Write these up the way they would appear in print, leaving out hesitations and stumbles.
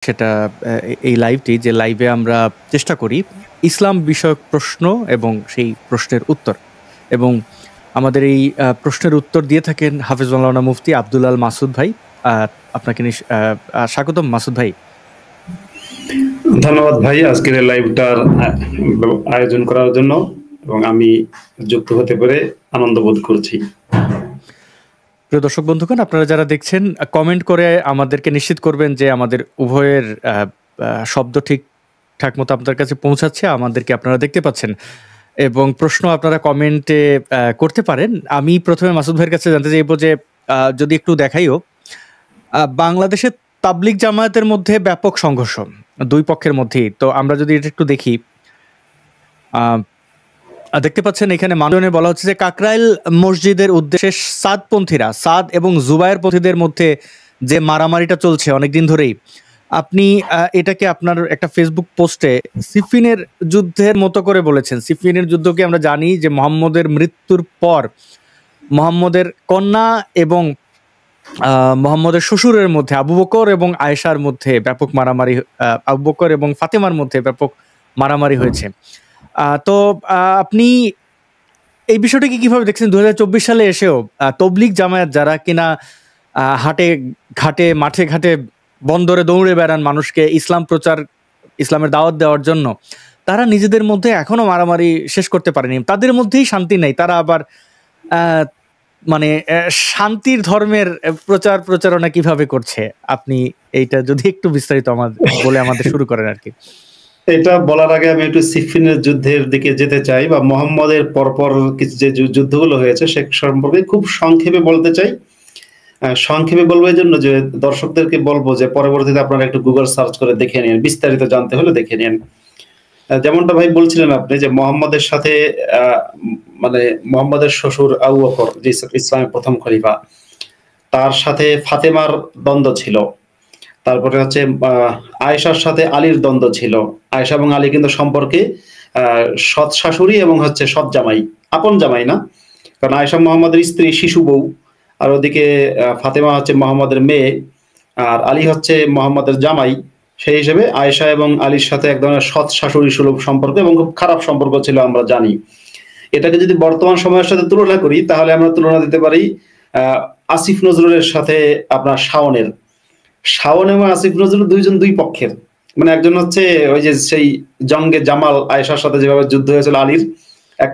সেটা এই লাইভটি যে লাইভে আমরা চেষ্টা করি ইসলাম বিষয়ক প্রশ্ন এবং সেই প্রশ্নের উত্তর, এবং আমাদের এই প্রশ্নের উত্তর দিয়ে থাকেন হাফেজ মাওলানা মুফতি আব্দুল আল মাসুদ ভাই। আপনাকে স্বাগতম মাসুদ ভাই। ধন্যবাদ ভাই আজকের লাইভটার আয়োজন করার জন্য, এবং আমি যুক্ত হতে পেরে আনন্দ বোধ করছি। প্রিয় দর্শক বন্ধুগণ, আপনারা যারা দেখছেন কমেন্ট করে আমাদেরকে নিশ্চিত করবেন যে আমাদের উভয়ের শব্দ ঠিকঠাক মতো আপনাদের কাছে পৌঁছাচ্ছে, আমাদেরকে আপনারা দেখতে পাচ্ছেন, এবং প্রশ্ন আপনারা কমেন্টে করতে পারেন। আমি প্রথমে মাসুদ ভাইয়ের কাছে জানতে চাইব যে যদি একটু দেখাইও, বাংলাদেশের তাবলিগ জামায়াতের মধ্যে ব্যাপক সংঘর্ষ দুই পক্ষের মধ্যেই। তো আমরা যদি এটা একটু দেখি, দেখতে পাচ্ছেন এখানে মাননে বলা হচ্ছে যে কাকরাইল মসজিদের উদ্দেশ্যে সাদপন্থীরা, সাদ এবং জুবায়ের পন্থীদের মধ্যে যে মারামারিটা চলছে অনেকদিন ধরেই, আপনি এটাকে আপনার একটা ফেসবুক পোস্টে সিফিনের যুদ্ধের মতো করে বলেছেন। সিফিনের যুদ্ধকে আমরা জানি যে মুহাম্মদের মৃত্যুর পর মুহাম্মদের কন্যা এবং মুহাম্মদের শ্বশুরের মধ্যে আবু বকর এবং আয়েশার মধ্যে ব্যাপক মারামারি, আবু বকর এবং ফাতেমার মধ্যে ব্যাপক মারামারি হয়েছে। তো আপনি এই বিষয়টাকে কিভাবে দেখছেন? 2024 সালে এসেও তবলিগ জামায়াত যারা কিনা হাটে ঘাটে মাঠে ঘাটে বন্দরে দৌড়ে বেড়ান মানুষকে ইসলাম প্রচার, ইসলামের দাওয়াত দেওয়ার জন্য, তারা নিজেদের মধ্যে এখনো মারামারি শেষ করতে পারেনি, তাদের মধ্যেই শান্তি নেই, তারা আবার মানে শান্তির ধর্মের প্রচারণা কিভাবে করছে? আপনি এইটা যদি একটু বিস্তারিত বলে আমাদের শুরু করেন আর কি। এটা বলার আগে আমি একটু সিফিনের যুদ্ধের দিকে যেতে চাই, বা মুহাম্মদের পরপর কিছু যে যুদ্ধগুলো হয়েছে সে সম্পর্কে খুব সংক্ষেপে বলতে চাই। সংক্ষেপে বলবো এই জন্য যে দর্শকদেরকে বলবো যে পরবর্তীতে আপনারা একটু গুগল সার্চ করে দেখে নিন, বিস্তারিত জানতে হলে দেখে নিন। যেমনটা ভাই বলছিলেন আপনি যে মুহাম্মদের সাথে মানে মুহাম্মদের শ্বশুর আবু বকর, যে ইসলামের প্রথম খলিফা, তার সাথে ফাতেমার দ্বন্দ্ব ছিল। তারপরে হচ্ছে আয়েশার সাথে আলীর দ্বন্দ্ব ছিল। আয়েশা এবং আলী কিন্তু সম্পর্কে সৎ শাশুড়ি এবং হচ্ছে সৎ জামাই, আপন জামাই না, কারণ আয়েশা মুহাম্মদের স্ত্রী, শিশু বউ, আর ওদিকে ফাতেমা হচ্ছে মুহাম্মদের মেয়ে, আর আলী হচ্ছে মুহাম্মদের জামাই। সেই হিসেবে আয়েশা এবং আলীর সাথে এক ধরনের সৎ শাশুড়ি সুলভ সম্পর্ক এবং খুব খারাপ সম্পর্ক ছিল, আমরা জানি। এটাকে যদি বর্তমান সময়ের সাথে তুলনা করি তাহলে আমরা তুলনা দিতে পারি আসিফ নজরুলের সাথে আপনার শাওন এবং আসিফ নজরুল দুই পক্ষের, মানে একজন হচ্ছে ওই যে সেই জঙ্গে জামাল আয়েশার সাথে যেভাবে যুদ্ধ হয়েছিল আলীর, এক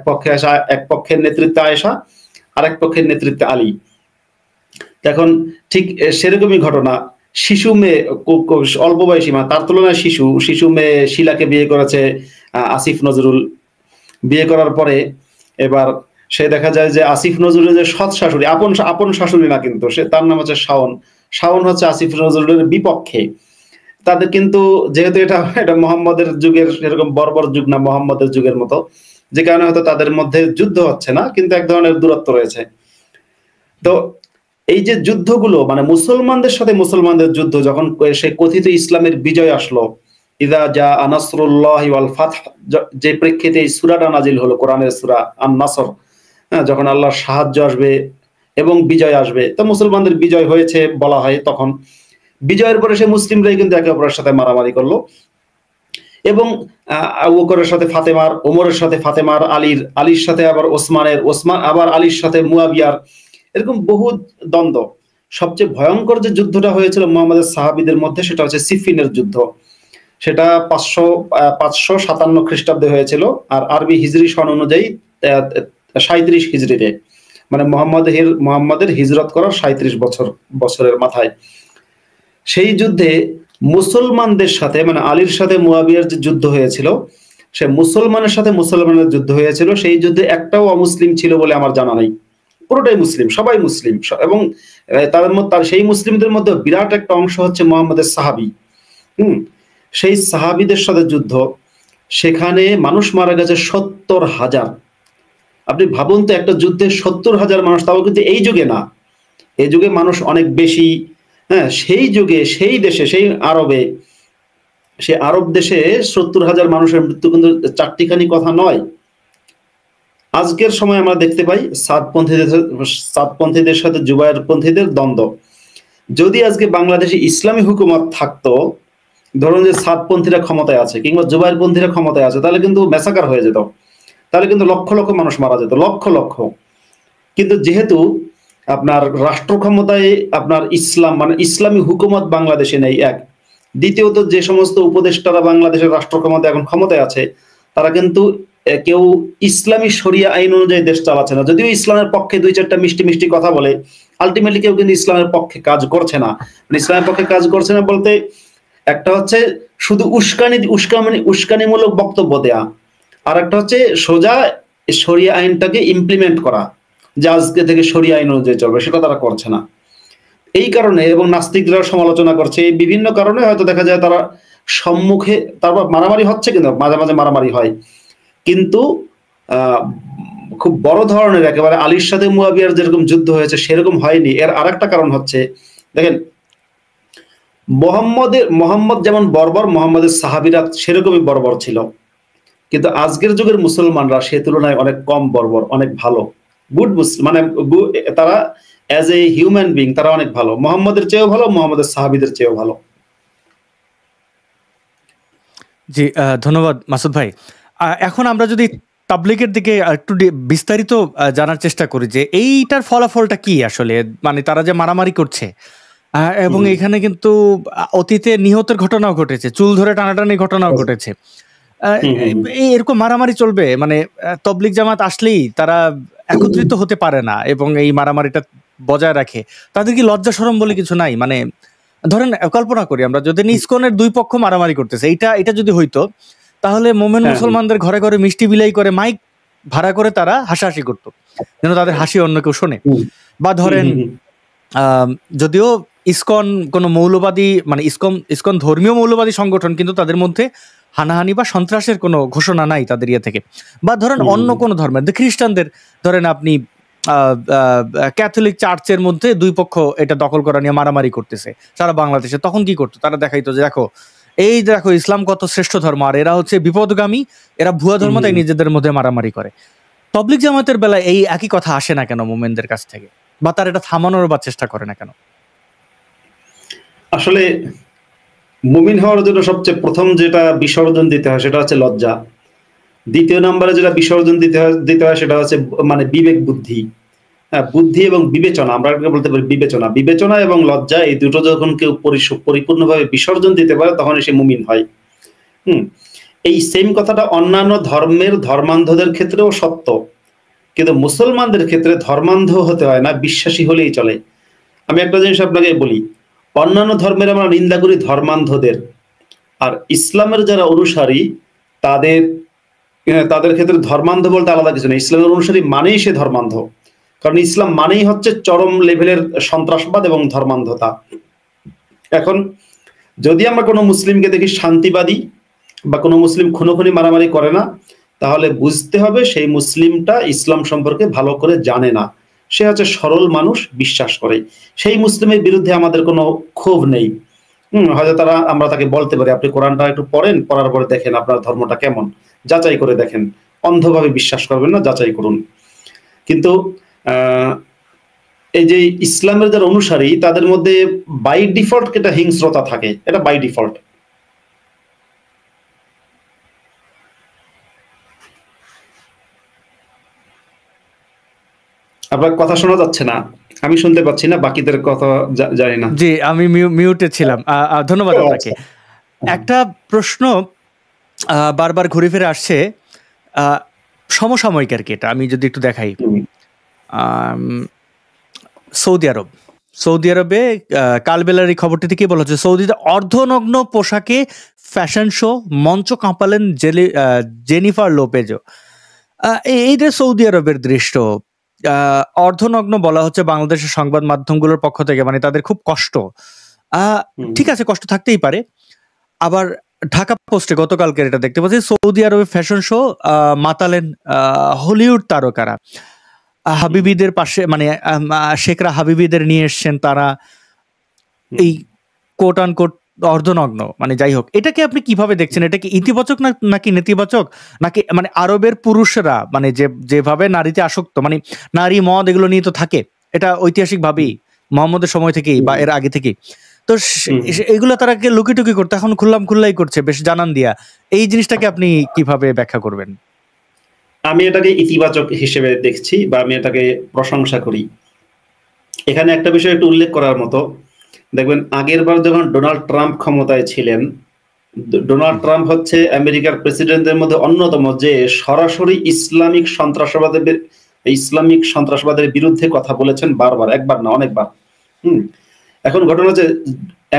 পক্ষের নেতৃত্বে আয়েশা, আরেক পক্ষের নেতৃত্বে আলী। এখন ঠিক সেরকমই ঘটনা, শিশু মেয়ে, অল্প বয়সী, মানে তার তুলনায় শিশু মেয়ে শিলাকে বিয়ে করেছে আসিফ নজরুল। বিয়ে করার পরে এবার সে দেখা যায় যে আসিফ নজরুলের যে সৎ শাশুড়ি, আপন শাশুড়ি না, কিন্তু সে, তার নাম হচ্ছে শাওন হচ্ছে আসিফ নজরুলের বিপক্ষে। তাদের কিন্তু যেহেতু এটা মুহাম্মদের যুগের এরকম বর্বর যুগ না, মুহাম্মদের যুগের মতো, যে কারণে হয়তো তাদের মধ্যে যুদ্ধ হচ্ছে না, কিন্তু এক ধরনের দূরত্ব রয়েছে। তো এই যে যুদ্ধগুলো, মানে মুসলমানদের সাথে মুসলমানদের যুদ্ধ, যখন সে কথিত ইসলামের বিজয় আসলো, ইদা জা নাসরুল্লাহি ওয়াল ফাতহ, যে প্রেক্ষিতে এই সূরাটা নাজিল হলো, কোরআনের সূরা আন-নাসর, যখন আল্লাহর সাহায্য আসবে এবং বিজয় আসবে, তো মুসলমানদের বিজয় হয়েছে বলা হয়। তখন বিজয়ের পরে সে মুসলিমরাই কিন্তু একে অপরের সাথে মারামারি করলো, এবং আবু বকরের সাথে ফাতেমার, ওমরের সাথে ফাতেমার, আলীর সাথে আবার ওসমান আবার আলীর সাথে মুয়াবিয়ার, এরকম বহু দ্বন্দ্ব। সবচেয়ে ভয়ঙ্কর যে যুদ্ধটা হয়েছিল মুহাম্মদের সাহাবীদের মধ্যে, সেটা হচ্ছে সিফিনের যুদ্ধ। সেটা 557 খ্রিস্টাব্দে হয়েছিল, আর আরবি হিজরি সন অনুযায়ী 37 হিজরিতে, মানে মুহাম্মদের হিজরত করার 37 বছরের মাথায়। সেই যুদ্ধে মুসলমানদের সাথে, মানে আলীর সাথে মুয়াবিয়ার যে যুদ্ধ হয়েছিল, সে মুসলমানের সাথে মুসলমানের যুদ্ধ হয়েছিল। সেই যুদ্ধে একটাও অমুসলিম ছিল বলে আমার জানা নাই, পুরোটাই মুসলিম, সবাই মুসলিম। এবং তার সেই মুসলিমদের মধ্যে বিরাট একটা অংশ হচ্ছে মুহাম্মদের সাহাবী। সেই সাহাবীদের সাথে যুদ্ধ, সেখানে মানুষ মারা গেছে 70,000। আপনি ভাবুন তো, একটা যুদ্ধে 70,000 মানুষ, তাও কিন্তু এই যুগে না, এই যুগে মানুষ অনেক বেশি। সেই যুগে, সেই দেশে, সেই আরব দেশে 70,000 মানুষের মৃত্যু কিন্তু চারটিখানি কথা নয়। আজকের সময় আমরা দেখতে পাই সাদপন্থীদের সাথে জুবায়ের পন্থীদের দ্বন্দ্ব। যদি আজকে বাংলাদেশে ইসলামী হুকুমত থাকতো, ধরুন যে সাদপন্থীরা ক্ষমতায় আছে কিংবা জুবাইরপন্থীরা ক্ষমতায় আছে, তাহলে কিন্তু ম্যাসাকার হয়ে যেত, তাহলে কিন্তু লক্ষ লক্ষ মানুষ মারা যেত, লক্ষ লক্ষ। কিন্তু যেহেতু আপনার রাষ্ট্র ক্ষমতায় আপনার ইসলাম মানে ইসলামী হুকুমত বাংলাদেশে নেই, এক। দ্বিতীয়ত যে সমস্ত উপদেষ্টারা বাংলাদেশের রাষ্ট্র ক্ষমতা এখন ক্ষমতায় আছে, তারা কিন্তু কেউ ইসলামী শরিয়া আইন অনুযায়ী দেশ চালাচ্ছে না। যদিও ইসলামের পক্ষে দুই চারটা মিষ্টি মিষ্টি কথা বলে, আলটিমেটলি কেউ কিন্তু ইসলামের পক্ষে কাজ করছে না। মানে ইসলামের পক্ষে কাজ করছে না বলতে একটা হচ্ছে শুধু উস্কানিমূলক বক্তব্য দেয়া, আর একটা হচ্ছে সোজা শরিয়া আইনটাকে ইমপ্লিমেন্ট করা, যে আজকে থেকে শরিয়া আইন অনুযায়ী চলবে, সেটা তারা করছে না। এই কারণে এবং নাস্তিকরা সমালোচনা করছে, এই বিভিন্ন কারণে হয়তো দেখা যায় তারা সম্মুখে, তারপর মারামারি হচ্ছে, কিন্তু মাঝে মাঝে মারামারি হয়, কিন্তু খুব বড় ধরনের একেবারে আলীর সাথে মুয়াবিয়ার যেরকম যুদ্ধ হয়েছে সেরকম হয়নি। এর আরেকটা কারণ হচ্ছে, দেখেন মোহাম্মদ যেমন বর্বর, মোহাম্মদের সাহাবীরা সেরকমই বর্বর ছিল, কিন্তু আজকের যুগের মুসলমানরা সে তুলনায় অনেক কম বর্বর, অনেক ভালো, গুড মুসলিম, মানে তারা অ্যাজ এ হিউম্যান বিং তারা অনেক ভালো, মোহাম্মদের চেয়েও ভালো, মোহাম্মদের সাহাবীদের চেয়েও ভালো। জি, ধন্যবাদ মাসুদ ভাই। এখন আমরা যদি তাবলিগের দিকে একটু বিস্তারিত জানার চেষ্টা করি যে এইটার ফলাফলটা কি আসলে, মানে তারা যে মারামারি করছে এবং এখানে কিন্তু অতীতে নিহতের ঘটনাও ঘটেছে, চুল ধরে টানাটানি ঘটনাও ঘটেছে, এরকম মারামারি চলবে? মানে তবলিগ জামাত আসলেই তারা একত্রিত হতে পারে না এবং এই মারামারিটা বজায় রাখে, তাদের কি লজ্জা শরম বলে কিছু নাই? মানে ধরেন কল্পনা করি আমরা, যদি ইসকনের দুই পক্ষ মারামারি করতেছে, এটা যদি হইতো, তাহলে মোমেন মুসলমানদের ঘরে ঘরে মিষ্টি বিলাই করে মাইক ভাড়া করে তারা হাসাহাসি করতো, যেন তাদের হাসি অন্য কেউ শোনে। বা ধরেন যদিও ইসকন কোনো মৌলবাদী, মানে ইসকন ধর্মীয় মৌলবাদী সংগঠন, কিন্তু তাদের মধ্যে হানাহানি বা সন্ত্রাসের কোনো ঘোষণা নাই তাদের ইয়ে থেকে। বা ধরেন অন্য কোনো ধর্মের, খ্রিস্টানদের ধরেন আপনি ক্যাথলিক চার্চের মধ্যে দুই পক্ষ এটা দখল করা নিয়ে মারামারি করতেছে সারা বাংলাদেশে, তখন কি করতো? তারা দেখাইতো যে দেখো ইসলাম কত শ্রেষ্ঠ ধর্ম, আর এরা হচ্ছে বিপদগামী, এরা ভুয়া ধর্ম, তাই নিজেদের মধ্যে মারামারি করে। তবলিগ জামাতের বেলায় এই একই কথা আসে না কেন মোমেনদের কাছ থেকে, বা তার এটা থামানোর বা চেষ্টা করে না কেন? আসলে মুমিন হওয়ার জন্য সবচেয়ে প্রথম যেটা বিসর্জন দিতে হয় সেটা হচ্ছে লজ্জা। দ্বিতীয় নম্বরে যেটা বিসর্জন দিতে হয় সেটা হচ্ছে মানে বিবেক বুদ্ধি, বুদ্ধি এবং বিবেচনা, আমরা বলতে পারি বিবেচনা এবং লজ্জা, এই দুটো যখন কেউ পরিপূর্ণভাবে বিসর্জন দিতে পারে তখন সে মুমিন হয়। এই সেম কথাটা অন্যান্য ধর্মের ধর্মান্ধদের ক্ষেত্রেও সত্য, কিন্তু মুসলমানদের ক্ষেত্রে ধর্মান্ধ হতে হয় না, বিশ্বাসী হলেই চলে। আমি একটা জিনিস আপনাকে বলি, অন্যান্য ধর্মের আমরা নিন্দা করি ধর্মান্ধদের, আর ইসলামের যারা অনুসারী তাদের ক্ষেত্রে ধর্মান্ধ বলতে আলাদা কিছু নেই। ইসলামের অনুসারী মানেই সে ধর্মান্ধ, কারণ ইসলাম মানেই হচ্ছে চরম লেভেলের সন্ত্রাসবাদ এবং ধর্মান্ধতা। এখন যদি আমরা কোনো মুসলিমকে দেখি শান্তিবাদী বা কোনো মুসলিম খুনোখুনি মারামারি করে না, তাহলে বুঝতে হবে সেই মুসলিমটা ইসলাম সম্পর্কে ভালো করে জানে না, সে হচ্ছে সরল মানুষ, বিশ্বাস করে। সেই মুসলিমের বিরুদ্ধে আমাদের কোনো ক্ষোভ নেই। হয়তো আমরা তাকে বলতে পারি আপনি কোরআনটা একটু পড়েন, পড়ার পরে দেখেন আপনার ধর্মটা কেমন, যাচাই করে দেখেন, অন্ধভাবে বিশ্বাস করবেন না, যাচাই করুন। কিন্তু এই যে ইসলামের যারা অনুসারী তাদের মধ্যে বাই ডিফল্ট একটা হিংস্রতা থাকে, এটা বাই ডিফল্ট। আপনার কথা শোনা যাচ্ছে না, আমি শুনতে পাচ্ছি না, বাকিদের কথা জানি না। জি, আমি মিউটে ছিলাম। ধন্যবাদ আপনাকে। একটা প্রশ্ন বারবার ঘুরে ফিরে আসছে, সমসাময়িক আর কি, এটা আমি যদি একটু দেখাই। সৌদি আরবে কালবেলার এই খবরটি থেকে বলা হচ্ছে, সৌদিতে অর্ধনগ্ন পোশাকে ফ্যাশন শো, মঞ্চ কাঁপালেন জেনিফার লোপেজও। এইটা সৌদি আরবের দৃশ্য, অর্ধনগ্ন বলা হচ্ছে বাংলাদেশের সংবাদ মাধ্যমগুলোর পক্ষ থেকে, মানে তাদের খুব কষ্ট। ঠিক আছে, কষ্ট থাকতেই পারে। আবার ঢাকা পোস্টে গতকালকের এটা দেখতে পাচ্ছি, সৌদি আরবে ফ্যাশন শো মাতালেন হলিউড তারকারা, হাবিবিদের পাশে, মানে শেখরা হাবিবিদের নিয়ে এসছেন তারা, এই কোট আন কোট অর্ধনগ্ন। মানে যাই হোক, এটাকে আপনি কিভাবে দেখছেন? এটা কি ইতিবাচক নাকি নেতিবাচক, নাকি মানে আরবের পুরুষরা মানে যেভাবে নারীতে আসক্ত, মানে নারী মদ এগুলো নিয়ে তো থাকে, এটা ঐতিহাসিক ভাবেই মোহাম্মদের সময় থেকেই বা এর আগে থেকেই, তো এগুলো তারাকে লুকিটুকি করতে এখন খুল্লাই করছে বেশ জানান দিয়া। এই জিনিসটাকে আপনি কিভাবে ব্যাখ্যা করবেন? আমি এটাকে ইতিবাচক হিসেবে দেখছি বা আমি এটাকে প্রশংসা করি। এখানে একটা বিষয় একটু উল্লেখ করার মতো, দেখবেন আগের বার যখন ডোনাল্ড ট্রাম্প ক্ষমতায় ছিলেন, ডোনাল্ড ট্রাম্প হচ্ছে আমেরিকার প্রেসিডেন্টদের মধ্যে অন্যতম যে সরাসরি ইসলামিক সন্ত্রাসবাদের বিরুদ্ধে কথা বলেছেন বারবার, একবার না অনেকবার। এখন ঘটনা যে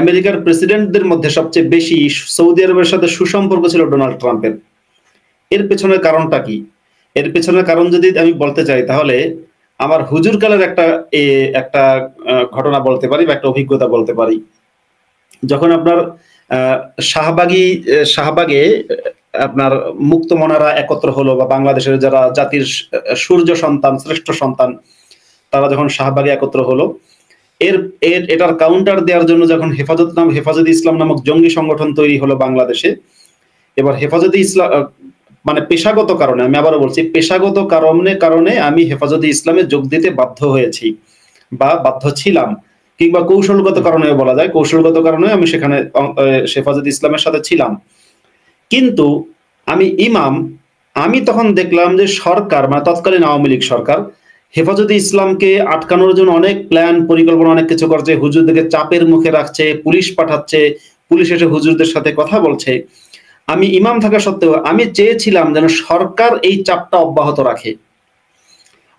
আমেরিকার প্রেসিডেন্টদের মধ্যে সবচেয়ে বেশি সৌদি আরবের সাথে সুসম্পর্ক ছিল ডোনাল্ড ট্রাম্পের। এর পেছনের কারণটা কি? এর পেছনের কারণ যদি আমি বলতে চাই, তাহলে আমার হুজুর কালের একটা ঘটনা বলতে পারি বা একটা অভিজ্ঞতা বলতে পারি। যখন আপনার শাহবাগে আপনার মুক্তমনারা একত্র হলো, বা বাংলাদেশের যারা জাতির সূর্য সন্তান, শ্রেষ্ঠ সন্তান, তারা যখন শাহবাগে একত্র হলো, এটার কাউন্টার দেওয়ার জন্য যখন হেফাজতে ইসলাম নামক জঙ্গি সংগঠন তৈরি হলো বাংলাদেশে। এবার হেফাজতে ইসলাম মানে পেশাগত কারণে, আমি আবারও বলছি, পেশাগত কারণে আমি হেফাজতে ইসলামে যোগ দিতে বাধ্য হয়েছি বা বাধ্য ছিলাম, কিংবা কৌশলগত কারণে বলা যায়, কৌশলগত কারণে আমি সেখানে হেফাজতে ইসলামের সাথে ছিলাম। কিন্তু আমি তখন দেখলাম যে সরকার, মানে তৎকালীন আওয়ামী লীগ সরকার, হেফাজতে ইসলামকে আটকানোর জন্য অনেক প্ল্যান পরিকল্পনা, অনেক কিছু করছে, হুজুরদেরকে চাপের মুখে রাখছে, পুলিশ পাঠাচ্ছে, পুলিশ এসে হুজুরদের সাথে কথা বলছে। আমি ইমাম থাকা সত্ত্বেও আমি চেয়েছিলাম যেন সরকার এই চাপটা অব্যাহত রাখে।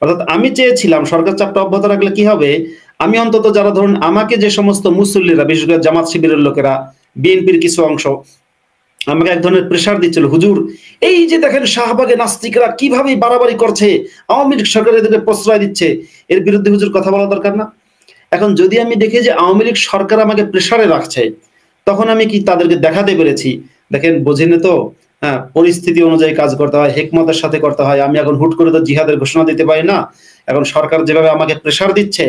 অর্থাৎ আমি চেয়েছিলাম সরকার চাপটা অব্যাহত রাখলে কি হবে, আমি অন্তত, যারা ধরুন আমাকে যে সমস্ত মুসল্লিরা, বিশেষ করে জামাত শিবিরের লোকেরা, বিএনপির কিছু অংশ আমাকে এক ধরনের প্রেশার দিচ্ছিল, হুজুর এই যে দেখেন শাহবাগে নাস্তিকরা কিভাবে বাড়াবাড়ি করছে, আওয়ামী লীগ সরকার এদেরকে প্রশ্রয় দিচ্ছে, এর বিরুদ্ধে হুজুর কথা বলা দরকার না? এখন যদি আমি দেখি যে আওয়ামী লীগ সরকার আমাকে প্রেশারে রাখছে, তখন আমি কি তাদেরকে দেখাতে পেরেছি, দেখেন বোঝেনি তো, হ্যাঁ, পরিস্থিতি অনুযায়ী কাজ করতে হয়, হেকমতের সাথে করতে হয়। আমি এখন হুট করে তো জিহাদের ঘোষণা দিতে পারি না। এখন সরকার যেভাবে আমাকে প্রেশার দিচ্ছে,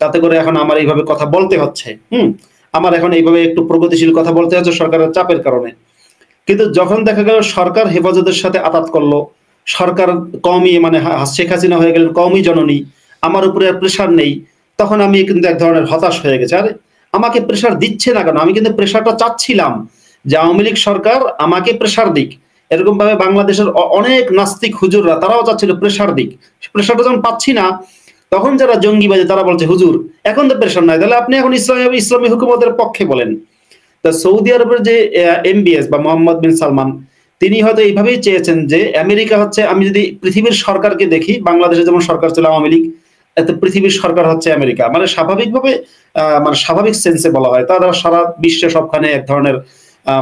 তাতে করে এখন আমার এইভাবে কথা বলতে হচ্ছে। আমার এখন এইভাবে একটু প্রগতিশীল কথা বলতে হচ্ছে সরকারের চাপের কারণে। কিন্তু যখন দেখা গেল সরকার হেফাজতের সাথে আতাত করলো, সরকার কওমি, মানে শেখ হাসিনা হয়ে গেলেন কওমি জননী, আমার উপরে আর প্রেশার নেই, তখন আমি কিন্তু এক ধরনের হতাশ হয়ে গেছে। আরে আমাকে প্রেশার দিচ্ছে না কেন? আমি কিন্তু প্রেশারটা চাচ্ছিলাম যে আওয়ামী লীগ সরকার আমাকে প্রেশার দিক। এরকম ভাবে বাংলাদেশের অনেক নাস্তিক হুজুররা তারাও চাচ্ছিল প্রেশার দিক। প্রেশারটা যখন পাচ্ছি না, তখন যারা জঙ্গিবাদী তারা বলছে, হুজুর এখন তো প্রেশার নাই, তাহলে আপনি এখন ইসলামী হুকুমতের পক্ষে বলেন। তা সৌদি আরবের যে এমবিএস বা মোহাম্মদ বিন সালমান, তিনি হয়তো এইভাবেই চেয়েছেন যে আমেরিকা হচ্ছে, আমি যদি পৃথিবীর সরকারকে দেখি, বাংলাদেশে যেমন সরকার ছিল আওয়ামী লীগ, এত পৃথিবীর সরকার হচ্ছে আমেরিকা। মানে স্বাভাবিকভাবে, মানে স্বাভাবিক সেন্সে বলা হয়, তারা সারা বিশ্বে সবখানে এক ধরনের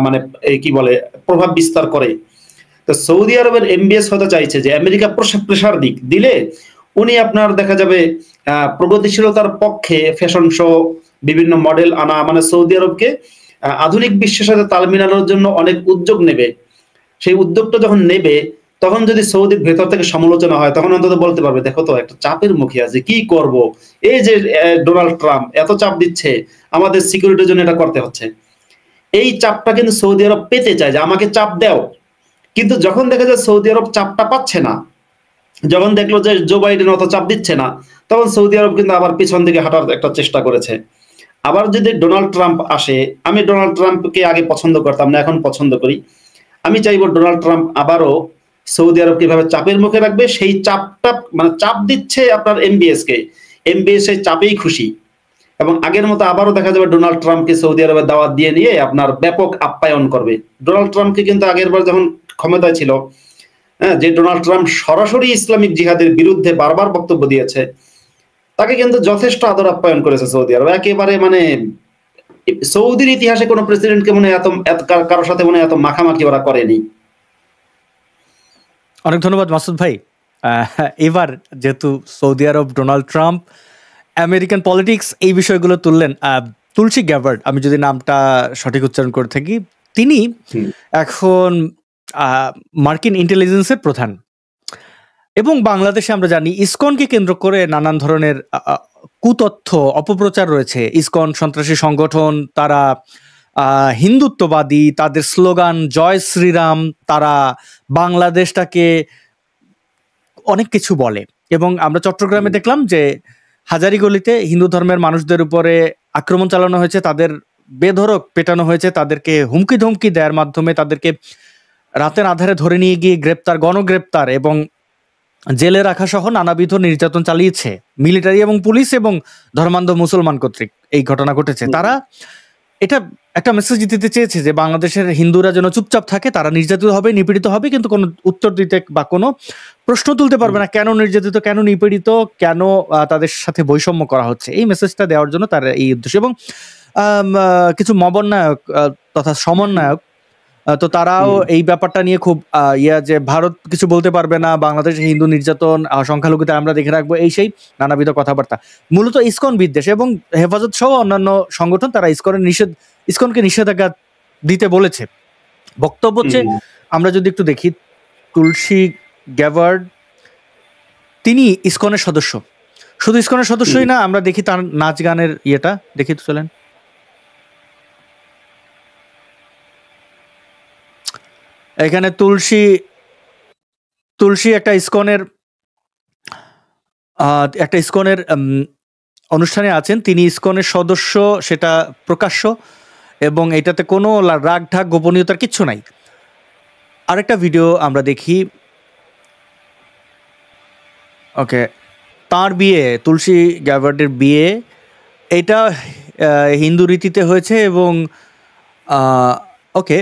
মানে কি বলে প্রভাব বিস্তার করে। তো সৌদি আরবের এমবিএস হতে চাইছে যে আমেরিকা প্রেশার দিলে উনি আপনার দেখা যাবে প্রগতিশীলতার পক্ষে ফ্যাশন শো, বিভিন্ন মডেল আনা, মানে সৌদি আরবকে আধুনিক বিশ্বের সাথে তাল মিলানোর জন্য অনেক উদ্যোগ নেবে। সেই উদ্যোগটা যখন নেবে, তখন যদি সৌদির ভেতর থেকে সমালোচনা হয়, তখন অন্তত বলতে পারবে, দেখো তো একটা চাপের মুখে আছে, কি করব, এই যে ডোনাল্ড ট্রাম্প এত চাপ দিচ্ছে, আমাদের সিকিউরিটির জন্য এটা করতে হচ্ছে। এই চাপটা কিন্তু সৌদি আরব পেতে চায় যে আমাকে চাপ দাও। কিন্তু যখন দেখা যায় সৌদি আরব চাপটা পাচ্ছে না, যখন দেখলো যে জো বাইডেন অত চাপ দিচ্ছে না, তখন সৌদি আরব কিন্তু আবার পিছন দিকে হাঁটার একটা চেষ্টা করেছে। আবার যদি ডোনাল্ড ট্রাম্প আসে, আমি ডোনাল্ড ট্রাম্পকে আগে পছন্দ করতাম না, এখন পছন্দ করি। আমি চাইবো ডোনাল্ড ট্রাম্প আবারও সৌদি আরব কিভাবে চাপের মুখে রাখবে, সেই চাপটা, মানে চাপ দিচ্ছে আপনার এমবিএস কে, এমবিএস সেই চাপেই খুশি। এবং আগের মতো আবারও দেখা যাবে ডোনাল্ড ট্রাম্পকে সৌদি আরবের দাওয়াত দিয়ে নিয়ে আপনার ব্যাপক আপ্যায়ন করবে। ডোনাল্ড ট্রাম্পকে কিন্তু আগের বার যখন ক্ষমতায় ছিল, হ্যাঁ, যে ডোনাল্ড ট্রাম্প সরাসরি ইসলামিক জিহাদের বিরুদ্ধে বারবার বক্তব্য দিয়েছে, তাকে কিন্তু যথেষ্ট আদর আপ্যায়ন করেছে সৌদি আরব। একেবারে মানে সৌদির ইতিহাসে কোনো প্রেসিডেন্টকে মনে এত কারোর সাথে মনে এত মাখামাখি ওরা করেনি। অনেক ধন্যবাদ মাসুদ ভাই। এবার যেহেতু সৌদি আরব, ডোনাল্ড ট্রাম্প, আমেরিকান পলিটিক্স, এই বিষয়গুলো তুললেন, তুলসী গ্যাবার্ড, আমি যদি নামটা সঠিক উচ্চারণ করে থাকি, তিনি এখন মার্কিন ইন্টেলিজেন্সের প্রধান। এবং বাংলাদেশে আমরা জানি ইসকনকে কেন্দ্র করে নানান ধরনের কুতথ্য, অপপ্রচার রয়েছে। ইসকন সন্ত্রাসী সংগঠন, তারা হিন্দুত্ববাদী, তাদের স্লোগান জয় শ্রীরাম, তারা বাংলাদেশটাকে অনেক কিছু বলে। এবং আমরা চট্টগ্রামে দেখলাম যে হাজারীগলিতে হিন্দু ধর্মের মানুষদের উপরে আক্রমণ চালানো হয়েছে, তাদের বেধড়ক পেটানো হয়েছে, তাদেরকে হুমকি ধমকি দেওয়ার মাধ্যমে তাদেরকে রাতের আধারে ধরে নিয়ে গিয়ে গ্রেপ্তার, গণগ্রেপ্তার এবং জেলে রাখা সহ নানাবিধ নির্যাতন চালিয়েছে মিলিটারি এবং পুলিশ এবং ধর্মান্ধ মুসলমান কর্তৃক। এই ঘটনা ঘটেছে। তারা এটা একটা মেসেজ দিতে চেয়েছে যে বাংলাদেশের হিন্দুরা যেন চুপচাপ থাকে, তারা নির্যাতিত হবে, নিপীড়িত হবে, কিন্তু কোনো উত্তর দিতে বা কোনো প্রশ্ন তুলতে পারবে না, কেন নির্যাতিত, কেন নিপীড়িত, কেন তাদের সাথে বৈষম্য করা হচ্ছে। এই মেসেজটা দেওয়ার জন্য তার এই উদ্দেশ্য। এবং কিছু মবন্নায়ক তথা সমন্বয়ক তো তারাও এই ব্যাপারটা নিয়ে খুব যে ভারত কিছু বলতে পারবে না, বাংলাদেশে হিন্দু নির্যাতন, সংখ্যালঘুতে আমরা দেখে রাখবো, এই সেই নানাবিধ কথাবার্তা। মূলত ইসকন বিদ্বেষ এবং হেফাজত সহ অন্যান্য সংগঠন তারা ইসকনকে নিষেধাজ্ঞা দিতে বলেছে। বক্তব্য হচ্ছে, আমরা যদি একটু দেখি, তুলসী গ্যাবার্ড তিনি ইসকনের সদস্য। শুধু ইসকনের সদস্যই না, আমরা দেখি তার নাচ গানের ইয়েটা দেখি তো, চলেন। এখানে তুলসী একটা ইসকনের অনুষ্ঠানে আছেন, তিনি ইসকনের সদস্য, সেটা প্রকাশ্য এবং এটাতে কোনো রাগ ঢাক গোপনীয়তার কিচ্ছু নাই। আরেকটা ভিডিও আমরা দেখি। ওকে, তার বিয়ে, তুলসী গ্যাবার্ডের বিয়ে, এটা হিন্দু রীতিতে হয়েছে এবং ওকে,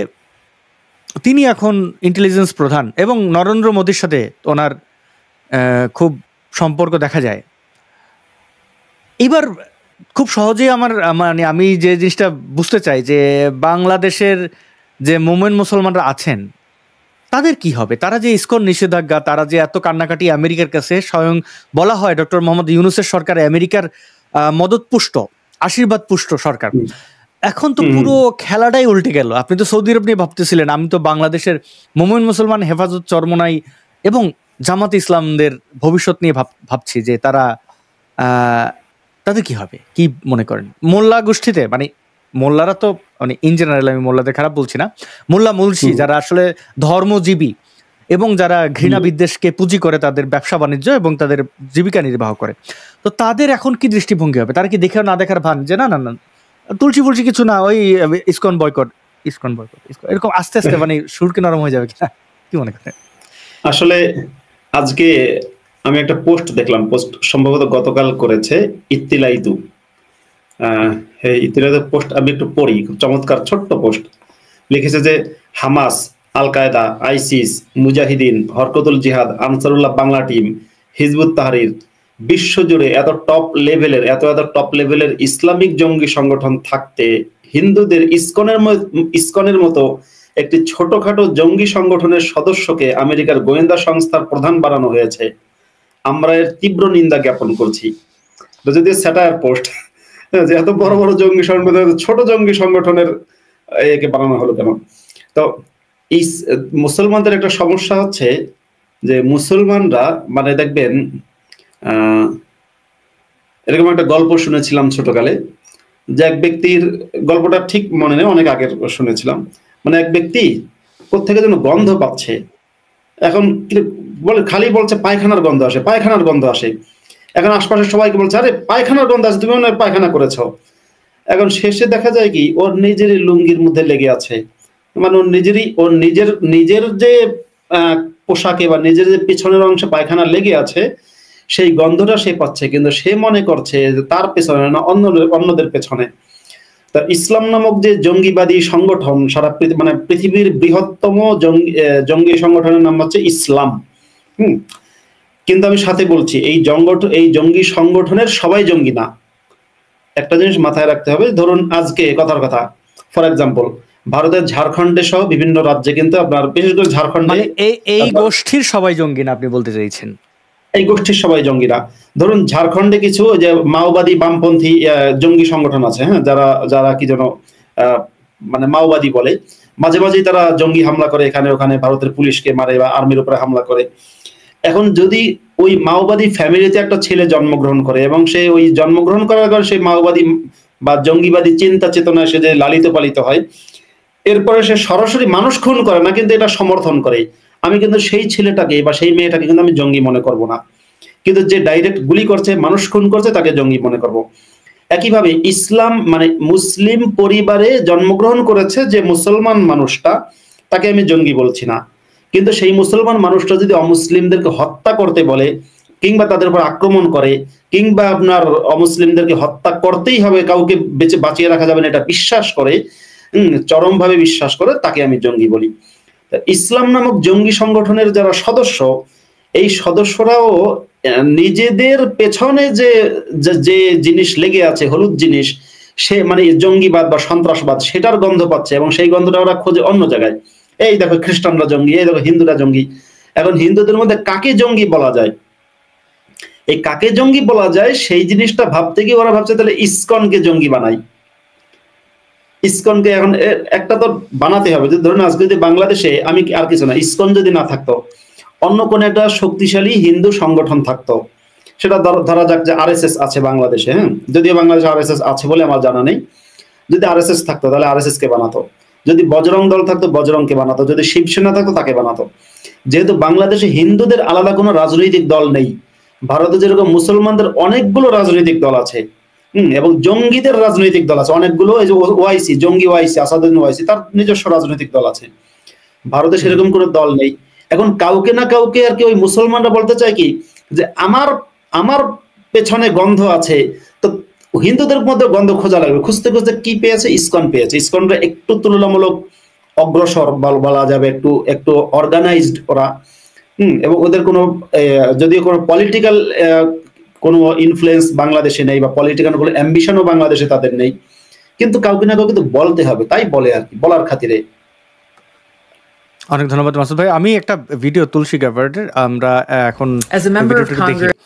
তিনি এখন ইন্টেলিজেন্স প্রধান এবং নরেন্দ্র মোদীর সাথে ওনার খুব সম্পর্ক দেখা যায়। এবার খুব সহজেই মানে আমি যে জিনিসটা বুঝতে চাই যে বাংলাদেশের যে মোমেন মুসলমানরা আছেন তাদের কি হবে? তারা যে ইসকন নিষেধাজ্ঞা, তারা যে এত কান্নাকাটি আমেরিকার কাছে, স্বয়ং বলা হয় ডক্টর মোহাম্মদ ইউনূসের সরকার আমেরিকার মদত পুষ্ট, আশীর্বাদ পুষ্ট সরকার। এখন তো পুরো খেলাটাই উল্টে গেল। আপনি তো সৌদি আরব নিয়ে ভাবতেছিলেন, আমি তো বাংলাদেশের মোমেন মুসলমান, হেফাজত চরমোনাই এবং জামাত ইসলামদের ভবিষ্যৎ নিয়ে ভাবছি যে তাদের কি হবে, কি মনে করেন? মোল্লা গোষ্ঠীতে, মানে মোল্লারা তো মানে ইন জেনারেল, আমি মোল্লাদের খারাপ বলছি না, মোল্লা মুলসি যারা আসলে ধর্মজীবী এবং যারা ঘৃণা বিদ্বেষকে পুঁজি করে তাদের ব্যবসা বাণিজ্য এবং তাদের জীবিকা নির্বাহ করে, তো তাদের এখন কি দৃষ্টিভঙ্গি হবে? তারা কি দেখেও না দেখার ভান যে না না না তুলসী ফুলসি কিছু না, ওই ইসকন বয়কট, এরকম আস্তে আস্তে মানে সুর কি নরম হয়ে যাবে কিনা, কি মনে করেন? আসলে আজকে আমি একটা পোস্ট দেখলাম, পোস্ট সম্ভবত গতকাল করেছে ইত্তিলাইদু। ইত্তিলাইদু পোস্ট আমি একটু পড়ি, খুব চমৎকার ছোট্ট পোস্ট। লিখেছে যে হামাস, আল কায়দা, আইসিস, মুজাহিদিন, Harkatul Jihad, Ansarullah Bangla team, Hizbut Tahrir, বিশ্বজুড়ে এত টপ লেভেলের ইসলামিক জঙ্গি সংগঠন থাকতে হিন্দুদের ইসকনের মতো একটি ছোটখাটো জঙ্গি সংগঠনের সদস্যকে আমেরিকার গোয়েন্দা সংস্থার প্রধান বানানো হয়েছে। আমরা এর তীব্র নিন্দা জ্ঞাপন করছি। যদি স্যাটায়ার পোস্ট, যে এত বড় বড় জঙ্গি সংগঠন ছোট জঙ্গি সংগঠনের একে বানানো হলো কেন? তো এই মুসলমানদের একটা সমস্যা হচ্ছে যে মুসলমানরা, মানে দেখবেন এরকম একটা গল্প শুনেছিলাম ছোটকালে, যে এক ব্যক্তির, গল্পটা ঠিক মনে নেই, অনেক আগের শুনেছিলাম, মানে এক ব্যক্তি কোত্থেকে যেন গন্ধ পাচ্ছে, এখন বলে খালি বলছে পায়খানার গন্ধ আসে। এখন আশপাশের সবাইকে বলছে আরে পায়খানার গন্ধ আছে, তুমি মনে হয় পায়খানা করেছো। এখন শেষে দেখা যায় কি ওর নিজেরই লুঙ্গির মধ্যে লেগে আছে, মানে ওর নিজের যে পোশাকে বা নিজের যে পিছনের অংশে পায়খানা লেগে আছে, সেই গন্ধটা সে পাচ্ছে, কিন্তু সে মনে করছে যে তার পেছনে না, অন্যদের পেছনে। তা ইসলাম নামক যে জঙ্গিবাদী সংগঠন, সারা মানে পৃথিবীর বৃহত্তম জঙ্গি সংগঠনের নাম হচ্ছে ইসলাম। কিন্তু আমি সাথে বলছি, এই জঙ্গি সংগঠনের সবাই জঙ্গি না। একটা জিনিস মাথায় রাখতে হবে, ধরুন আজকে কথার কথা, ফর এক্সাম্পল ভারতের ঝাড়খণ্ডে সহ বিভিন্ন রাজ্যে কিন্তু আপনার, বিশেষ করে ঝাড়খণ্ডে এই গোষ্ঠীর সবাই জঙ্গি না, আপনি বলতে চাইছেন? এই গোষ্ঠীর সবাই জঙ্গিরা। ধরুন ঝাড়খণ্ডে কিছু যে মাওবাদী বামপন্থী জঙ্গি সংগঠন আছে, হ্যাঁ, যারা কি যেন মানে মাওবাদী বলে, মাঝে মাঝেই তারা জঙ্গি হামলা করে, এখানে ওখানে ভারতের পুলিশকে মারে বা আর্মির উপরে হামলা করে। এখন যদি ওই মাওবাদী ফ্যামিলিতে একটা ছেলে জন্মগ্রহণ করে এবং সে ওই জন্মগ্রহণ করার পর সেই মাওবাদী বা জঙ্গিবাদী চিন্তা চেতনায় সে যে লালিত পালিত হয়, এরপরে সে সরাসরি মানুষ খুন করে না, কিন্তু এটা সমর্থন করে, আমি কিন্তু সেই ছেলেটাকে বা সেই মেয়েটাকে কিন্তু আমি জঙ্গি মনে করব না, কিন্তু যে ডাইরেক্ট গুলি করছে, মানুষ খুন করছে, তাকে জঙ্গি মনে করব। একইভাবে ইসলাম মানে মুসলিম পরিবারে জন্মগ্রহণ করেছে যে মুসলমান মানুষটা, তাকে আমি জঙ্গি বলছি না, কিন্তু সেই মুসলমান মানুষটা যদি অমুসলিমদেরকে হত্যা করতে বলে কিংবা তাদের উপর আক্রমণ করে কিংবা আপনার অমুসলিমদেরকে হত্যা করতেই হবে, কাউকে বেঁচে বাঁচিয়ে রাখা যাবে না এটা বিশ্বাস করে, চরমভাবে বিশ্বাস করে, তাকে আমি জঙ্গি বলি। ইসলাম নামক জঙ্গি সংগঠনের যারা সদস্য, এই সদস্যরাও নিজেদের পেছনে যে যে জিনিস লেগে আছে, হলুদ জিনিস, সে মানে জঙ্গিবাদ বা সন্ত্রাসবাদ, সেটার গন্ধ পাচ্ছে এবং সেই গন্ধটা ওরা খোঁজে অন্য জায়গায়। এই দেখো খ্রিস্টানরা জঙ্গি, এই দেখো হিন্দুরা জঙ্গি। এখন হিন্দুদের মধ্যে কাকে জঙ্গি বলা যায়, এই কাকে জঙ্গি বলা যায় সেই জিনিসটা ভাবতে গিয়ে ওরা ভাবছে তাহলে ইসকনকে জঙ্গি বানাই। ইসকনকে এখন একটা তো বানাতে হবে, যে ধরুন আজকে যদি বাংলাদেশে আমি আর কিছু না, ইসকন যদি না থাকতো, অন্য কোন একটা শক্তিশালী হিন্দু সংগঠন থাকতো, সেটা ধরা যাক যে আরএসএস আছে বাংলাদেশে, হ্যাঁ, যদিও বাংলাদেশে আরএসএস আছে বলে আমার জানা নেই, যদি আরএসএস থাকতো তাহলে আরএসএস কে বানাতো, যদি বজরং দল থাকতো বজরংকে বানাতো, যদি শিবসেনা থাকতো তাকে বানাতো। যেহেতু বাংলাদেশে হিন্দুদের আলাদা কোনো রাজনৈতিক দল নেই, ভারতে যেরকম মুসলমানদের অনেকগুলো রাজনৈতিক দল আছে, এবং জঙ্গিদের রাজনৈতিক দল আছে অনেকগুলো, এই যে ওয়াইসি, জঙ্গি ওয়াইসি, আসাদুদ্দিন ওয়াইসি, তার নিজস্ব রাজনৈতিক দল আছে। ভারতে সেরকম কোনো দল নেই। এখন কাউকে না কাউকে আর কি ওই মুসলমানরা বলতে চায় কি যে আমার পেছনে গন্ধ আছে, তো হিন্দুদের মধ্যে গন্ধ খোঁজা লাগবে, খুঁজতে খুঁজতে কি পেয়েছে, ইসকন পেয়েছে। ইসকনটা একটু তুলনামূলক অগ্রসর বলা যাবে, একটু অর্গানাইজড ওরা, এবং ওদের কোনো যদিও কোনো পলিটিক্যাল কোনো ইনফ্লুয়েন্স বাংলাদেশে নেই বা পলিটিক্যাল কোনো অ্যাম্বিশনও বাংলাদেশে তাদের নেই, কিন্তু কাউকে না কাউকে তো বলতে হবে, তাই বলে আর কি, বলার খাতিরে। অনেক ধন্যবাদ মাসুদ ভাই। আমি একটা ভিডিও তুলসী গ্যাবার্ডের, আমরা এখন As a member of Congress,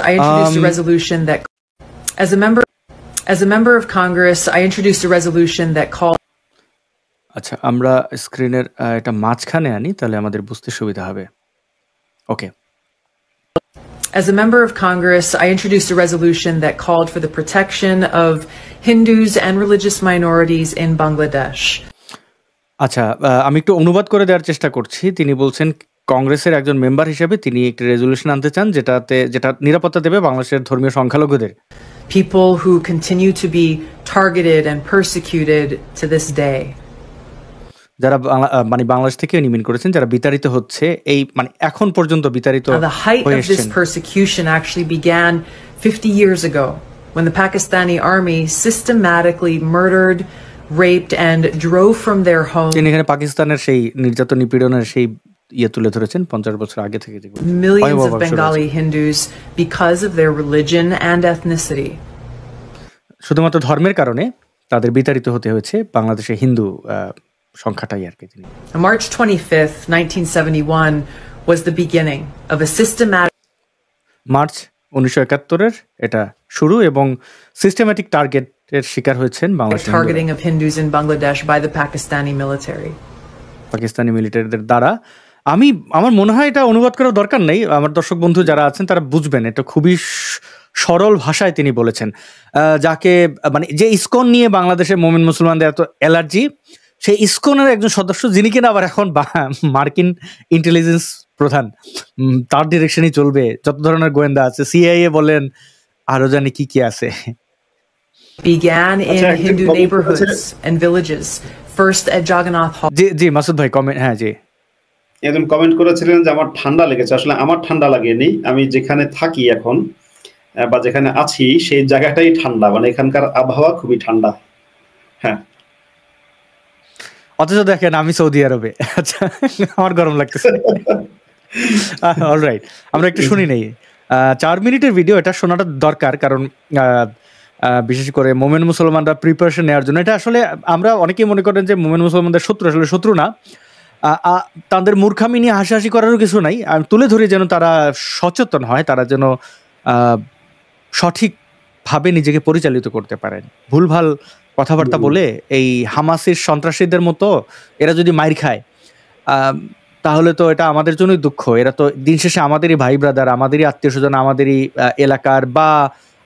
I introduced a resolution that as a member of Congress, I introduced a resolution that called আচ্ছা, আমরা স্ক্রিনের এটা মাঝখানে আনি, তাহলে আমাদের বুঝতে সুবিধা হবে। ওকে। As a member of Congress, I introduced a resolution that called for the protection of Hindus and religious minorities in Bangladesh. আচ্ছা, আমি একটু অনুবাদ করে দেওয়ার চেষ্টা করছি। তিনি বলছেন কংগ্রেসের একজন মেম্বার হিসেবে তিনি একটি রেজলিউশন আনতে চান যেটা নিরাপত্তা দেবে বাংলাদেশের ধর্মীয় সংখ্যালঘুদের। People who continue to be targeted and persecuted to this day. যারা মানে বাংলাদেশ থেকে নির্মিন করেছেন, যারা বিতাড়িত হচ্ছে, এই মানে এখন পর্যন্ত বিতাড়িত হয়েছেন। The height of this persecution actually began 50 years ago when the Pakistani army systematically murdered, raped and drove from their home. তিনি এখানে পাকিস্তানের সেই নির্যাতন নিপীড়নের সেই তুলে ধরেছেন 50 বছর আগে থেকে, millions of Bengali Hindus because of their religion and ethnicity. শুধুমাত্র ধর্মের কারণে তাদের বিতাড়িত হতে হয়েছে বাংলাদেশে হিন্দু সংখ্যাটাই আর কি। March 25th, 1971 was the beginning of a systematic March 1971 এটা শুরু এবং সিস্টেম্যাটিক টার্গেটের শিকার হয়েছেন বাংলাদেশের targeting of Hindus in Bangladesh by the Pakistani military. Pakistani মিলিটারিদের দ্বারা। আমার মনে হয় এটা অনুবাদ করার দরকার নেই, আমার দর্শক বন্ধু যারা আছেন তারা বুঝবেন, এটা খুবই সরল ভাষায় তিনি বলেছেন। যাকে মানে যে ইসকন নিয়ে বাংলাদেশের মোমিন মুসলমানদের এত অ্যালার্জি, সেই ইসকনের একজন সদস্য, যিনি কিনা আবার এখন মার্কিন ইন্টেলিজেন্স প্রধান, তার ডিরেকশনই চলবে, যত ধরনের গোয়েন্দা আছে, সিআইএ বলেন, আরো জানি কি কি আছে। Began in Hindu neighborhoods and villages, first at Jagannath Hall. জি মাসুদ ভাই কমেন্ট, হ্যাঁ জি, একজন কমেন্ট করেছিলেন যে আমার ঠান্ডা লেগেছে। আসলে আমার ঠান্ডা লাগেনি, আমি যেখানে থাকি এখন বা যেখানে আছি সেই জায়গাটাই ঠান্ডা, মানে এখানকার আবহাওয়া খুবই ঠান্ডা। হ্যাঁ, অথচ দেখেন আমি সৌদি আরবে, আচ্ছা আমার গরম লাগতেছে। অলরাইট, আমরা একটু শুনি নেই 4 মিনিটের ভিডিও, এটা শোনাটা দরকার, কারণ বিশেষ করে মোমেন মুসলমানরা প্রিপারেশন নেওয়ার জন্য। এটা আসলে আমরা অনেকেই মনে করেন যে মোমেন মুসলমানদের শত্রু, আসলে শত্রু না, তাদের মূর্খামি নিয়ে হাসাহাসি করারও কিছু নাই। আমি তুলে ধরি যেন তারা সচেতন হয়, তারা যেন সঠিকভাবে নিজেকে পরিচালিত করতে পারেন। ভুলভাল কথাবার্তা বলে এই হামাসের সন্ত্রাসীদের মতো এরা যদি মাইর খায়, তাহলে তো এটা আমাদের জন্যই দুঃখ। এরা তো দিন শেষে আমাদেরই ভাই ব্রাদার, আমাদেরই আত্মীয় স্বজন, আমাদেরই এলাকার বা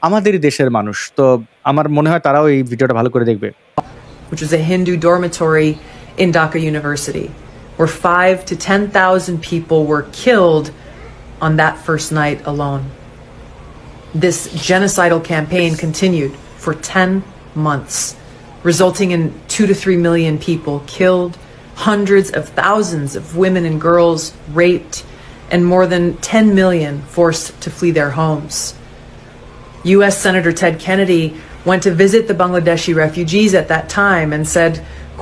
আমাদেরই দেশের মানুষ। তো আমার মনে হয় তারাও এই ভিডিওটা ভালো করে দেখবে। Which was a Hindu dormitory in Dhaka University, where 5,000 to 10,000 people were killed on that first night alone. This genocidal campaign continued for 10 months, resulting in 2 to 3 million people killed, hundreds of thousands of women and girls raped, and more than 10 million forced to flee their homes. U.S. Senator Ted Kennedy went to visit the Bangladeshi refugees at that time and said,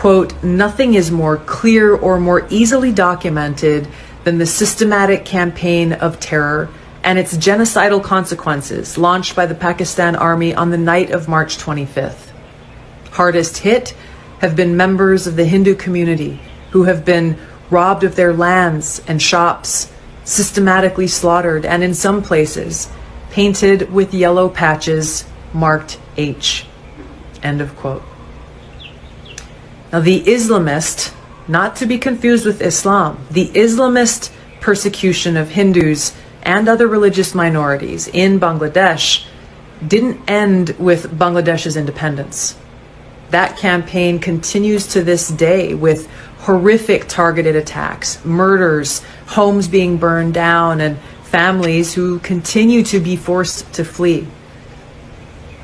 quote, "Nothing is more clear or more easily documented than the systematic campaign of terror and its genocidal consequences launched by the Pakistan Army on the night of March 25th. Hardest hit have been members of the Hindu community who have been robbed of their lands and shops, systematically slaughtered, and in some places painted with yellow patches marked H." End of quote. Now, the Islamist, not to be confused with Islam, the Islamist persecution of Hindus and other religious minorities in Bangladesh didn't end with Bangladesh's independence. That campaign continues to this day with horrific targeted attacks, murders, homes being burned down, and families who continue to be forced to flee.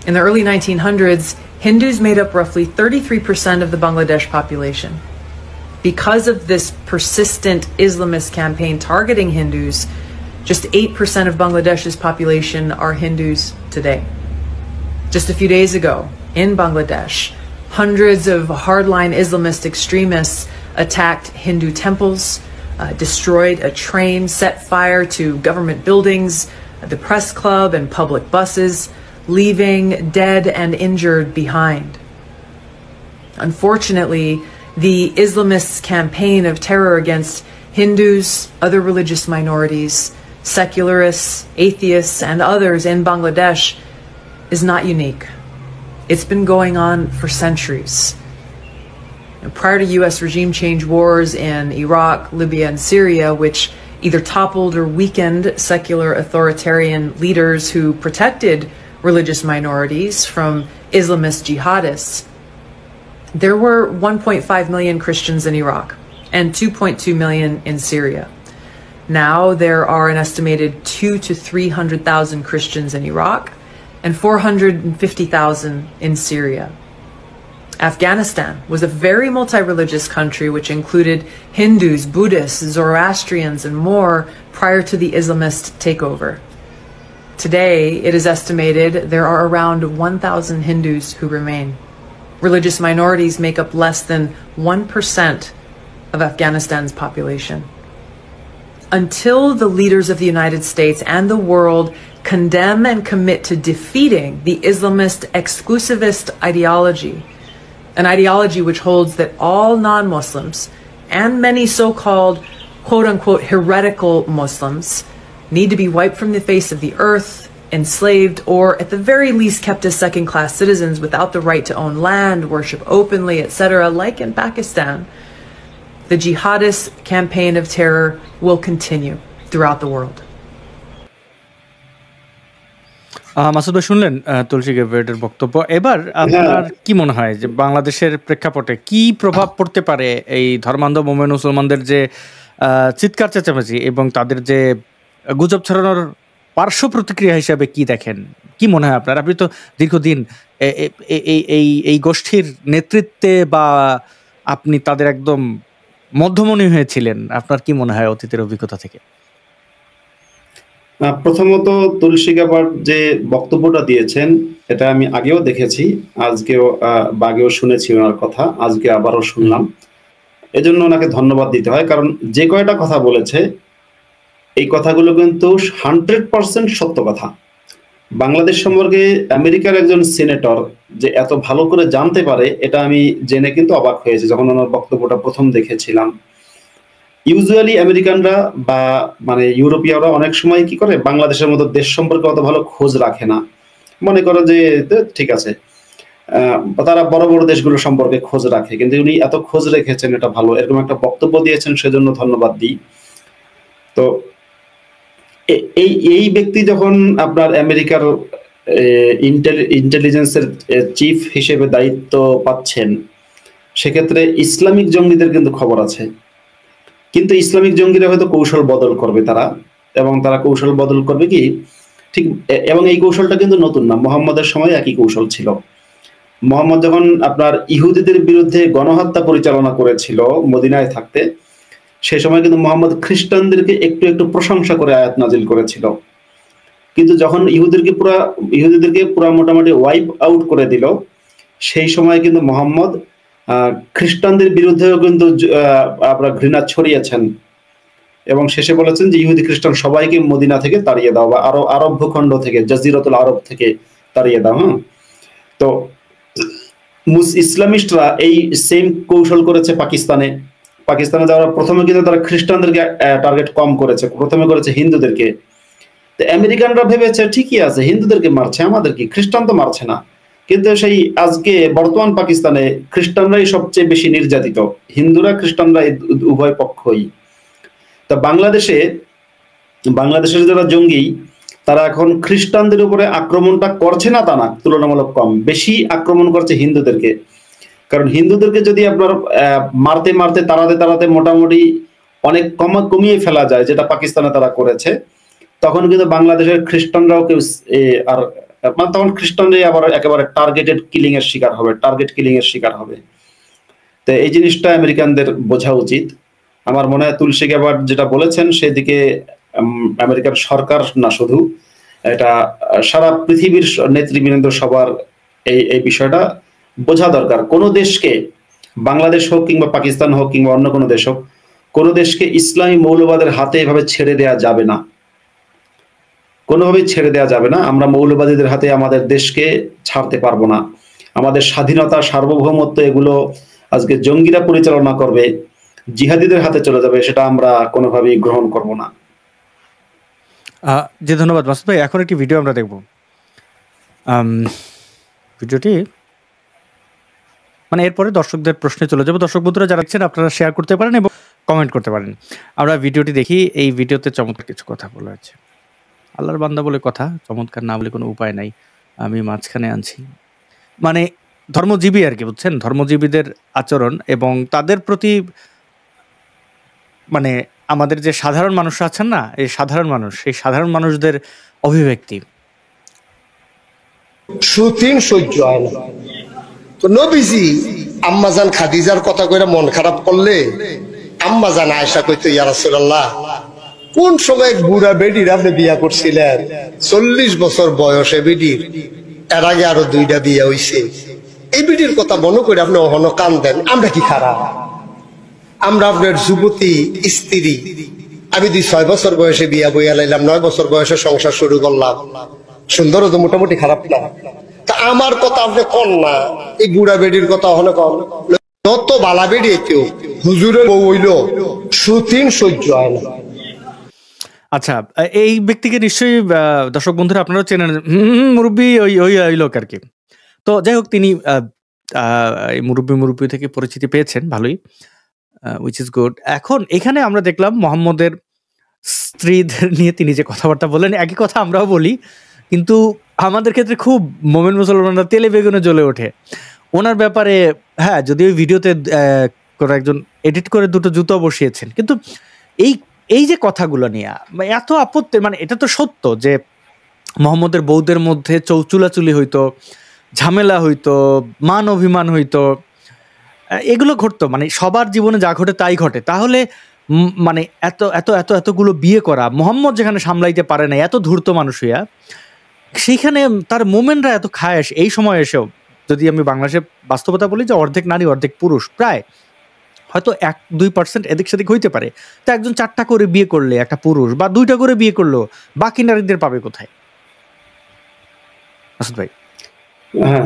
In the early 1900s, Hindus made up roughly 33% of the Bangladesh population. Because of this persistent Islamist campaign targeting Hindus, just 8% of Bangladesh's population are Hindus today. Just a few days ago, in Bangladesh, hundreds of hardline Islamist extremists attacked Hindu temples, destroyed a train, set fire to government buildings, the press club, and public buses, leaving dead and injured behind. Unfortunately, the Islamists' campaign of terror against Hindus, other religious minorities, secularists, atheists, and others in Bangladesh is not unique. It's been going on for centuries. Prior to U.S. regime change wars in Iraq, Libya, and Syria, which either toppled or weakened secular authoritarian leaders who protected religious minorities from Islamist jihadists, there were 1.5 million Christians in Iraq and 2.2 million in Syria. Now there are an estimated 200,000 to 300,000 Christians in Iraq and 450,000 in Syria. Afghanistan was a very multi-religious country which included Hindus, Buddhists, Zoroastrians, and more prior to the Islamist takeover. Today, it is estimated there are around 1,000 Hindus who remain. Religious minorities make up less than 1% of Afghanistan's population. Until the leaders of the United States and the world condemn and commit to defeating the Islamist exclusivist ideology, an ideology which holds that all non-Muslims and many so-called quote-unquote heretical Muslims need to be wiped from the face of the earth, enslaved, or at the very least kept as second-class citizens without the right to own land, worship openly, etc., like in Pakistan, the jihadist campaign of terror will continue throughout the world. Masud ভাই শুনলেন তুলসী গ্যাভিটের বক্তব্য। এবার আপনার কি মনে হয় যে বাংলাদেশের প্রেক্ষাপটে কি প্রভাব পড়তে পারে এই ধর্মান্ধ মোমেন মুসলমানদের যে চিৎকার চেঁচামেচি এবং তাদের যে গুজব ছড়ানোর পার্শ্ব প্রতিক্রিয়া হিসাবে কি দেখেন? কি মনে হয় আপনার? আপনি তো দীর্ঘদিন এই গোষ্ঠীর নেতৃত্বে বা আপনি তাদের একদম মধ্যমণি হয়েছিলেন। আপনার কি মনে হয় অতীতের অভিজ্ঞতা থেকে? প্রথমত তুলসী গ্যাভিট যে বক্তব্যটা দিয়েছেন এটা আমি আগেও দেখেছি, আগেও শুনেছি ওনার কথা, আজকে আবারও শুনলাম। এজন্য ওনাকে ধন্যবাদ দিতে হয়, কারণ যে কয়টা কথা বলেছে এই কথাগুলো কিন্তু 100% সত্য কথা। বাংলাদেশ সম্পর্কে আমেরিকার একজন সিনেটর যে এত ভালো করে জানতে পারে এটা আমি জেনে কিন্তু অবাক হয়েছি যখন ওনার বক্তব্যটা প্রথম দেখেছিলাম। ইউজুয়ালি আমেরিকানরা বা মানে ইউরোপীয়রা অনেক সময় কি করে, বাংলাদেশের মতো দেশ সম্পর্কে অত ভালো খোঁজ রাখে না, মনে করে যে ঠিক আছে, তারা বড় বড় দেশগুলো সম্পর্কে খোঁজ রাখে, কিন্তু উনি এত খোঁজ রেখেছেন, এটা ভালো। এরকম একটা বক্তব্য দিয়েছেন, সেজন্য ধন্যবাদ দিই। তো এই ব্যক্তি যখন আপনার আমেরিকার ইন্টেলিজেন্সের চিফ হিসেবে দায়িত্ব পাচ্ছেন, সেক্ষেত্রে ইসলামিক জঙ্গিদের কিন্তু খবর আছে, কিন্তু ইসলামিক জঙ্গিরা হয়তো কৌশল বদল করবে এবং তারা কৌশল বদল করবে কি ঠিক, এবং এই কৌশলটা কিন্তু নতুন না, মুহাম্মদের সময় একই কৌশল ছিল। মোহাম্মদ যখন আপনার ইহুদিদের বিরুদ্ধে গণহত্যা পরিচালনা করেছিল মদিনায় থাকতে, সেই সময় কিন্তু মোহাম্মদ খ্রিস্টানদেরকে একটু একটু প্রশংসা করে আয়াত নাজিল করেছিল। কিন্তু যখন ইহুদিদেরকে পুরা মোটামুটি ওয়াইপ আউট করে দিল, সেই সময় কিন্তু মোহাম্মদ খ্রিস্টানদের বিরুদ্ধেও কিন্তু আপনার ঘৃণা ছড়িয়েছেন এবং শেষে বলেছেন যে ইহুদি খ্রিস্টান সবাইকে মদিনা থেকে তাড়িয়ে দাও, বা আরব ভূখণ্ড থেকে, জাজিরাতুল আরব থেকে তাড়িয়ে দাও। হ্যাঁ, তো ইসলামিস্টরা এই সেম কৌশল করেছে পাকিস্তানে যারা প্রথমে কিন্তু তারা খ্রিস্টানদেরকে টার্গেট কম করেছে, প্রথমে করেছে হিন্দুদেরকে। তো আমেরিকানরা ভেবেছে ঠিকই আছে, হিন্দুদেরকে মারছে, আমাদের কি, খ্রিস্টান তো মারছে না। কিন্তু সেই আজকে বর্তমান পাকিস্তানে খ্রিস্টানরাই সবচেয়ে বেশি নির্যাতিত, হিন্দুরা খ্রিস্টানরা উভয় পক্ষই। তা বাংলাদেশের যারা জঙ্গি, তারা এখন খ্রিস্টানদের উপরে আক্রমণটা করছে না তা না, তুলনামূলক কম, বেশি আক্রমণ করছে হিন্দুদেরকে। কারণ হিন্দুদেরকে যদি আপনার মারতে তাড়াতে মোটামুটি অনেক কমিয়ে ফেলা যায়, যেটা পাকিস্তানে তারা করেছে, তখন কিন্তু বাংলাদেশের খ্রিস্টানরাও কেউ তখন খ্রিস্টানরাই আবার একেবারে টার্গেট কিলিং এর শিকার হবে। তো এই জিনিসটা আমেরিকানদের বোঝা উচিত। আমার মনে হয় তুলসী গ্যাবার্ড যেটা বলেছেন, সেদিকে আমেরিকার সরকার না শুধু, এটা সারা পৃথিবীর নেতৃবৃন্দ সবার এই বিষয়টা বোঝা দরকার। কোনো দেশকে, বাংলাদেশ হোক কিংবা পাকিস্তান হোক কিংবা অন্য কোনো দেশ হোক, কোনো দেশকে ইসলামী মৌলবাদের হাতে এভাবে ছেড়ে দেওয়া যাবে না, কোনোভাবেই ছেড়ে দেওয়া যাবে না। আমরা মৌলবাদীদের হাতে আমাদের দেশকে ছাড়তে পারবো না। আমাদের স্বাধীনতা, সার্বভৌমত্ব এগুলো আজকে জঙ্গিরা পরিচালনা করবে, জিহাদিদের হাতে চলে যাবে, সেটা আমরা কোনোভাবেই গ্রহণ করব না। জি ধন্যবাদ মাসুদ ভাই। এখন একটি ভিডিও আমরা দেখব। ভিডিওটি মানে এরপরে দর্শকদের প্রশ্নে চলে যাবো। দর্শক বন্ধুরা যারা দেখছেন, আপনারা শেয়ার করতে পারেন এবং কমেন্ট করতে পারেন। আমরা ভিডিওটি দেখি। এই ভিডিওতে চমৎকার কিছু কথা বলা আছে। আল্লাহর বান্দা বলে কথা, চমৎকার না বলে কোনো উপায় নাই, আমি মাঝখানে আনছি। মানে ধর্মজীবী আর কি, বুঝছেন, ধর্মজীবীদের আচরণ এবং তাদের প্রতি মানে আমাদের যে সাধারণ মানুষরা আছেন না, এই সাধারণ মানুষদের অভিব্যক্তি সুতিন সহ্য হয় না। তো নবীজি আম্মাজান খাদিজার কথা কইরা মন খারাপ করলে আম্মাজান আয়েশা কইতো, ইয়া রাসূলুল্লাহ, কোন সময় বুড়া বেডির আপনি বিয়া করছিলেন? 40 বছর বয়সে বেডির, এর আগে আরো 2টা বিয়া হইছে, এই বেডির কথা মনে করে আপনি অহন কান্দেন। আমরা কি খারাপ? আমরা আপনার যুবতী স্ত্রী, আমি 6 বছর বয়সে বিয়া বইয়া লাইলাম, 9 বছর বয়সে সংসার শুরু করলাম, সুন্দর তো মোটামুটি খারাপ না। তা আমার কথা আপনি কন না, এই বুড়া বেডির কথা হলে কন। যত বালা বেডি এতেও হুজুরের বউ হইল সুতিন সহ্য হয় না। আচ্ছা, এই ব্যক্তিকে নিশ্চয়ই দর্শক বন্ধুরা আপনারা চেনেন, মুরব্বী ওই লোক আর কি। তো যাই হোক, তিনি মুরব্বী থেকে পরিচিতি পেয়েছেন ভালোই, উইচ ইজ গুড। এখন এখানে আমরা দেখলাম মোহাম্মদের স্ত্রীদের নিয়ে তিনি যে কথাবার্তা বললেন, একই কথা আমরাও বলি, কিন্তু আমাদের ক্ষেত্রে খুব মোমেন মুসলমানরা তেলে বেগুনে জ্বলে ওঠে ওনার ব্যাপারে। হ্যাঁ, যদি ওই ভিডিওতে কোনো একজন এডিট করে 2টো জুতো বসিয়েছেন, কিন্তু এই যে কথাগুলো নিয়ে এত আপত্তি, মানে এটা তো সত্য যে মোহাম্মদের বৌদের মধ্যে চৌচুলাচুলি হইতো, ঝামেলা হইতো, মান অভিমান হইতো, এগুলো ঘটতো। মানে সবার জীবনে যা ঘটে তাই ঘটে। তাহলে মানে এতগুলো বিয়ে করা, মোহাম্মদ যেখানে সামলাইতে পারে না, এত ধূর্ত মানুষ হইয়া, সেইখানে তার মোমেনরা এত খায়, এই সময় এসেও, যদি আমি বাংলাদেশের বাস্তবতা বলি যে অর্ধেক নারী অর্ধেক পুরুষ, প্রায় হয়তো 1-2% এদিক সেদিক হইতে পারে। তো একজন 4টা করে বিয়ে করলে একটা পুরুষ, বা 2টা করে বিয়ে করলো, বাকি নারীদের পাবে কোথায়? মাসুদ ভাই। হ্যাঁ,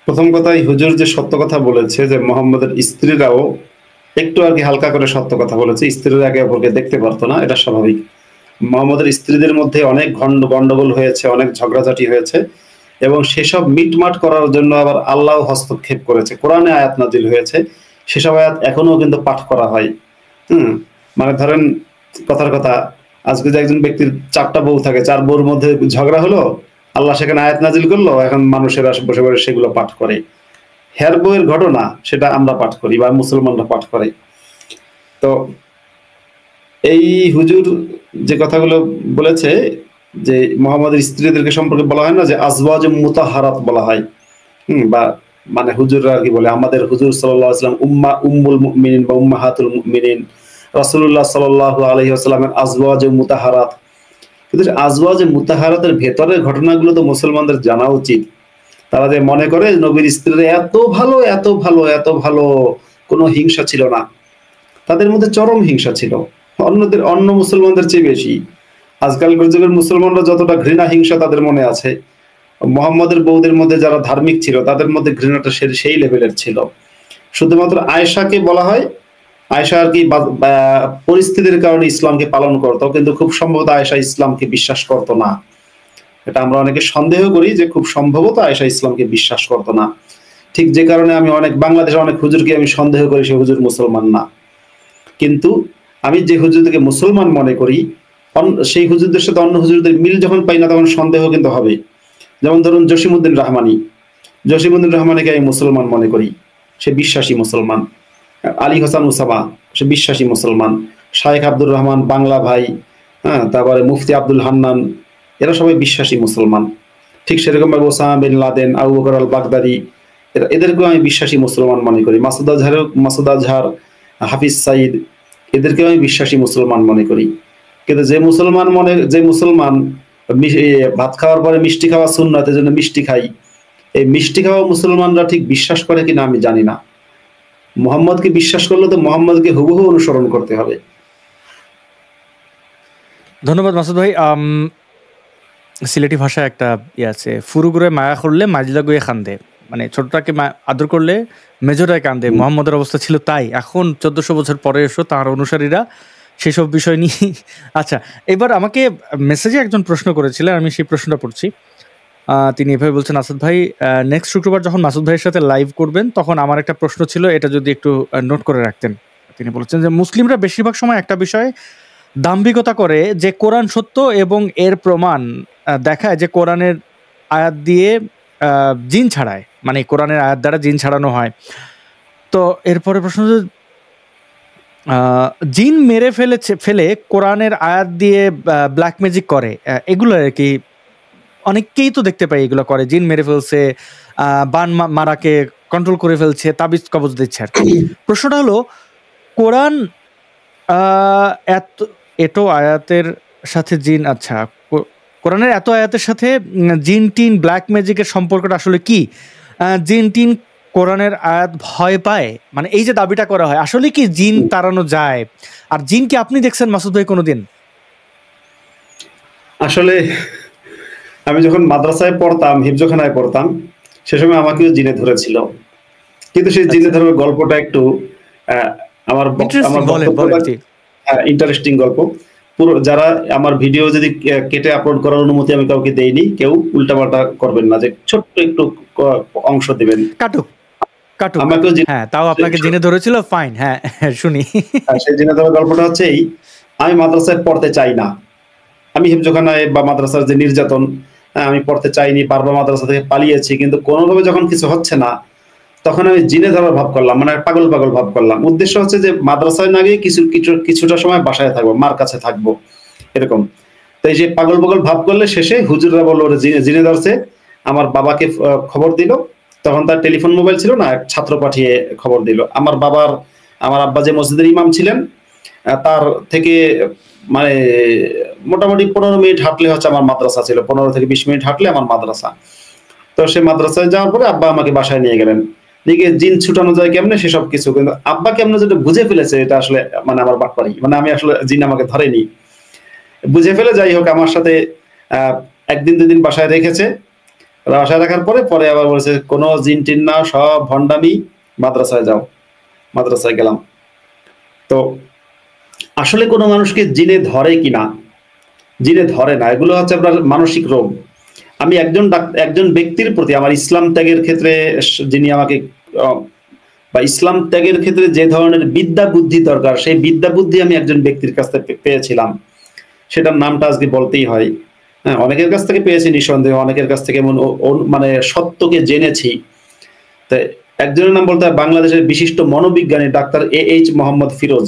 প্রথম কথাই হুজুর যে সত্য কথা বলেছে যে মোহাম্মদের স্ত্রীরাও একটু আর কি হালকা করে সত্য কথা বলেছে। স্ত্রীরা একে অপরকে দেখতে পারতো না, এটা স্বাভাবিক। মোহাম্মদের স্ত্রীদের মধ্যে অনেক গন্ডগোল হয়েছে, অনেক ঝগড়াঝাটি হয়েছে, এবং সেসব মিটমাট করার জন্য আবার আল্লাহ হস্তক্ষেপ করেছে, কোরআনে আয়াত নাজিল হয়েছে, সেসব আয়াত এখনো কিন্তু পাঠ করা হয়। মানে ধরেন কথার কথা, আজকে যে একজন ব্যক্তির 4টা বউ থাকে, 4 বউর মধ্যে ঝগড়া হলো, আল্লাহ সেখানে আয়াত নাজিল করলো, এখন মানুষেরা বসে বসে সেগুলো পাঠ করে। হের বউয়ের ঘটনা সেটা আমরা পাঠ করি বা মুসলমানরা পাঠ করে। তো এই হুজুর যে কথাগুলো বলেছে যে মোহাম্মদের স্ত্রীদেরকে সম্পর্কে বলা হয় না যে আজওয়াজ মুতাহারাত বলা হয়, বা মানে হুজুররা আর কি বলে, আমাদের হুজুর সাল্লাল্লাহু আলাইহি ওয়াসাল্লাম উম্মুল মুমিনিন বা উম্মাহাতুল মুমিনিন, রাসূলুল্লাহ সাল্লাল্লাহু আলাইহি ওয়াসাল্লামের আজওয়াজে মুতাহারাত। কিন্তু আজওয়াজে মুতাহারাতের ভেতরের ঘটনাগুলো তো মুসলমানদের জানা উচিত। তারা যে মনে করে নবীর স্ত্রীরা এত ভালো এত ভালো এত ভালো, কোনো হিংসা ছিল না তাদের মধ্যে, চরম হিংসা ছিল অন্য মুসলমানদের চেয়ে বেশি। আজকালকার যুগের মুসলমানরা যতটা ঘৃণা হিংসা তাদের মনে আছে, মুহাম্মদের বউদের মধ্যে যারা ধার্মিক ছিল তাদের মধ্যে ঘৃণাটা সেই লেভেলের ছিল। শুধুমাত্র আয়েশাকে বলা হয়, আয়েশা আর কি পরিস্থিতির কারণে ইসলামকে পালন করতো, কিন্তু খুব সম্ভবত আয়েশা ইসলামকে বিশ্বাস করতো না। এটা আমরা অনেকে সন্দেহ করি যে খুব সম্ভবত আয়েশা ইসলামকে বিশ্বাস করতো না। ঠিক যে কারণে আমি বাংলাদেশে অনেক হুজুরকে আমি সন্দেহ করি সে হুজুর মুসলমান না। কিন্তু আমি যে হুজুরদেরকে মুসলমান মনে করি সেই হুজুরদের সাথে অন্য হুজুরদের মিল যখন পাই না তখন সন্দেহ কিন্তু হবে। যেমন ধরুন জসিমউদ্দিন রহমানীকে আমি মুসলমান মনে করি, সে বিশ্বাসী মুসলমান। আলী হাসান উসামা, সে বিশ্বাসী মুসলমান। শায়েখ আব্দুর রহমান বাংলা ভাই, হ্যাঁ, তারপরে মুফতি আব্দুল হান্নান, এরা সবাই বিশ্বাসী মুসলমান। ঠিক সেরকম ভাবে Osama bin Laden, Abu Bakr al Baghdadi, এদেরকেও আমি বিশ্বাসী মুসলমান মনে করি। মাসুদ আজহার, হাফিজ সাইদ, এদেরকেও আমি বিশ্বাসী মুসলমান মনে করি। কিন্তু যে মুসলমান ভাত খাওয়ার পরে মিষ্টি খাওয়া সুন্নাত, এজন্য মিষ্টি খাই, এই মিষ্টি খাওয়া মুসলমানরা ঠিক বিশ্বাস করে কিনা আমি জানি না। মুহাম্মদকে বিশ্বাস করলে তো মুহাম্মদকে হুবহু অনুসরণ করতে হবে। ধন্যবাদ মাসুদ ভাই। সিলেটি ভাষায় একটা আছে, ফুরুগুরে মায়া করলে মাজলা গুয়ে কান্দে, মানে ছোটটাকে আদর করলে মেজরায় কান্দে। মুহাম্মদের অবস্থা ছিল তাই। এখন 1400 বছর পরে এসো তার অনুসারীরা সেসব বিষয় নিয়ে। আচ্ছা, এবার আমাকে মেসেজে একজন প্রশ্ন করেছিলেন, আমি সেই প্রশ্নটা পড়ছি। তিনি এভাবে বলছেন, আসাদ ভাই নেক্সট শুক্রবার যখন মাসুদ ভাইয়ের সাথে লাইভ করবেন তখন আমার একটা প্রশ্ন ছিল, এটা যদি একটু নোট করে রাখতেন। তিনি বলেছেন যে মুসলিমরা বেশিরভাগ সময় একটা বিষয়ে দাম্ভিকতা করে যে কোরআন সত্য এবং এর প্রমাণ দেখায় যে কোরআনের আয়াত দিয়ে জিন ছাড়ায়, মানে কোরআনের আয়াত দ্বারা জিন ছাড়ানো হয়। তো এরপরে প্রশ্ন, জিন মেরে ফেলে কোরআনের আয়াত দিয়ে ব্ল্যাক ম্যাজিক করে, এগুলো আর কি অনেককেই তো দেখতে পাই এগুলো করে, জিন মেরে ফেলছে, বান মারাকে কন্ট্রোল করে ফেলছে, তাবিজ কবজ দিচ্ছে আর কি। প্রশ্নটা হলো, কোরআন এত আয়াতের সাথে জিন, আচ্ছা কোরআনের এত আয়াতের সাথে জিন টিন ব্ল্যাক ম্যাজিকের সম্পর্কটা আসলে কি? জিন টিন কোরআনের আয়াত ভয় পায়, মানে এই যে দাবিটা করা হয়, আসলে কি জিন তাড়ানো যায়? আর জিন কি আপনি দেখছেন মাসুদ ভাই কোনোদিন? আসলে আমি যখন মাদ্রাসায় পড়তাম, হিফজখানায় পড়তাম, সে সময় আমাকেও জিনে ধরেছিল, কিন্তু সেই জিনে ধরার গল্পটা একটু আমার ইন্টারেস্টিং গল্প। পুরো যারা আমার ভিডিও যদি কেটে আপলোড করার অনুমতি আমি কাউকে দেইনি, কেউ উল্টাপাল্টা করবেন না, যে ছোট্ট একটু অংশ দিবেন। কাটুক আমাকেও, হ্যাঁ, তাও আপনাকে জিনে ধরেছিল, ফাইন, হ্যাঁ শুনি। সেই জিনে ধরার গল্পটা হচ্ছে এই, আমি মাদ্রাসায় পড়তে চাই না, আমি হিফজখানায় বা মাদ্রাসার যে নির্যাতন, আমি পড়তে চাইনি, বারবার মাদ্রাসা থেকে পালিয়েছি, কিন্তু কোনোভাবে যখন কিছু হচ্ছে না তখন আমি জিনে ধরার ভাব করলাম, মানে পাগল ভাব করলাম। উদ্দেশ্য হচ্ছে যে মাদ্রাসায় না গিয়ে কিছুটা সময় বাসায় থাকবো, মার কাছে থাকবো, এরকম। তো এই যে পাগল ভাব করলে শেষে হুজুররা বললো জিনে ধরছে। আমার বাবাকে খবর দিল, তখন তার টেলিফোন মোবাইল ছিল না, এক ছাত্র পাঠিয়ে খবর দিল। আমার আব্বা যে মসজিদের ইমাম ছিলেন, তার থেকে মানে মোটামুটি 15 মিনিট হাঁটলে হচ্ছে আমার মাদ্রাসা ছিল, 15 থেকে 20 মিনিট হাঁটলে আমার মাদ্রাসা। তো সে মাদ্রাসায় যাওয়ার পরে আব্বা আমাকে বাসায় নিয়ে গেলেন, দিকে জিন ছুটানো যায় কেমনে সেসব কিছু, কিন্তু আব্বা কেমনে যেটা বুঝে ফেলেছে, এটা আসলে মানে আমার বাটপারি, মানে আমি আসলে জিন আমাকে ধরেনি, বুঝে ফেলে যাই হোক আমার সাথে 1 দিন 2 দিন বাসায় রেখেছে। বাসায় রাখার পরে আবার বলেছে কোনো জিন টিন না, সব ভণ্ডামি, মাদ্রাসায় যাও। মাদ্রাসায় গেলাম। তো আসলে কোনো মানুষকে জিনে ধরে কিনা? জিনে ধরে না, এগুলো হচ্ছে আপনার মানসিক রোগ। আমি একজন ব্যক্তির প্রতি আমার ইসলাম ত্যাগের ক্ষেত্রে, যিনি আমাকে বা ইসলাম ত্যাগের ক্ষেত্রে যে ধরনের বিদ্যা বুদ্ধি দরকার, সেই বিদ্যা বুদ্ধি আমি একজন ব্যক্তির কাছ থেকে পেয়েছিলাম, সেটার নামটা আজকে বলতেই হয়। হ্যাঁ, অনেকের কাছ থেকে পেয়েছি নিঃসন্দেহ, অনেকের কাছ থেকে এমন মানে সত্যকে জেনেছি। তো একজনের নাম বলতে হয় বাংলাদেশের বিশিষ্ট মনোবিজ্ঞানী ডাক্তার A.H. মোহাম্মদ ফিরোজ।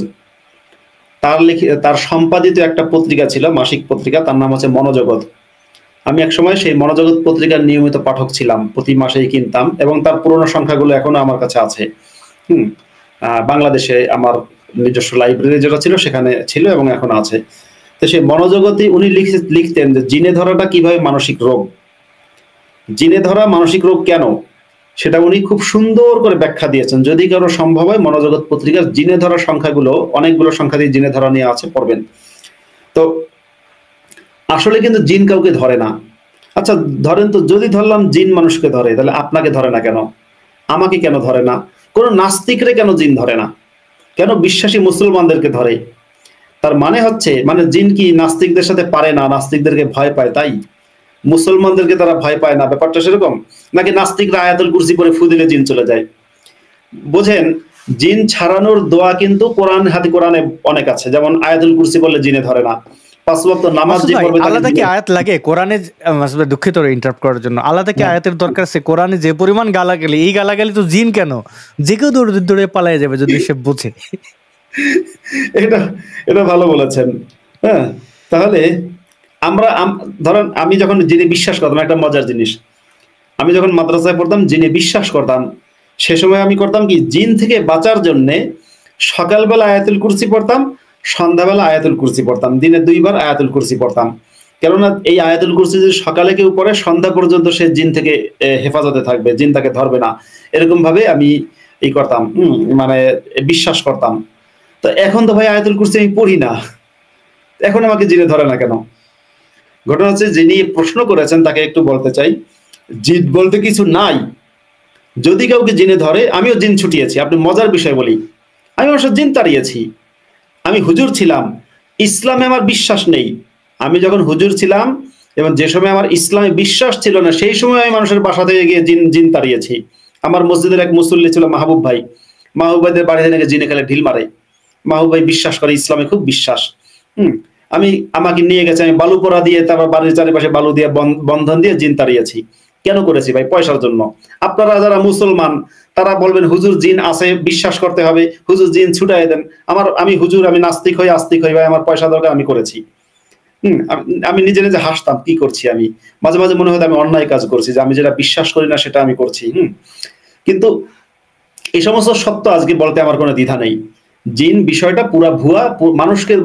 তার সম্পাদিত একটা পত্রিকা ছিল, মাসিক পত্রিকা, তার নাম হচ্ছে মনোজগৎ। আমি একসময় সেই মনোজগৎ পত্রিকার নিয়মিত পাঠক ছিলাম, প্রতি মাসেই কিনতাম, এবং তার পুরোনো সংখ্যাগুলো এখনো আমার কাছে আছে। বাংলাদেশে আমার নিজস্ব লাইব্রেরি যেটা ছিল সেখানে ছিল এবং এখন আছে। তো সেই মনোজগতে উনি লিখতেন যে জিনে ধরাটা কিভাবে মানসিক রোগ, জিনে ধরা মানসিক রোগ কেন, সেটা উনি খুব সুন্দর করে ব্যাখ্যা দিয়েছেন। যদি কারো সম্ভব হয় মনোজগৎ পত্রিকার জিনে ধরার সংখ্যাগুলো, অনেকগুলো সংখ্যা দিয়ে জিনে ধরা নিয়ে আছে, পড়বেন। তো আসলে কিন্তু জিন কাউকে ধরে না। আচ্ছা ধরেন তো, যদি ধরলাম জিন মানুষকে ধরে, তাহলে আপনাকে ধরে না কেন, আমাকে কেন ধরে না, কোন নাস্তিকরে কেন জিন ধরে না, কেন বিশ্বাসী মুসলমানদেরকে ধরে? তার মানে হচ্ছে, মানে জিন কি নাস্তিকদের সাথে পারে না, নাস্তিকদেরকে ভয় পায় তাই, মুসলমানদেরকে তারা ভয় পায় না, ব্যাপারটা সেরকম? নাকি নাস্তিকরা আয়াতুল কুরসি পরে ফু দিলে জিন চলে যায়? বোঝেন, জিন ছাড়ানোর দোয়া কিন্তু কোরআনে অনেক আছে, যেমন আয়াতুল কুরসি পড়লে জিনে ধরে না, 5 ওয়াক্ত নামাজ যে পড়বে আলাদা কি আয়াত লাগে কোরআনে? দুঃখিত ইন্টারাপ্ট করার জন্য, আলাদা কি আয়াতের দরকার আছে? কোরআনে যে পরিমাণ গালাগালি, এই গালাগালি তো জিন কেন, যে কেউ দৌড়ে দৌড়ে পালায় যাবে যদি সে বোঝে। এটা ভালো বলেছেন। হ্যাঁ, তাহলে আমরা ধরেন, আমি যখন জিনে বিশ্বাস করতাম, একটা মজার জিনিস, আমি যখন মাদ্রাসায় পড়তাম জিনে বিশ্বাস করতাম, সে সময় আমি করতাম কি, জিন থেকে বাঁচার জন্য সকালবেলা আয়াতুল কুরসি পড়তাম, সন্ধ্যাবেলা আয়াতুল কুরসি পড়তাম, দিনে 2 বার আয়াতুল কুরসি পড়তাম। কেননা এই আয়াতুল কুরসি যদি সকালে কেউ পড়ে, সন্ধ্যা পর্যন্ত সে জিন থেকে হেফাজতে থাকবে, জিন তাকে ধরবে না, এরকম ভাবে আমি এই করতাম, মানে বিশ্বাস করতাম। তো এখন তো ভাই আয়াতুল কুরসি আমি পড়ি না, এখন আমাকে জিনে ধরে না কেন? ঘটনা হচ্ছে, যিনি প্রশ্ন করেছেন তাকে একটু বলতে চাই, জিন বলতে কিছু নাই। যদি কাউকে জিনে ধরে, আমিও জিন ছুটিয়েছি। আপনি মজার বিষয় বলি, আমি মানুষের জিন তাড়িয়েছি। আমি হুজুর ছিলাম, ইসলামে আমার বিশ্বাস নেই। আমি যখন হুজুর ছিলাম এবং যে সময় আমার ইসলামে বিশ্বাস ছিল না, সেই সময় আমি মানুষের বাসা থেকে গিয়ে জিন তাড়িয়েছি। আমার মসজিদের এক মুসল্লি ছিল মাহবুব ভাই, মাহবুব ভাইদের বাড়িতে নাকি জিনে খেলে ঢিল মারে। মাহবুব ভাই বিশ্বাস করে, ইসলামে খুব বিশ্বাস। আমাকে নিয়ে গেছে, আমি বালু পোড়া দিয়ে, তারপর বাড়ির চারিপাশে বালু দিয়ে বন্ধন দিয়ে জিন তাড়িয়েছি। কেন করেছি ভাই? পয়সার জন্য। আপনারা যারা মুসলমান তারা বলবেন হুজুর জিন আছে, বিশ্বাস করতে হবে, হুজুর জিন ছুটাই দেন। আমি হুজুর, আমি নাস্তিক হই আস্তিক হই ভাই, আমার পয়সা দরকার, আমি করেছি। আমি নিজে নিজে হাসতাম, কি করছি আমি, মাঝে মাঝে মনে হতো আমি অন্যায় কাজ করছি, যে আমি যেটা বিশ্বাস করি না সেটা আমি করছি। কিন্তু এই সমস্ত সত্য আজকে বলতে আমার কোনো দ্বিধা নেই। জিন বিষয়টা পুরা ভুয়া,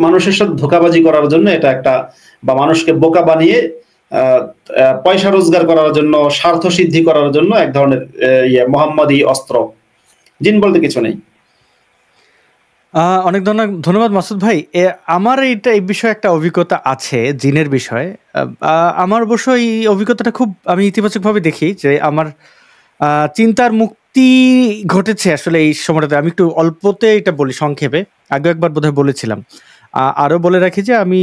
মানুষের সাথে ধোঁকাবাজি করার জন্য এটা একটা, বা মানুষকে বোকা বানিয়ে পয়সা রোজগার করার জন্য, স্বার্থ সিদ্ধি করার জন্য এক ধরনের মোহাম্মদী অস্ত্র। জিন বলতে কিছু নেই। অনেক ধন্যবাদ মাসুদ ভাই। আমার এই বিষয়ে একটা অভিজ্ঞতা আছে জিনের বিষয়ে। আমার অবশ্য এই অভিজ্ঞতাটা খুব আমি ইতিবাচকভাবে দেখি, যে আমার চিন্তার মুক্তি ঘটেছে আসলে এই সময়টাতে। আমি একটু অল্পতে এটা বলি সংক্ষেপে, আগে একবার বোধহয় বলেছিলাম। আরও বলে রাখি যে আমি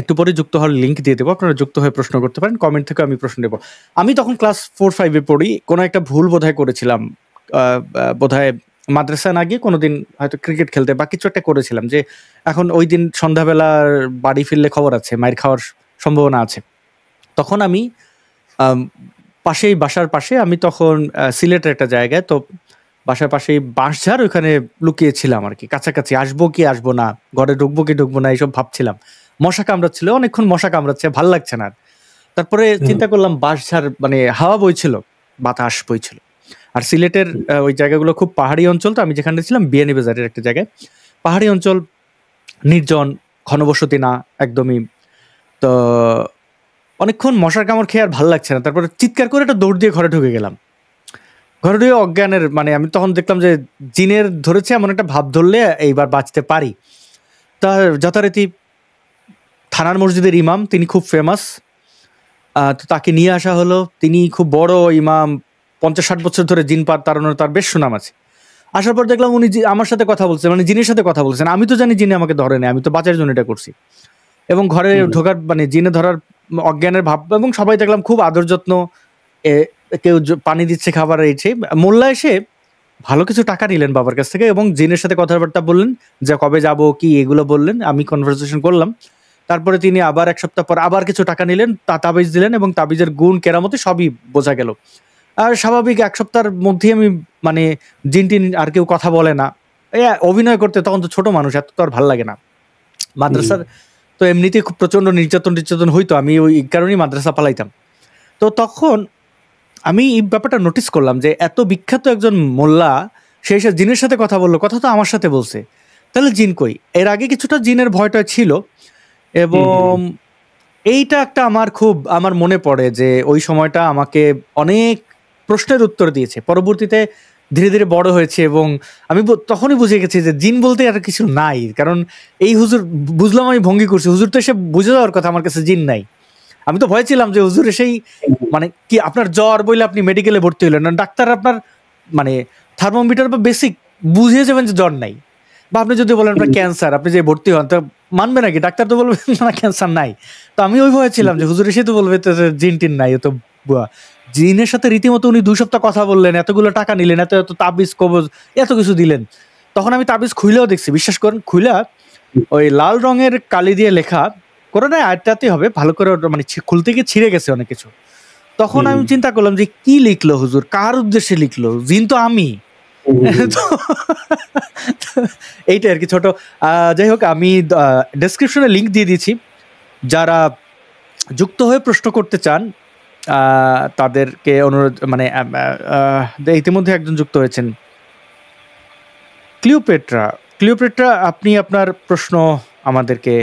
একটু পরে যুক্ত হওয়ার লিঙ্ক দিয়ে দেবো, আপনারা যুক্ত হয়ে প্রশ্ন করতে পারেন, কমেন্ট থেকে আমি প্রশ্ন দেবো। আমি তখন ক্লাস 4-5-এ পড়ি, কোনো একটা ভুল বোধহয় করেছিলাম, বোধহয় মাদ্রাসায় না গিয়ে কোনোদিন হয়তো ক্রিকেট খেলতে বা কিছু একটা করেছিলাম, যে এখন ওই দিন সন্ধ্যাবেলার বাড়ি ফিরলে খবর আছে, মায়ের খাওয়ার সম্ভাবনা আছে। তখন আমি বাসার পাশে, আমি তখন সিলেটের একটা জায়গায়, তো বাসার পাশেই বাঁশঝাড়, ওইখানে লুকিয়েছিলাম আর কি, কাছাকাছি আসবো কি আসবো না, ঘরে ঢুকবো কি ঢুকবো না, এইসব ভাবছিলাম। মশা কামড়াচ্ছিল, অনেকক্ষণ মশা কামড়াচ্ছে, ভাল লাগছে না। তারপরে চিন্তা করলাম, বাঁশঝাড় মানে হাওয়া বইছিল, বাতাস বইছিল, আর সিলেটের ওই জায়গাগুলো খুব পাহাড়ি অঞ্চল। তো আমি যেখানে ছিলাম বিয়ানীবাজারের একটা জায়গায়, পাহাড়ি অঞ্চল, নির্জন, ঘনবসতি না একদমই। তো অনেকক্ষণ মশার কামড় খেয়ে আর ভাল লাগছে না, তারপরে চিৎকার করে একটা দৌড় দিয়ে ঘরে ঢুকে গেলাম। ঘরে ঢুকে অজ্ঞানের, মানে আমি তখন দেখলাম যে জিনের ধরেছে, এমন একটা ভাব ধরলে এইবার বাঁচতে পারি। তার যথারীতি থানার মসজিদের ইমাম, তিনি খুব ফেমাস, তো তাকে নিয়ে আসা হলো। তিনি খুব বড় ইমাম, 50-60 বছর ধরে জিন তাড়ানোর তার বেশ সুনাম আছে। আসার পর দেখলাম উনি আমার সাথে কথা বলছেন, মানে জিনের সাথে কথা বলছেন। আমি তো জানি জিনে আমাকে ধরে নেই, আমি তো বাঁচার জন্য এটা করছি। এবং ঘরে ঢোকার, মানে জিনে ধরার অজ্ঞানের ভাব, এবং সবাই দেখলাম খুব আদর যত্ন, কেউ পানি দিচ্ছে, খাবার এইছে। মোল্লা এসে ভালো কিছু টাকা নিলেন বাবার কাছ থেকে, এবং জিনের সাথে কথাবার্তা বললেন, যে কবে যাব কি এগুলো বললেন। আমি কনভারসেশন করলাম। তারপরে তিনি আবার 1 সপ্তাহ পর আবার কিছু টাকা নিলেন, তাবিজ দিলেন, এবং তাবিজের গুণ কেরামতি সবই বোঝা গেল। আর স্বাভাবিক 1 সপ্তাহের মধ্যে আমি, মানে জিন টিন আর কেউ কথা বলে না, অভিনয় করতে, তখন তো ছোট মানুষ, এত তো আর ভাল লাগে না। মাদ্রাসার তো এমনিতেই খুব প্রচণ্ড নির্যাতন হইতো, আমি ওই কারণেই মাদ্রাসা পালাইতাম। তো তখন আমি এই ব্যাপারটা নোটিস করলাম যে এত বিখ্যাত একজন মোল্লা সেই সব জিনের সাথে কথা বললো, কথা তো আমার সাথে বলছে, তাহলে জিন কই? এর আগে কিছুটা জিনের ভয়টা ছিল, এবং এইটা একটা আমার মনে পড়ে যে ওই সময়টা আমাকে অনেক প্রশ্নের উত্তর দিয়েছে। পরবর্তীতে ধীরে ধীরে বড় হয়েছে এবং আমি তখনই বুঝে গেছি যে জিন বলতে আর কিছু নাই, কারণ এই হুজুর বুঝলাম, আমি ভঙ্গি করছি, হুজুর তো এসে বুঝে যাওয়ার কথা আমার কাছে জিন নাই। আমি তো ভয় ছিলাম যে হুজুর এসেই মানে কি আপনার জ্বর বইলে আপনি মেডিকেলে ভর্তি হলেন না, ডাক্তার আপনার মানে থার্মোমিটার বা বেসিক বুঝিয়ে যাবেন যে জ্বর নাই, বা আপনি যদি বলেন আপনার ক্যান্সার, আপনি যে ভর্তি হন তো মানবে নাকি? ডাক্তার তো বলবে না ক্যান্সার নাই। তো আমি ওই ভয়ে ছিলাম যে হুজুর এসে তো বলবে তো জিন টিন নাই, তো জিনের সাথে রীতিমতো উনি 2 সপ্তাহ কথা বললেন, এতগুলো টাকা নিলেন, এত তাবিজ কবজ এত কিছু দিলেন। তখন আমি তাবিজ খুইলেও দেখছি, বিশ্বাস করেন, খুইলা ওই লাল রঙের কালি দিয়ে লেখা কোরআনের আয়াতটাতেই হবে, ভালো করে মানে খুলতে গিয়ে ছিঁড়ে গেছে অনেক কিছু। তখন আমি চিন্তা করলাম যে কি লিখলো হুজুর, কার উদ্দেশ্যে লিখলো? জিন তো আমি। এইটা আর কি ছোট। যাই হোক, আমি ডেসক্রিপশনে লিঙ্ক দিয়ে দিয়েছি, যারা যুক্ত হয়ে প্রশ্ন করতে চান তাদেরকে অনুরোধ, মানে ইতিমধ্যে একজন যুক্ত হয়েছেন, ক্লিওপেট্রা, আপনি আপনার প্রশ্ন আমাদেরকে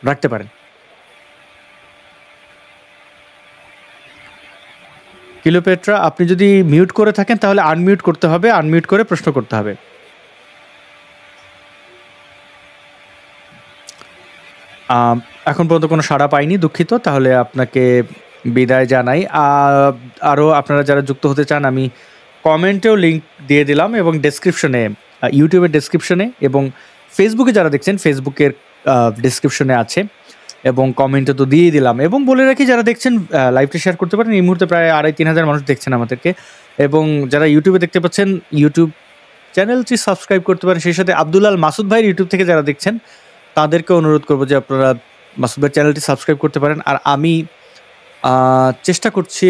রাখতে পারেন। ক্লিওপেট্রা, আপনি যদি মিউট করে থাকেন তাহলে আনমিউট করতে হবে, আনমিউট করে প্রশ্ন করতে হবে। এখন পর্যন্ত কোনো সাড়া পাইনি, দুঃখিত, তাহলে আপনাকে বিদায় জানাই। আরও আপনারা যারা যুক্ত হতে চান, আমি কমেন্টেও লিঙ্ক দিয়ে দিলাম, এবং ডেসক্রিপশনে, ইউটিউবের ডেসক্রিপশনে, এবং ফেসবুকে যারা দেখছেন ফেসবুকের ডেসক্রিপশনে আছে, এবং কমেন্টে তো দিয়ে দিলাম। এবং বলে রাখি, যারা দেখছেন লাইভটা শেয়ার করতে পারেন। এই মুহূর্তে প্রায় 2,500-3,000 মানুষ দেখছেন আমাদেরকে, এবং যারা ইউটিউবে দেখতে পাচ্ছেন ইউটিউব চ্যানেলটি সাবস্ক্রাইব করতে পারেন। সেই সাথে আব্দুল্লাহ মাসুদ ভাইয়ের ইউটিউব থেকে যারা দেখছেন তাদেরকে অনুরোধ করবো যে আপনারা মাসুদ ভাইয়ের চ্যানেলটি সাবস্ক্রাইব করতে পারেন। আর আমি চেষ্টা করছি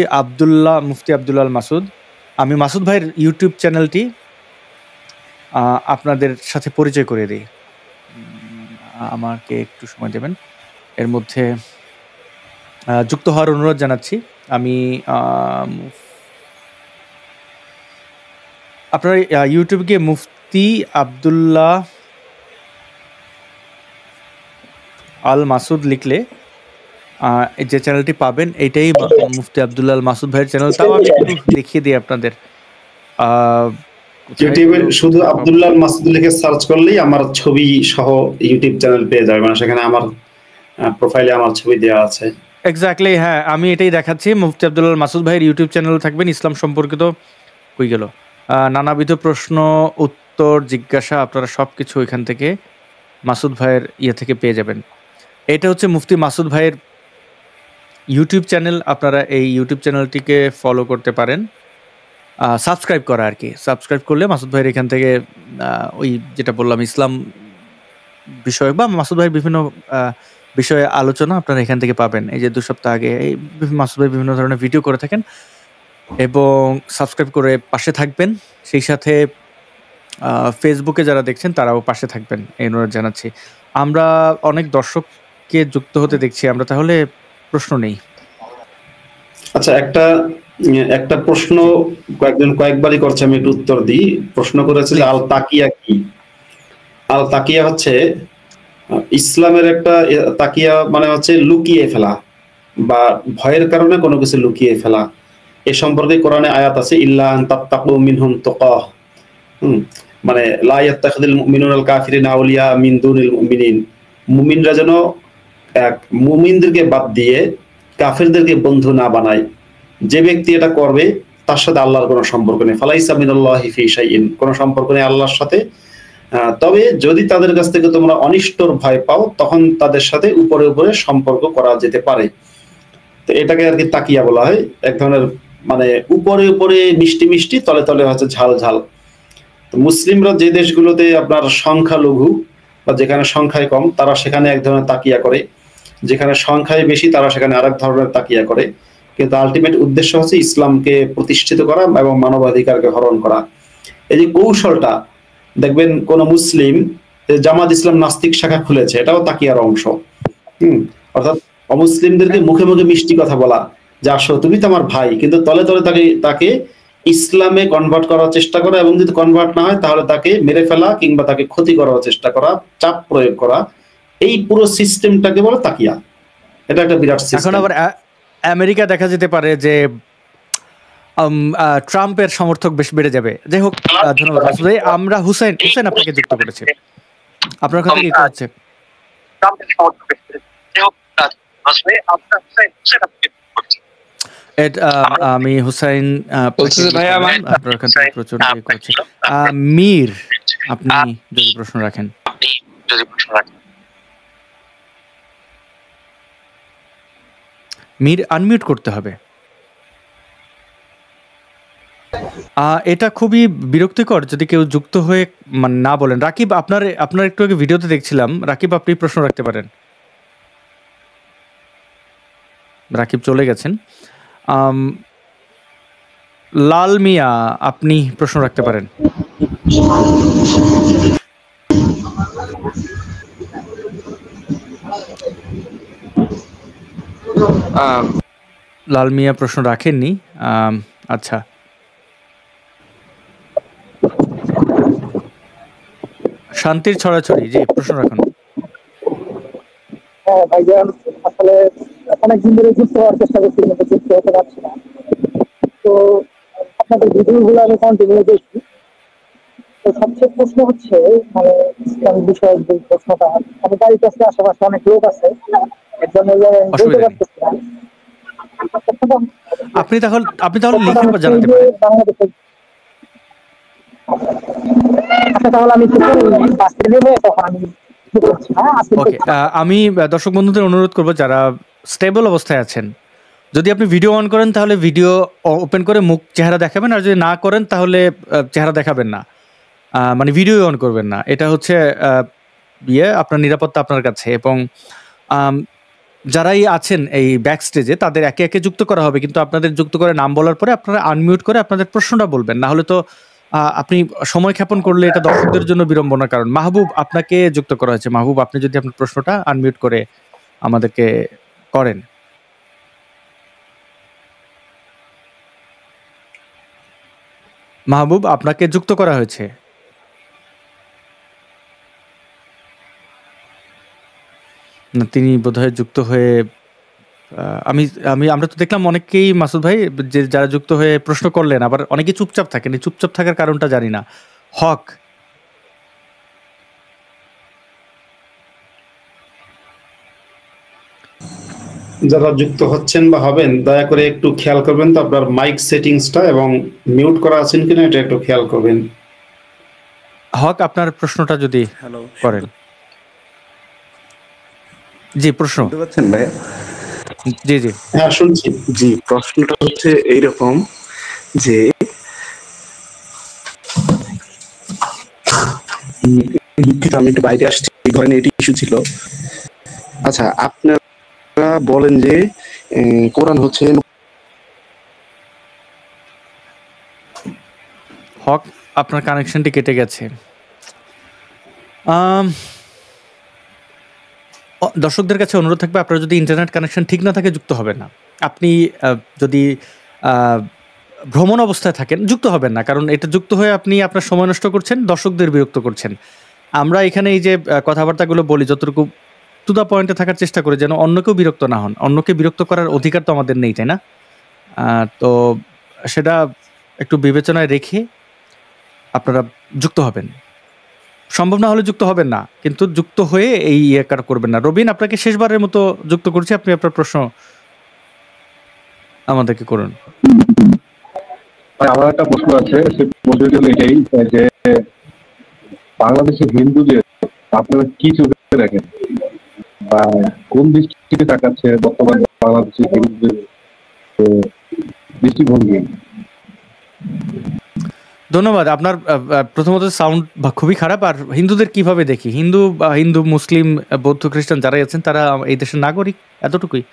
মুফতি আব্দুল্লাহ মাসুদ, আমি মাসুদ ভাইয়ের ইউটিউব চ্যানেলটি আপনাদের সাথে পরিচয় করে দিই। আমাকে একটু সময় দেবেন, এর মধ্যে যুক্ত হওয়ার অনুরোধ জানাচ্ছি। আমি আপনার ইউটিউবে গিয়ে মুফতি আব্দুল্লাহ আল মাসুদ লিখলে যে চ্যানেলটি পাবেন, এইটাই মুফতি আব্দুল্লাহ আল মাসুদ ভাইয়ের চ্যানেল। তাও আমি একটু দেখিয়ে দিই আপনাদের। ইউটিউবে শুধু আব্দুল্লাহ আল মাসুদ লিখে সার্চ করলেই আমার ছবি সহ ইউটিউব চ্যানেল পেয়ে যাবে, মানে সেখানে আমার প্রোফাইলে আমার ছবি দেওয়া আছে। এক্স্যাক্টলি, হ্যাঁ, আমি এটাই দেখাচ্ছি। মুফতি আব্দুল্লাহ আল মাসুদ ভাইয়ের ইউটিউব চ্যানেল থাকবেন, ইসলাম সম্পর্কিত কই গেল নানাবিধ প্রশ্ন উত্তর জিজ্ঞাসা, আপনারা সবকিছু এখান থেকে মাসুদ ভাইয়ের থেকে পেয়ে যাবেন। এটা হচ্ছে মুফতি মাসুদ ভাইয়ের ইউটিউব চ্যানেল। আপনারা এই ইউটিউব চ্যানেলটিকে ফলো করতে পারেন, সাবস্ক্রাইব করা আর কি। সাবস্ক্রাইব করলে মাসুদ ভাইয়ের এখান থেকে ওই যেটা বললাম ইসলাম বিষয় বা মাসুদ ভাইয়ের বিভিন্ন বিষয়ে আলোচনা আপনারা এখান থেকে পাবেন। এই যে 2 সপ্তাহ আগে এই মাসুদ ভাই বিভিন্ন ধরনের ভিডিও করে থাকেন, এবং সাবস্ক্রাইব করে পাশে থাকবেন। সেই সাথে ফেসবুকে যারা দেখছেন তারাও পাশে থাকবেন, এই অনুরোধ জানাচ্ছি। আমরা অনেক দর্শককে যুক্ত হতে দেখছি, আমরা তাহলে প্রশ্ন নেই। আচ্ছা, একটা প্রশ্ন কয়েকবারই করছে, আমি একটু উত্তর দিই। প্রশ্ন করেছে যে আল তাকিয়া কি? আল তাকিয়া হচ্ছে ইসলামের একটা তাকিয়া, মানে হচ্ছে লুকিয়ে ফেলা বা ভয়ের কারণে কোনো কিছু লুকিয়ে ফেলা। এ সম্পর্কে কোরআনে আয়াত আছে, ইল্লা আন তাত্তাকু মিনহুম তুকাহ, মানে লা ইয়াত্তাখিযুল মুমিনুনাল কাফিরিনা আউলিয়া মিন দুনিল মুমিনিন। মুমিনরা যেন মুমিনদেরকে বাদ দিয়ে কাফিরদেরকে বন্ধু না বানায়। যে ব্যক্তি এটা করবে তার সাথে আল্লাহর কোনো সম্পর্ক নেই। ফালাইসা মিনাল্লাহি ফি শাইইন, কোনো সম্পর্ক নেই আল্লাহর সাথে। তবে যদি তাদের কাছ থেকে তোমরা অনিষ্টর ভয় পাও, তখন তাদের সাথে উপরে উপরে সম্পর্ক করা যেতে পারে। তো এটাকে আর কি তাকিয়া বলা হয়, এক ধরনের মানে উপরে উপরে মিষ্টি মিষ্টি, তলে তলে হচ্ছে ঝাল ঝাল। তো মুসলিমরা যে দেশগুলোতে আপনার সংখ্যালঘু বা যেখানে সংখ্যায় কম, তারা সেখানে এক ধরনের তাকিয়া করে, যেখানে সংখ্যায় বেশি তারা সেখানে আরেক ধরনের তাকিয়া করে। কিন্তু আলটিমেট উদ্দেশ্য হচ্ছে ইসলামকে প্রতিষ্ঠিত করা এবং মানবাধিকারকে হরণ করা। এই যে কৌশলটা দেখবেন কোন মুসলিম জামাত ইসলাম নাস্তিক শাখা খুলেছে, এটাও তাকিয়ার অংশ। অর্থাৎ অমুসলিমদেরকে মুখে মুখে মিষ্টি কথা বলা যে আসো তুমি তো আমার ভাই, কিন্তু তলে তলে তাকে ইসলামে কনভার্ট করার চেষ্টা করা, এবং যদি কনভার্ট না হয় তাহলে তাকে মেরে ফেলা কিংবা তাকে ক্ষতি করার চেষ্টা করা, চাপ প্রয়োগ করা, এই পুরো সিস্টেমটাকে বলে তাকিয়া। এটা একটা বিরাট সিস্টেম। এখন আবার আমেরিকা দেখা যেতে পারে যে ট্রাম্পের সমর্থক বেশ বেড়ে যাবে। যাই হোক, ধন্যবাদ মাসুদ ভাই। আমরা হুসেন আপনাকে যুক্ত করেছি, আপনার কথা কি হচ্ছে? আমি হুসাইন মীর, আপনি যদি প্রশ্ন রাখেন। মীর আনমিউট করতে হবে। এটা খুবই বিরক্তিকর যদি কেউ যুক্ত হয়ে না বলেন। রাকিব, আপনার একটু আগে ভিডিওতে দেখছিলাম, রাকিব আপনি প্রশ্ন রাখতে পারেন। রাকিব চলে গেছেন। লাল মিয়া, আপনি প্রশ্ন রাখতে পারেন। লাল মিয়া প্রশ্ন রাখেননি। আচ্ছা, শান্তির ছড়াছড়ি, জি প্রশ্ন রাখুন। হ্যাঁ ভাইজান, আসলে অনেকদিন ধরে যুক্ত হওয়ার চেষ্টা করছি কিন্তু যুক্ত হতে পারছি না। তো আপনাদের ভিডিওগুলো আমি কন্টিনিউ দেখছি। তো সবচেয়ে প্রশ্ন হচ্ছে মানে ইসলামিক বিষয়ক যে প্রশ্নটা, আমি বাড়ির কাছে আশেপাশে অনেক লোক আছে, এর জন্য বলতে পারতেছি না। আপনি তাহলে লিখে জানাতে পারেন। বাংলাদেশের আচ্ছা, তাহলে আমি তখন আমি ওকে, আমি দর্শক বন্ধুদের অনুরোধ করবো যারা স্টেবল অবস্থায় আছেন, যদি আপনি ভিডিও অন করেন তাহলে ভিডিও ওপেন করে মুখ চেহারা দেখাবেন, আর যদি না করেন তাহলে চেহারা দেখাবেন না, মানে ভিডিও অন করবেন না। এটা হচ্ছে আপনার নিরাপত্তা আপনার কাছে। এবং যারাই আছেন এই ব্যাক স্টেজে তাদের একে একে যুক্ত করা হবে, কিন্তু আপনাদের যুক্ত করে নাম বলার পরে আপনারা আনমিউট করে আপনাদের প্রশ্নটা বলবেন, না হলে তো আপনি সময় ক্ষেপণ করলে এটা দর্শকদের জন্য বিড়ম্বনার কারণ। মাহবুব, আপনাকে যুক্ত করা হয়েছে। মাহবুব, আপনি যদি আপনার প্রশ্নটা আনমিউট করে আমাদেরকে করেন। মাহবুব, আপনাকে যুক্ত করা হয়েছে। না, তিনি বোধহয় যুক্ত হয়ে আমরা তো দেখলাম অনেকেই, মাসুদ ভাই, যে যারা যুক্ত হয়ে প্রশ্ন করলেন, আবার অনেকে চুপচাপ থাকেন। এই চুপচাপ থাকার কারণটা জানি না। হক, যারা যুক্ত হচ্ছেন বা হবেন দয়া করে একটু খেয়াল করবেন তো আপনার মাইক সেটিংসটা, এবং মিউট করা আছেন কিনা এটা একটু খেয়াল করবেন। হক, আপনার প্রশ্নটা যদি করেন। জি, প্রশ্ন পাচ্ছেন ভাই? জি জি, হ্যাঁ শুনছি। জি, প্রশ্নটা হচ্ছে এইরকম যে আমি একটু বাইরে আসছি, ধরেন এটি ইস্যু ছিল। আচ্ছা, আপনারা বলেন যে কোরআন হচ্ছে, হক আপনার কানেকশনটি কেটে গেছে। দর্শকদের কাছে অনুরোধ থাকবে, আপনারা যদি ইন্টারনেট কানেকশন ঠিক না থাকে যুক্ত হবেন না। আপনি যদি ভ্রমণ অবস্থায় থাকেন যুক্ত হবেন না, কারণ এটা যুক্ত হয়ে আপনি আপনার সময় নষ্ট করছেন, দর্শকদের বিরক্ত করছেন। আমরা এখানে এই যে কথাবার্তাগুলো বলি যতটুকু টু দ্য পয়েন্টে থাকার চেষ্টা করি, যেন অন্য কেউ বিরক্ত না হন। অন্যকে বিরক্ত করার অধিকার তো আমাদের নেই, তাই না? তো সেটা একটু বিবেচনায় রেখে আপনারা যুক্ত হবেন। সম্ভব না হলে যুক্ত হবেন না, কিন্তু যুক্ত হয়ে এই কার করবেন না। রবিন, আপনাকে শেষবারের মতো যুক্ত করছি, আপনি আপনার প্রশ্ন আমাদেরকে করুন। আমার একটা প্রশ্ন আছে, সে প্রশ্নটি হলো এটাই যে বাংলাদেশের হিন্দুদের আপনারা কি চোখে দেখেন বা কোন দৃষ্টিতে তাকাচ্ছে বর্তমানে বাংলাদেশের হিন্দুদের দৃষ্টিভঙ্গি? ধন্যবাদ। আপনার প্রথমত সাউন্ড খুবই খারাপ। আর হিন্দুদের কিভাবে দেখি? হিন্দু মুসলিম বৌদ্ধ খ্রিস্টান যারাই আছেন তারা এই দেশের নাগরিক, এতটুকুই,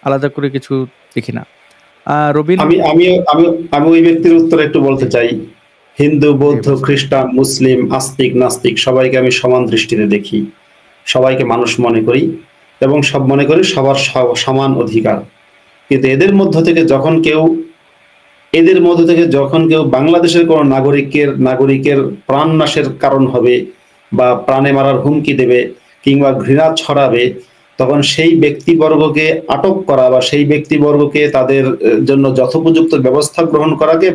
আলাদা করে কিছু দেখি না। রবিন, আমি ওই ব্যক্তির উত্তরে একটু বলতে চাই। হিন্দু, বৌদ্ধ, খ্রিস্টান, মুসলিম, আস্তিক, নাস্তিক সবাইকে আমি সমান দৃষ্টিতে দেখি, সবাইকে মানুষ মনে করি, এবং সব মনে করি সবার সমান অধিকার। কিন্তু এদের মধ্য থেকে যখন কেউ বাংলাদেশের কোনো নাগরিকের প্রাণ নাশের কারণ হবে বা প্রাণে মারার হুমকি দেবে কিংবা ঘৃণা ছড়াবে, তখন সেই ব্যক্তিবর্গকে আটক করা বা সেই ব্যক্তিবর্গকে তাদের জন্য যথোপযুক্ত ব্যবস্থা গ্রহণ করাকে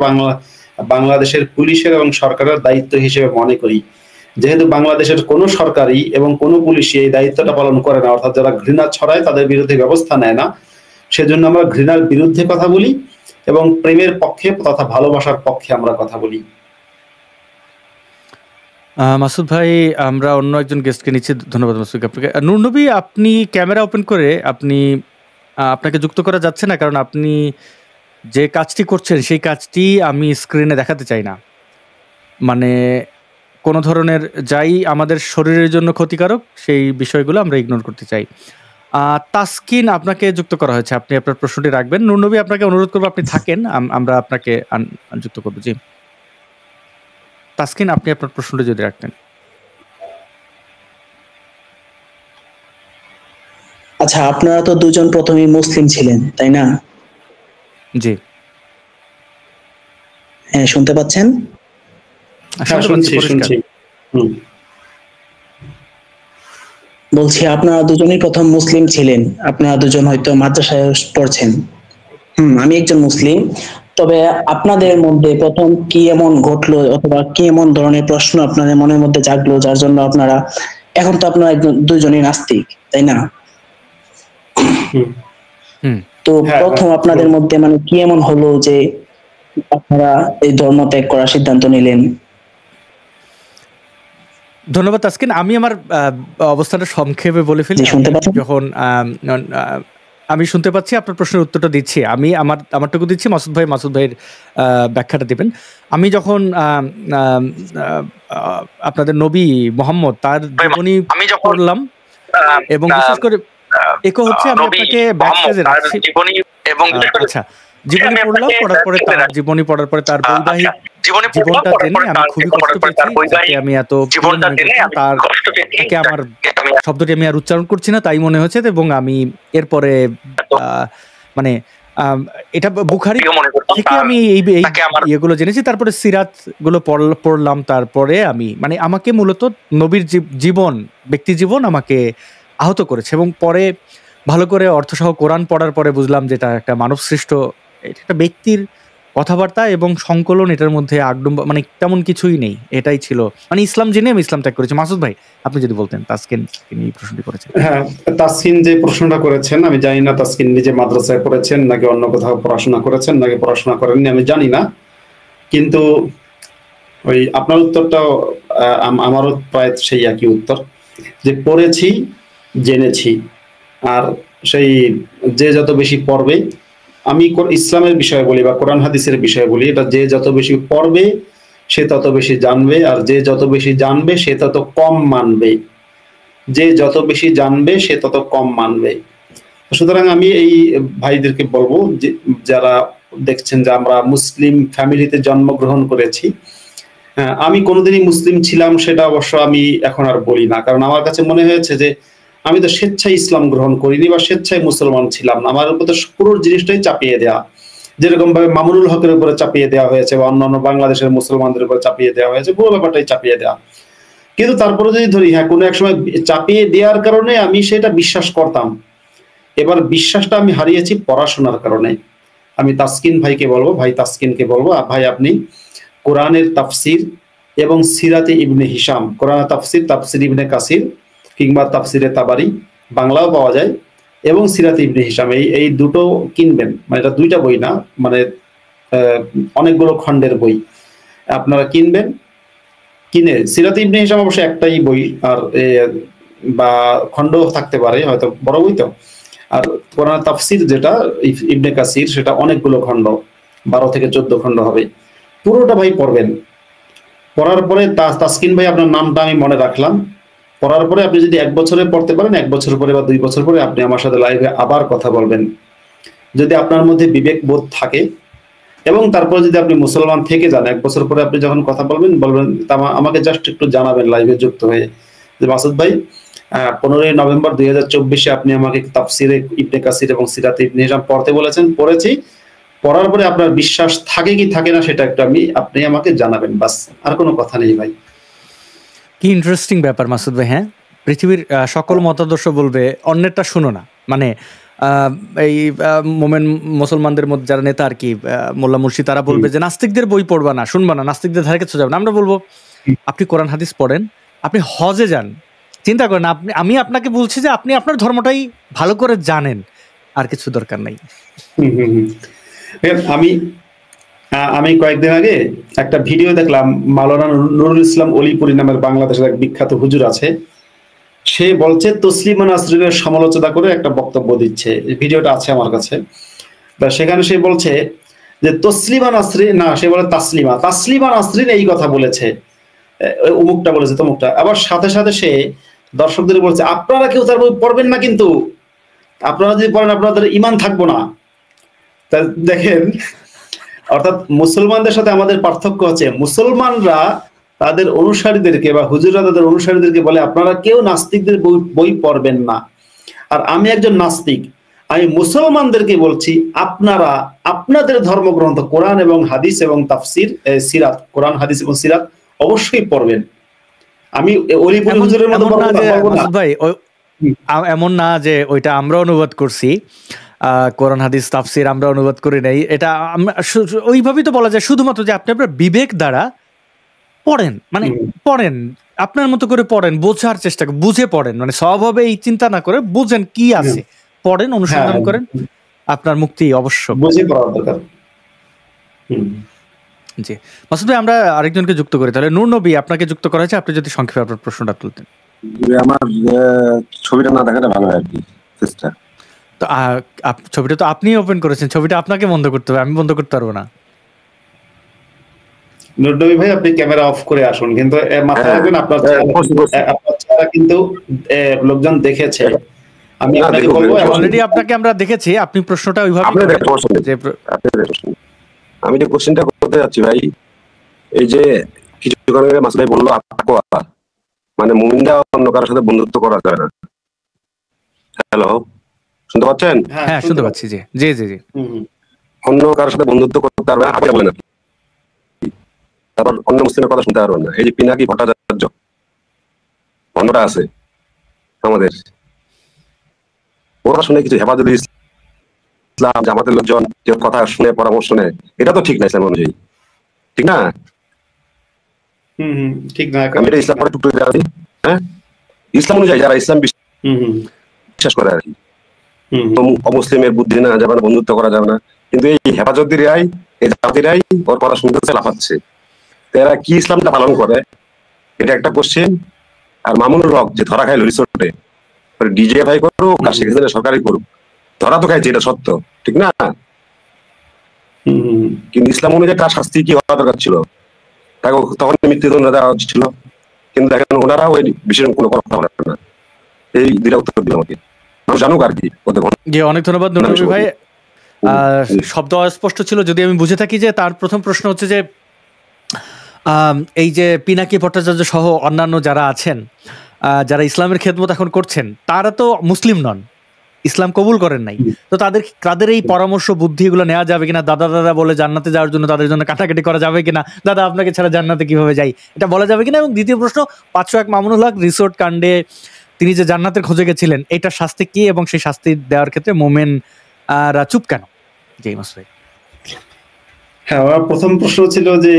বাংলাদেশের পুলিশের এবং সরকারের দায়িত্ব হিসেবে মনে করি। যেহেতু বাংলাদেশের কোনো সরকারই এবং কোনো পুলিশই এই দায়িত্বটা পালন করে না, অর্থাৎ যারা ঘৃণা ছড়ায় তাদের বিরুদ্ধে ব্যবস্থা নেয় না, সেজন্য আমরা ঘৃণার বিরুদ্ধে কথা বলি এবং প্রেমের পক্ষে তথা ভালোবাসার পক্ষে আমরা কথা বলি। মাসুদ ভাই, আমরা অন্য একজন গেস্টকে নিচ্ছি। ধন্যবাদ মাসুদ আপনাকে। নূর নবী, আপনি ক্যামেরা ওপেন করে আপনাকে যুক্ত করা যাচ্ছে না, কারণ আপনি যে কাজটি করছেন সেই কাজটি আমি স্ক্রিনে দেখাতে চাই না। মানে কোনো ধরনের যাই আমাদের শরীরের জন্য ক্ষতিকারক সেই বিষয়গুলো আমরা ইগনোর করতে চাই। তাসকিন, আপনাকে যুক্ত করা হয়েছে, আপনি আপনার প্রশ্নটি রাখবেন। নূর নবী, আপনাকে অনুরোধ করবো আপনি থাকেন, আমরা আপনাকে যুক্ত করবো। জি তাসকিন, আপনি আপনার প্রশ্নটি যদি রাখতেন। আচ্ছা, আপনারা তো দুজন প্রথমেই মুসলিম ছিলেন, তাই না? জি, হ্যাঁ, শুনতে পাচ্ছেন? শুনছি। বলছি, আপনারা দুজনই প্রথম মুসলিম ছিলেন, আপনারা দুজন হয়তো মাদ্রাসায় পড়ছেন। আমি একজন মুসলিম। তবে আপনাদের মধ্যে প্রথম কি এমন ঘটলো অথবা কি এমন ধরনের প্রশ্ন আপনাদের মনের মধ্যে জাগলো যার জন্য আপনারা, এখন তো আপনারা দুজনই নাস্তিক, তাই না? তো প্রথম আপনাদের মধ্যে মানে কি এমন হলো যে আপনারা এই ধর্ম ত্যাগ করার সিদ্ধান্ত নিলেন? ধন্যবাদ তাসকিন। আমি আমার অবস্থাটা সংক্ষেপে বলে ফেলি। যখন আমি শুনতে পাচ্ছি, আপনার প্রশ্নের উত্তরটা দিচ্ছি, আমি আমারটুকু দিচ্ছি, মাসুদ ভাইয়ের ব্যাখ্যাটা দিবেন। আমি যখন আপনাদের নবী মোহাম্মদ তার জীবনী পড়লাম এবং বিশেষ করে একো হচ্ছে, আমি আপনাকে ব্যাকস্টেজে রাখছি। আচ্ছা, জীবনী পড়লাম, জীবনী পড়ার পরে তার বৈবাহিক জীবনটা জেনে আমি খুবই কষ্ট পেয়েছি। আমি এত তাকে আমার শব্দটি আমি আর উচ্চারণ করছি না, তাই মনে হচ্ছে। এবং আমি এরপরে মানে এটা বুখারী থেকে আমি এই ইয়েগুলো জেনেছি। তারপরে সিরাত গুলো পড়লাম। তারপরে আমি মানে আমাকে মূলত নবীর ব্যক্তি জীবন আমাকে আহত করেছে। এবং পরে ভালো করে অর্থসহ কোরআন পড়ার পরে বুঝলাম যে এটা একটা মানব সৃষ্ট, একটা ব্যক্তির কথাবার্তা এবং সংকলন, এটার মধ্যে আগডুম্বা মানে তেমন কিছুই নেই। এটাই ছিল মানে ইসলাম জেনে আমি ইসলাম ত্যাগ করেছি। মাসুদ ভাই, আপনি যদি বলতেন, তাসকিন এই প্রশ্নটি করেছেন। হ্যাঁ, তাসকিন যে প্রশ্নটা করেছেন, আমি জানি না তাসকিন নিজে মাদ্রাসায় পড়েছেন নাকি অন্য কোথাও পড়াশোনা করেছেন নাকি পড়াশোনা করেননি, আমি জানি না। কিন্তু ওই আপনার উত্তরটাও আমারও প্রায় সেই একই উত্তর, যে পড়েছি, জেনেছি। আর সেই যে যত বেশি পড়বে, আমি ইসলামের বিষয়ে বলি বা কোরআন হাদিসের বিষয়ে বলি, এটা যে যত বেশি পড়বে সে তত বেশি জানবে, আর যে যত বেশি জানবে সে তত কম মানবে। যে যত বেশি জানবে সে তত কম মানবে। সুতরাং আমি এই ভাইদেরকে বলবো, যে যারা দেখছেন যে আমরা মুসলিম ফ্যামিলিতে জন্মগ্রহণ করেছি, আমি কোনোদিনই মুসলিম ছিলাম সেটা অবশ্য আমি এখন আর বলি না, কারণ আমার কাছে মনে হয়েছে যে আমি তো স্বেচ্ছায় ইসলাম গ্রহণ করিনি বা স্বেচ্ছায় মুসলমান ছিলাম না। আমার উপর তো পুরো জিনিসটাই চাপিয়ে দেওয়া, যেরকম ভাবে মামুনুল হকের উপরে চাপিয়ে দেওয়া হয়েছে বা অন্যান্য বাংলাদেশের মুসলমানদের উপরে চাপিয়ে দেওয়া হয়েছে, পুরো ব্যাপারটাই চাপিয়ে দেওয়া। কিন্তু তারপরে যদি ধরি, হ্যাঁ, কোনো এক সময় চাপিয়ে দেওয়ার কারণে আমি সেটা বিশ্বাস করতাম। এবার বিশ্বাসটা আমি হারিয়েছি পড়াশোনার কারণে। আমি তাসকিন ভাইকে বলবো, তাসকিনকে বলবো, ভাই আপনি কোরআনের তাফসির এবং সিরাতে ইবনে হিশাম, কোরআনের তাফসির ইবনে কাসির কিংবা তাফসিরে তাবারি, বাংলাও পাওয়া যায়, এবং সিরাতে ইবনে হিশাম, এই দুটো কিনবেন। মানে এটা দুইটা বই না, মানে অনেকগুলো খণ্ডের বই আপনারা কিনবেন। কিনে সিরাতে ইবনে হিশাম অবশ্য একটাই বই, আর বা খণ্ড থাকতে পারে, হয়তো বড় বই তো। আর কোরআন তাফসির যেটা ইবনে কাসির, সেটা অনেকগুলো খণ্ড, 12 থেকে 14 খণ্ড হবে। পুরোটা ভাই পড়বেন। পড়ার পরে তাসকিন ভাই, আপনার নামটা আমি মনে রাখলাম। পড়ার পরে আপনি যদি 1 বছরে পড়তে পারেন, 1 বছর পরে বা 2 বছর পরে আপনি আমার সাথে লাইভে আবার কথা বলবেন। যদি আপনার মধ্যে বিবেক বোধ থাকে এবং তারপর যদি আপনি মুসলমান থেকে যান, 1 বছর পরে আপনি যখন কথা বলবেন আমাকে জাস্ট একটু জানাবেন লাইভে যুক্ত হয়ে, যে মাসুদ ভাই 15 নভেম্বর 2024 আপনি আমাকে তাফসিরে ইবনে কাসির এবং সিরাত ইবনে হিশাম পড়তে বলেছেন, পড়েছি। পড়ার পরে আপনার বিশ্বাস থাকে কি থাকে না সেটা একটু আপনি আমাকে জানাবেন, বাস, আর কোনো কথা নেই ভাই। কি ইন্টারেস্টিং ব্যাপার মাসুদ ভাই। হ্যাঁ, পৃথিবীর সকল মতাদর্শ বলবে অন্যেরটা শুনো না, মানে এই মোমেন মুসলমানদের মধ্যে যারা নেতা আর কি, মোল্লা মুর্শি, তারা বলবে যে নাস্তিকদের বই পড়বা না, শুনবা না, নাস্তিকদের ধারে কাছে যাবে না। আমরা বলবো আপনি কোরআন হাদিস পড়েন, আপনি হজে যান, চিন্তা করেন আমি আপনাকে বলছি যে আপনি আপনার ধর্মটাই ভালো করে জানেন, আর কিছু দরকার নাই। আমি কয়েকদিন আগে একটা ভিডিও দেখলাম, মাওলানা নুরুল ইসলাম অলিপুরি নামের বাংলাদেশের এক বিখ্যাত হুজুর আছে, সে বলছে তসলিমা নাসরিনের সমালোচনা করে একটা বক্তব্য দিচ্ছে, ভিডিওটা আছে আমার কাছে। সেখানে সে বলছে যে তসলিমা নাসরিন না, সে বলে তাসলিমা নাসরিন এই কথা বলেছে, অমুকটা বলেছে তমুকটা। আবার সাথে সাথে সে দর্শকদের বলছে আপনারা কেউ তার বই পড়বেন না, কিন্তু আপনারা যদি পড়েন আপনাদের ঈমান থাকবো না। তা দেখেন, অর্থাৎ মুসলমানদের সাথে আমাদের পার্থক্য হচ্ছে, মুসলমানরা তাদের অনুসারীদেরকে বা হুজুররা তাদের অনুসারীদেরকে বলে আপনারা কেউ নাস্তিকদের বই পড়বেন না। আর আমি একজন নাস্তিক, আমি মুসলমানদেরকে বলছি আপনারা আপনাদের ধর্মগ্রন্থ কোরআন এবং হাদিস এবং তাফসির সিরাত, কোরআন হাদিস এবং সিরাত অবশ্যই পড়বেন। আমি অলিপুরি হুজুরের মতো ভাই এমন না যে ওইটা আমরা অনুবাদ করছি, কোরআন হাদিস তাফসির আমরা অনুবাদ করি নাই, এটা ওইভাবেই তো বলা যায়, শুধুমাত্র যে আপনি আপনার বিবেক দ্বারা পড়েন, মানে পড়েন আপনার মতো করে পড়েন, বোঝার চেষ্টা করেন, বুঝে পড়েন, মানে স্বভাবে এই চিন্তা না করে বুঝেন কি আছে, পড়েন, অনুসন্ধান করেন, আপনার মুক্তি অবশ্য বুঝে পড়ার দরকার। জি মাসুদ ভাই, আমরা আরেকজনকে যুক্ত করি তাহলে। নূর নবী, আপনাকে যুক্ত করা হয়েছে, আপনি যদি সংক্ষেপে আপনার প্রশ্নটা তুলতেন। আমার ছবিটা না দেখাটা ভালো হয় আর কি। তো ছবিটা তো আপনি ওপেন করেছেন, ছবিটা আপনাকে বন্ধ করতে হবে, আমি বন্ধ করতে পারবো না। নূর নবী ভাই, আপনি ক্যামেরা অফ করে আসুন, কিন্তু মাথায় রাখবেন আপনার চেহারা কিন্তু লোকজন দেখেছে। আমি আপনাকে বলবো, অলরেডি আপনাকে আমরা দেখেছি, আপনি প্রশ্নটা ওইভাবে আমি যে কোশ্চেনটা করতে যাচ্ছি ভাই, এই যে কিছুক্ষণ আগে মাসুদ ভাই বললো তাকওয়া, মানে মুমিনরা অন্য কারোর সাথে বন্ধুত্ব করা যায় না। হ্যালো, শুনতে পাচ্ছেন? হ্যাঁ শুনতে পাচ্ছি। জি জি জি জি। অন্য কারোর সাথে বন্ধুত্ব করতে পারবে না, আপনি বলেন, তারপর অন্য মুসলিমের কথা শুনতে পারবেন না। এই যে পিনাকি ভট্টাচার্য অন্যটা আছে আমাদের, ওরা শুনে কিছু হেফাজতে ইসলাম জামাতের লোকজন কেউ কথা শুনে পরামর্শ নেয়, এটা তো ঠিক না ইসলাম অনুযায়ী, ঠিক না? ঠিক না, আমি এটা ইসলাম টুকটুক আছি। হ্যাঁ, ইসলাম অনুযায়ী যারা ইসলাম বিশ্বাস করে আর কি, অমুসলিমের বুদ্ধি না যাবে না, বন্ধুত্ব করা যাবে না। কিন্তু এই হেফাজতিরাই, এই জাতিরাই ওর কথা শুনতেছে, লাফাচ্ছে। এরা কি ইসলামটা পালন করে, এটা একটা কোশ্চেন। আর মামুনুল হক যে ধরা খাইল রিসোর্টে, ডিজিএফআই করুক আর সেখানে সরকারি করুক, ধরা তো খাইছে, এটা সত্য, ঠিক না? কিন্তু ইসলাম অনুযায়ী তার শাস্তি কি হওয়া দরকার ছিল, তাকে তখন মৃত্যুদণ্ড দেওয়া উচিত ছিল। কিন্তু এখন ওনারা ওই বিষয়ে কোনো কথা বলেন না। এই দুইটা উত্তর দিল আমাকে, মানুষ জানুক আর কি। অনেক ধন্যবাদ নূর নবী ভাই, শব্দ অস্পষ্ট ছিল যদি আমি বুঝে থাকি। যে তার প্রথম প্রশ্ন হচ্ছে যে এই যে পিনাকি ভট্টাচার্য সহ অন্যান্য যারা আছেন, যারা ইসলামের খেদমত এখন করছেন, তারা তো মুসলিম নন, ইসলাম কবুল করেন নাই, তো তাদের এই পরামর্শ বুদ্ধি এগুলো নেওয়া যাবে কিনা? দাদা বলে জান্নাতে যাওয়ার জন্য তাদের জন্য কাটাকাটি করা যাবে কিনা? দাদা আপনাকে ছাড়া জান্নাতে কিভাবে যাই, এটা বলা যাবে কিনা? এবং দ্বিতীয় প্রশ্ন, 501 মামুনুল হক রিসোর্ট কাণ্ডে তিনি যে জান্নাতের খোঁজে গেছিলেন, এটা শাস্তি কি, এবং সেই শাস্তি দেওয়ার ক্ষেত্রে মোমেনরা চুপ কেন? জি মাসুদ ভাই। হ্যাঁ, আমার প্রথম প্রশ্ন ছিল যে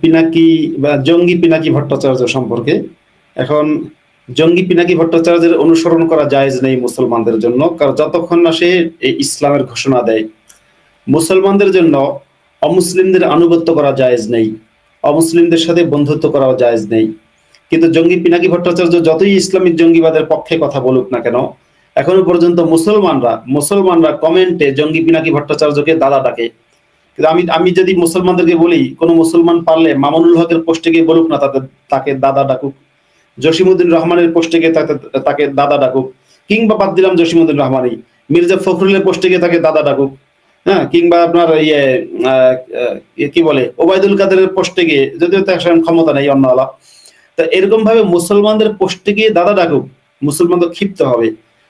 পিনাকি বা জঙ্গি পিনাকি ভট্টাচার্য সম্পর্কে। এখন জঙ্গি পিনাকি ভট্টাচার্যের অনুসরণ করা জায়েজ নেই মুসলমানদের জন্য, কারণ যতক্ষণ না সে এই ইসলামের ঘোষণা দেয়। মুসলমানদের জন্য অমুসলিমদের আনুগত্য করা জায়েজ নেই, অমুসলিমদের সাথে বন্ধুত্ব করাও জায়েজ নেই। কিন্তু জঙ্গি পিনাকি ভট্টাচার্য যতই ইসলামিক জঙ্গিবাদের পক্ষে কথা বলুক না কেন, এখনো পর্যন্ত মুসলমানরা কমেন্টে জঙ্গি পিনাকি ভট্টাচার্যকে দাদা ডাকে। আমি যদি মুসলমানদেরকে বলি, কোন মুসলমান পারলে মামুনুল হকের পোস্টে গিয়ে বলুক না তাকে দাদা ডাকুক, জসিমউদ্দিন রহমানের পোস্টে গিয়ে তাকে দাদা ডাকুক, কিংবা বাদ দিলাম জসিমউদ্দিন রহমানই, মির্জা ফখরুলের পোস্টে গিয়ে তাকে দাদা ডাকুক, হ্যাঁ, কিংবা আপনার কি বলে ওবায়দুল কাদেরের পোস্টে গিয়ে, যদিও তার ক্ষমতা নেই অন্যওয়ালা, তা এরকম ভাবে মুসলমানদের পোস্টে গিয়ে দাদা ডাকুক, মুসলমান তো ক্ষিপ্ত হবে।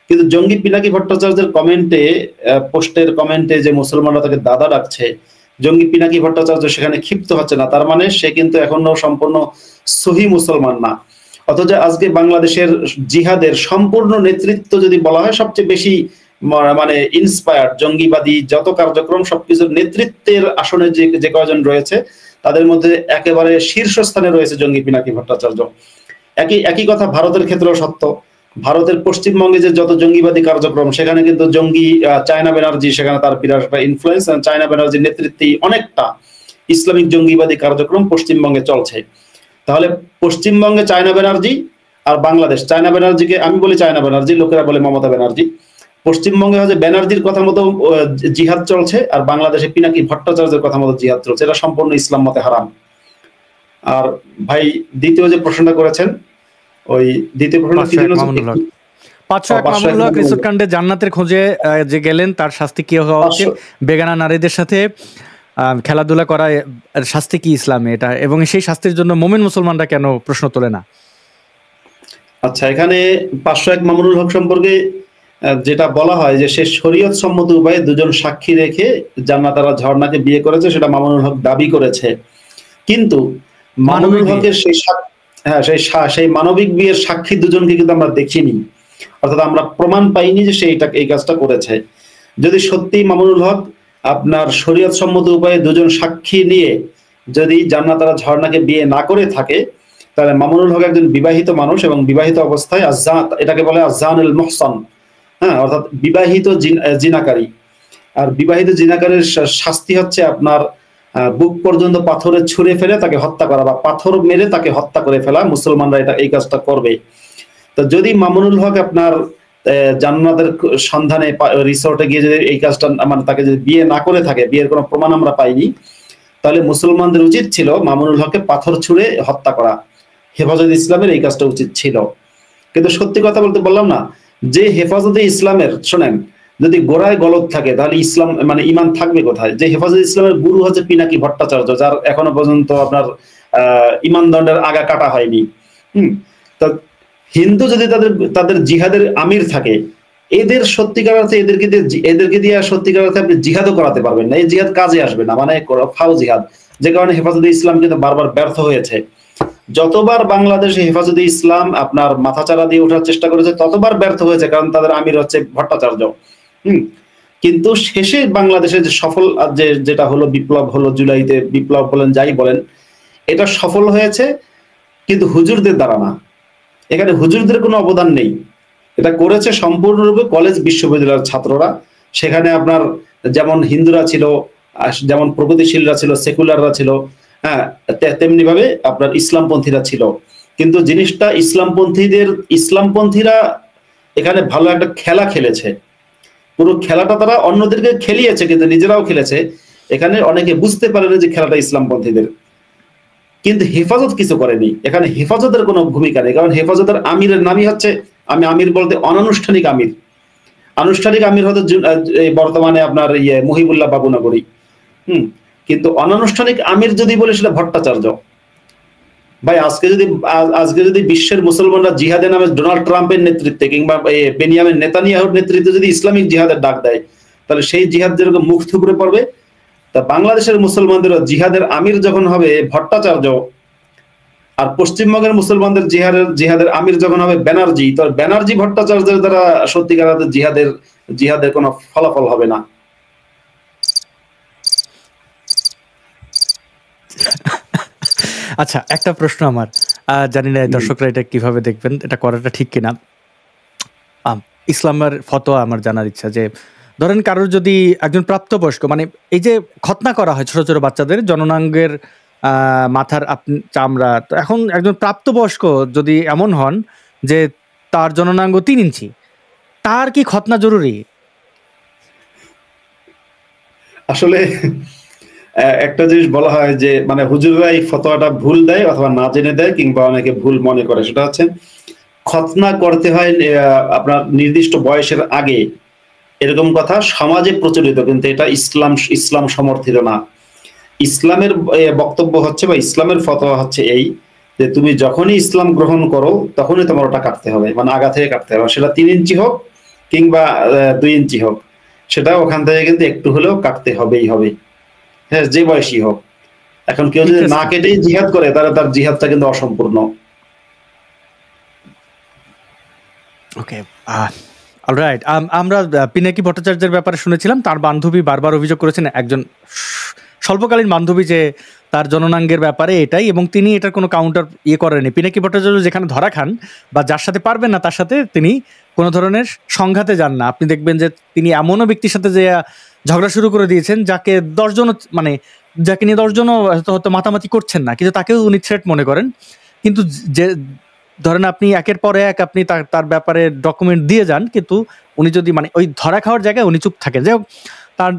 কিন্তু জঙ্গি পিনাকি ভট্টাচার্যের কমেন্টে, পোস্টের কমেন্টে যে মুসলমানরা তাকে দাদা ডাকছে, জঙ্গি পিনাকি ভট্টাচার্য সেখানে ক্ষিপ্ত হচ্ছে না, তার মানে সে কিন্তু এখনো সম্পূর্ণ সহি মুসলমান না। অথচ আজকে বাংলাদেশের জিহাদের সম্পূর্ণ নেতৃত্ব যদি বলা হয়, সবচেয়ে বেশি মানে ইন্সপায়ার্ড জঙ্গিবাদী যত কার্যক্রম সবকিছুর নেতৃত্বের আসনে যে কয়জন রয়েছে তাদের মধ্যে একেবারে শীর্ষস্থানে রয়েছে জঙ্গি পিনাকি ভট্টাচার্য। একই কথা ভারতের ক্ষেত্রেও সত্য। ভারতের পশ্চিমবঙ্গে যে যত জঙ্গিবাদী কার্যক্রম, সেখানে কিন্তু জঙ্গি চায়না ব্যানার্জি, সেখানে তার বিরাট একটা ইনফ্লুয়েন্স। চায়না ব্যানার্জির নেতৃত্বে অনেকটা ইসলামিক জঙ্গিবাদী কার্যক্রম পশ্চিমবঙ্গে চলছে। তাহলে পশ্চিমবঙ্গে চায়না ব্যানার্জি আর বাংলাদেশ, চায়না ব্যানার্জিকে আমি বলি চায়না ব্যানার্জি, লোকেরা বলে মমতা ব্যানার্জি। পশ্চিমবঙ্গে হচ্ছে ব্যানার্জির কথা মতো জিহাদ চলছে, আর বাংলাদেশে পিনাকি ভট্টাচার্যের কথা মতো জিহাদ চলছে। এটা সম্পূর্ণ ইসলাম মতে হারাম। আর ভাই দ্বিতীয় যে প্রশ্নটা করেছেন, ওই দ্বিতীয় প্রশ্নটা কি ছিল? 501 মামুনুল হক রিসোর্ট কাণ্ডে জান্নাতের খোঁজে যে গেলেন, তার শাস্তি কি হওয়া উচিত? বেগানা নারীদের সাথে খেলাধুলা করা শাস্তি কি ইসলামে এটা, এবং সেই শাস্তির জন্য মুমিন মুসলমানরা কেন প্রশ্ন তোলে না? আচ্ছা, এখানে 501 মামুনুল হক সম্পর্কে যেটা বলা হয় যে সে শরীয়ত সম্মত উপায়ে দুজন সাক্ষী রেখে জান্নাতারা ঝর্ণাকে বিয়ে করেছে, সেটা মামুনুল হক দাবি করেছে। কিন্তু মামুনুল হকের সেই মানবিক বিয়ের সাক্ষী দুজনকে কিন্তু আমরা দেখিনি, অর্থাৎ আমরা প্রমাণ পাইনি যে সে এই কাজটা করেছে। যদি সত্যি মামুনুল হক আপনার শরীয়ত সম্মত উপায়ে দুজন সাক্ষী নিয়ে যদি জান্নাতারা ঝর্ণাকে বিয়ে না করে থাকে, তাহলে মামুনুল হক একজন বিবাহিত মানুষ এবং বিবাহিত অবস্থায় এটাকে বলে আযানুল মুহসান, হ্যাঁ, অর্থাৎ বিবাহিত জিনাকারী। আর বিবাহিত জিনাকারীর শাস্তি হচ্ছে আপনার বুক পর্যন্ত পাথরে ছুঁড়ে ফেলে তাকে হত্যা করা, বা পাথর মেরে তাকে হত্যা করে ফেলা। মুসলমানরা এই কাজটা করবে। তো যদি মামুনুল হক আপনার জান্নাতের সন্ধানে রিসোর্টে গিয়ে যদি এই কাজটা মানে তাকে যদি বিয়ে না করে থাকে, বিয়ের কোনো প্রমাণ আমরা পাইনি, তাহলে মুসলমানদের উচিত ছিল মামুনুল হককে পাথর ছুঁড়ে হত্যা করা। হেফাজতে ইসলামের এই কাজটা উচিত ছিল। কিন্তু সত্যি কথা বলতে বললাম না, যে হেফাজতে ইসলামের, শোনেন, যদি গোড়ায় গলত থাকে তাহলে ইসলাম মানে ইমান থাকবে কোথায়? যে হেফাজতে ইসলামের গুরু হচ্ছে পিনাকি ভট্টাচার্য, যার এখনো পর্যন্ত আপনার ইমান দণ্ডের আগা কাটা হয়নি। তো হিন্দু যদি তাদের জিহাদের আমির থাকে, এদের সত্যিকার অর্থে এদেরকে দিয়ে সত্যিকার অর্থে আপনি জিহাদও করাতে পারবেন না। এই জিহাদ কাজে আসবে না, মানে ফাও জিহাদ। যে কারণে হেফাজতে ইসলাম কিন্তু বারবার ব্যর্থ হয়েছে। যতবার বাংলাদেশে হেফাজতে ইসলাম আপনার মাথাচাড়া দিয়ে ওঠার চেষ্টা করেছে, ততবার ব্যর্থ হয়েছে, কারণ তাদের আমির হচ্ছে ভট্টাচার্য। কিন্তু শেষে বাংলাদেশে যে সফল যেটা হলো, বিপ্লব হলো, জুলাইতে বিপ্লব বলেন যাই বলেন, এটা সফল হয়েছে কিন্তু হুজুরদের দ্বারা না। এখানে হুজুরদের কোনো অবদান নেই। এটা করেছে সম্পূর্ণরূপে কলেজ বিশ্ববিদ্যালয়ের ছাত্ররা। সেখানে আপনার যেমন হিন্দুরা ছিল, যেমন প্রগতিশীলরা ছিল, সেকুলাররা ছিল, হ্যাঁ, তেমনি ভাবে আপনার ইসলামপন্থীরা ছিল। কিন্তু জিনিসটা ইসলামপন্থীরা এখানে ভালো একটা খেলা খেলেছে। পুরো খেলাটা তারা অন্যদেরকে খেলিয়েছে, কিন্তু নিজেরাও খেলেছে। এখানে অনেকে বুঝতে পারেনি যে খেলাটা ইসলামপন্থীদের। কিন্তু হেফাজত কিছু করেনি, এখানে হেফাজতের কোনো ভূমিকা নেই। কারণ হেফাজতের আমিরের নামই হচ্ছে, আমি আমির বলতে অনানুষ্ঠানিক আমির, আনুষ্ঠানিক আমির হতে বর্তমানে আপনার মহিবুল্লাহ বাবুনগরী। কিন্তু অনানুষ্ঠানিক আমির যদি বলে সেটা ভট্টাচার্য। ভাই আজকে যদি বিশ্বের মুসলমানরা জিহাদের নামে ডোনাল্ড ট্রাম্পের নেতৃত্বে কিংবা বেনিয়ামিন নেতানিয়াহুর নেতৃত্বে যদি ইসলামিক জিহাদের ডাক দেয়, তাহলে সেই জিহাদ যেরকম মুখ থুবড়ে পড়বে। তা বাংলাদেশের মুসলমানদেরও জিহাদের আমির যখন হবে ভট্টাচার্য, আর পশ্চিমবঙ্গের মুসলমানদের জিহাদের আমির যখন হবে ব্যানার্জি, তো ব্যানার্জি ভট্টাচার্যের দ্বারা সত্যিকার জিহাদের কোনো ফলাফল হবে না। আচ্ছা, একটা প্রশ্ন আমার, জানি না দর্শকরা এটা কিভাবে দেখবেন, এটা করাটা ঠিক কিনা। ইসলামের ফতোয়া আমার জানার ইচ্ছা যে, ধরেন কারোর যদি একজন প্রাপ্তবয়স্ক, মানে এই যে খতনা করা হয় ছোট ছোট বাচ্চাদের জননাঙ্গের মাথার চামড়া, তো এখন একজন প্রাপ্তবয়স্ক যদি এমন হন যে তার জননাঙ্গ 3 ইঞ্চি, তার কি খতনা জরুরি? আসলে একটা জিনিস বলা হয় যে মানে হুজুররা এই ফতোয়াটা ভুল দেয় অথবা না জেনে দেয়, কিংবা অনেকে ভুল মনে করে। সেটা হচ্ছে খতনা করতে হয় আপনার নির্দিষ্ট বয়সের আগে, এরকম কথা সমাজে প্রচলিত, কিন্তু এটা ইসলাম সমর্থিত না। ইসলামের বক্তব্য হচ্ছে বা ইসলামের ফতোয়া হচ্ছে এই যে তুমি যখনই ইসলাম গ্রহণ করো তখনই তোমার ওটা কাটতে হবে, মানে আগা থেকে কাটতে হবে, সেটা 3 ইঞ্চি হোক কিংবা 2 ইঞ্চি হোক, সেটা ওখান থেকে কিন্তু একটু হলেও কাটতে হবেই হবে, হ্যাঁ, যে বয়সী হোক। এখন কেউ যদি না কেটেই জিহাদ করে তাহলে তার জিহাদটা কিন্তু অসম্পূর্ণ। ওকে, অলরাইট। আমরা পিনাকি ভট্টাচার্যের ব্যাপারে শুনেছিলাম, তার বান্ধবী বারবার অভিযোগ করেছেন, একজন স্বল্পকালীন বান্ধবী, যে তার জননাঙ্গের ব্যাপারে এটাই, এবং তিনি এটার কোনো কাউন্টার করেনি। পিনাকি ভট্টাচার্য যেখানে ধরা খান বা যার সাথে পারবেন না তার সাথে তিনি কোনো ধরনের সংঘাতে যান না। আপনি দেখবেন যে তিনি এমনও ব্যক্তির সাথে যে ঝগড়া শুরু করে দিয়েছেন যাকে 10 জন, মানে যাকে নিয়ে 10 জনও হয়তো মাতামাতি করছেন না, কিন্তু তাকেও উনি থ্রেট মনে করেন। কিন্তু যে ধরেন আপনি একের পর এক আপনি তার ব্যাপারে ডকুমেন্ট দিয়ে যান, কিন্তু উনি যদি মানে ওই ধরা খাওয়ার জায়গায় উনি চুপ থাকেন। যাই হোক, তার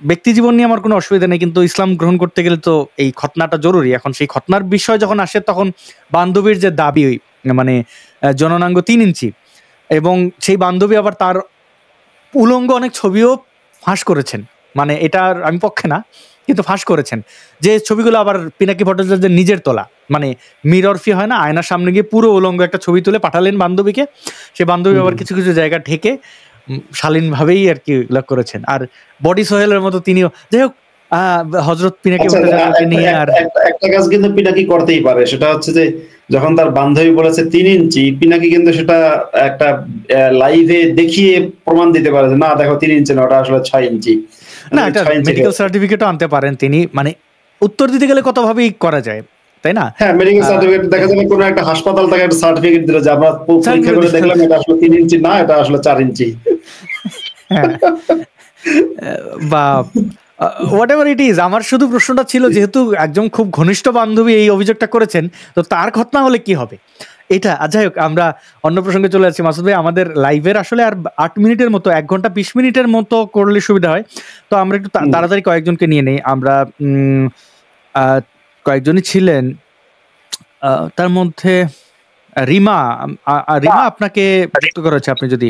ব্যক্তি জীবন নিয়ে আমার কোনো অসুবিধা নেই, কিন্তু ইসলাম গ্রহণ করতে গেলে তো এই খতনাটা জরুরি। এখন সেই খতনার বিষয় যখন আসে তখন বান্ধবীর যে দাবি, মানে জননাঙ্গ 3 ইঞ্চি, এবং সেই বান্ধবী আবার তার উলঙ্গ অনেক ছবিও ফাঁস করেছেন, মানে এটার আমি পক্ষে না, কিন্তু ফাঁস করেছেন, যে ছবিগুলো আবার পিনাকি ভট্টাচার্যের নিজের তোলা, মানে মিররফি হয় না, আয়নার সামনে গিয়ে পুরো উলঙ্গ একটা ছবি তুলে পাঠালেন বান্ধবীকে। সে বান্ধবী আবার কিছু কিছু জায়গা ঢেকে শালীনভাবেই আর কি উল্লেখ করেছেন। আর বডি সোহেলের মতো তিনিও, যাই হোক, হযরত পিনাকি ভট্টাচার্যকে নিয়ে আর একটা কাজ কিন্তু পিনাকি করতেই পারে, সেটা হচ্ছে যে যখন তার বান্ধবী বলেছে 3 ইঞ্চি, পিনাকি কিন্তু সেটা একটা লাইভে দেখিয়ে প্রমাণ দিতে পারে যে না দেখো 3 ইঞ্চি না, ওটা আসলে 6 ইঞ্চি। না, এটা মেডিকেল সার্টিফিকেটও আনতে পারেন তিনি, মানে উত্তর দিতে গেলে কত ভাবেই করা যায়, তাই না? হ্যাঁ, মেডিকেল সার্টিফিকেট দেখা যাবে, কোনো একটা হাসপাতাল থেকে একটা সার্টিফিকেট দিল যে আমরা পরীক্ষা করে দেখলাম এটা আসলে 3 ইঞ্চি না, এটা আসলে 4 ইঞ্চি। বা হোয়াট এভার ইট ইজ। আমার শুধু প্রশ্নটা ছিল, যেহেতু একজন খুব ঘনিষ্ঠ বান্ধবী এই অভিযোগটা করেছেন, তো তার ঘটনা হলে কি হবে এটা। যাই হোক, আমরা অন্য প্রসঙ্গে চলে যাচ্ছি। মাসুদ ভাই, আমাদের লাইভের আসলে আর 8 মিনিটের মতো, 1 ঘন্টা 20 মিনিটের মতো করলে সুবিধা হয়, তো আমরা একটু তাড়াতাড়ি কয়েকজনকে নিয়ে নেই। আমরা কয়েকজনই ছিলেন, তার মধ্যে রিমা, আপনাকে যুক্ত করা হচ্ছে, আপনি যদি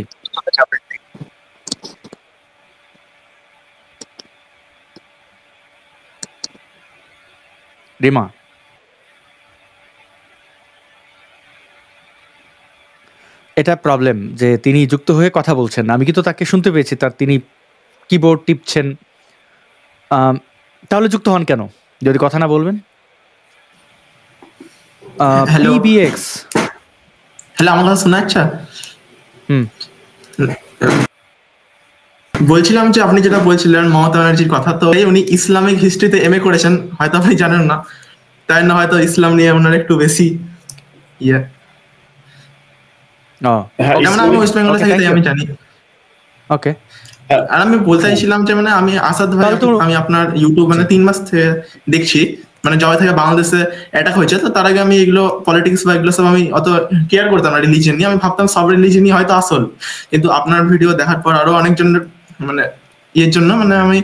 রিমা, এটা প্রবলেম যে তিনি যুক্ত হয়ে কথা বলছেন না। আমি কিন্তু তাকে শুনতে পেয়েছি, তিনি কিবোর্ড টিপছেন। তাহলে যুক্ত হন কেন যদি কথা না বলবেন? PBX, হ্যালো, আমার কথা শোনা যাচ্ছে? বলছিলাম যে আপনি যেটা বলছিলেন মমতা ব্যানার্জির কথা, তো উনি ইসলামিক হিস্ট্রিতে MA করেছেন, হয়তো আপনি জানেন না, তাই না? হয়তো ইসলাম নিয়ে ওনার একটু বেশি আমি ওয়েস্ট বেঙ্গলে থাকি, আমি জানি। ওকে, আর আমি বলতে চাইছিলাম যে মানে আমি আসাদ ভাই, আমি আপনার ইউটিউব মানে 3 মাস থেকে দেখছি, মানে জবে থেকে বাংলাদেশে অ্যাটাক হয়েছে, তো তার আগে আমি এগুলো পলিটিক্স বা এগুলো সব আমি অত কেয়ার করতাম না রিলিজিয়ন নিয়ে। আমি ভাবতাম সব রিলিজিয়নই হয়তো আসল, কিন্তু আপনার ভিডিও দেখার পর আরো অনেকজনের মানে এর জন্য মানে আমি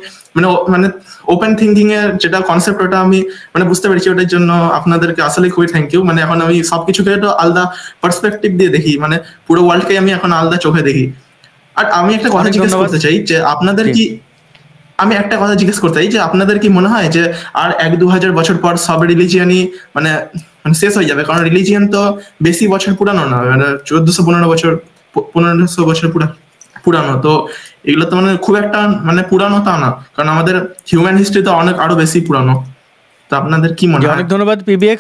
মানে ওপেন থিঙ্কিং এর যেটা কনসেপ্ট, ওটা আমি মানে বুঝতে পেরেছি। ওটার জন্য আপনাদেরকে আসলে খুবই থ্যাংক ইউ। মানে এখন আমি সবকিছুকে একটু আলাদা পার্সপেক্টিভ দিয়ে দেখি, মানে পুরো ওয়ার্ল্ডকে আমি এখন আলাদা চোখে দেখি। আর আমি একটা কথা জিজ্ঞেস করতে চাই যে আপনাদের কি, আমি একটা কথা জিজ্ঞেস করতে চাই যে আপনাদের কি মনে হয় যে আর 1-2 হাজার বছর পর সব রিলিজিয়নই মানে শেষ হয়ে যাবে? কারণ রিলিজিয়ন তো বেশি বছর পুরানো না, মানে 1415 বছর 1500 বছর পুরানো, তো এগুলো তো মানে খুব একটা মানে পুরানো তা না, কারণ আমাদের হিউম্যান হিস্ট্রি তো অনেক আরো বেশি পুরানো। তো আপনাদের কি মনে হয়? অনেক ধন্যবাদ PBX,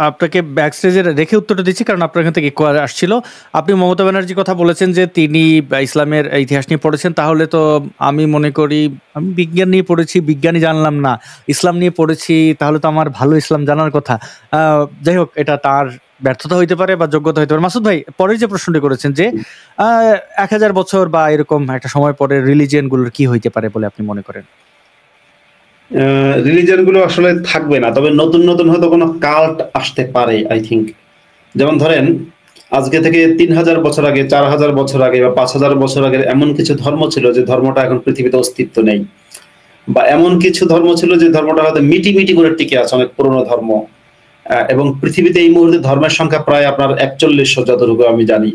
আপনাকে ব্যাক স্টেজে রেখে উত্তরটা দিচ্ছি কারণ আপনার এখান থেকে আসছিল। আপনি মমতা ব্যানার্জির কথা বলেছেন যে তিনি ইসলামের ইতিহাস নিয়ে পড়েছেন, তাহলে তো আমি মনে করি আমি বিজ্ঞান নিয়ে পড়েছি, বিজ্ঞানই জানলাম না, ইসলাম নিয়ে পড়েছি, তাহলে তো আমার ভালো ইসলাম জানার কথা। যাই হোক, এটা তার ব্যর্থতা হইতে পারে বা যোগ্যতা হইতে পারে। মাসুদ ভাই, পরের যে প্রশ্নটি করেছেন যে 1000 বছর বা এরকম একটা সময় পরে রিলিজিয়ন গুলোর কি হইতে পারে বলে আপনি মনে করেন? রিলিজিয়ন গুলো আসলে থাকবে না, তবে নতুন নতুন হয়তো কোনো কাল্ট আসতে পারে আই থিঙ্ক। যেমন ধরেন আজকে থেকে 3000 বছর আগে, 4000 বছর আগে বা 5000 বছর আগে এমন কিছু ধর্ম ছিল যে ধর্মটা এখন পৃথিবীতে অস্তিত্ব নেই, বা এমন কিছু ধর্ম ছিল যে ধর্মটা হয়তো মিটি মিটি করে টিকে আছে, অনেক পুরনো ধর্ম। এবং পৃথিবীতে এই মুহূর্তে ধর্মের সংখ্যা প্রায় আপনার 4100, যতটুকু আমি জানি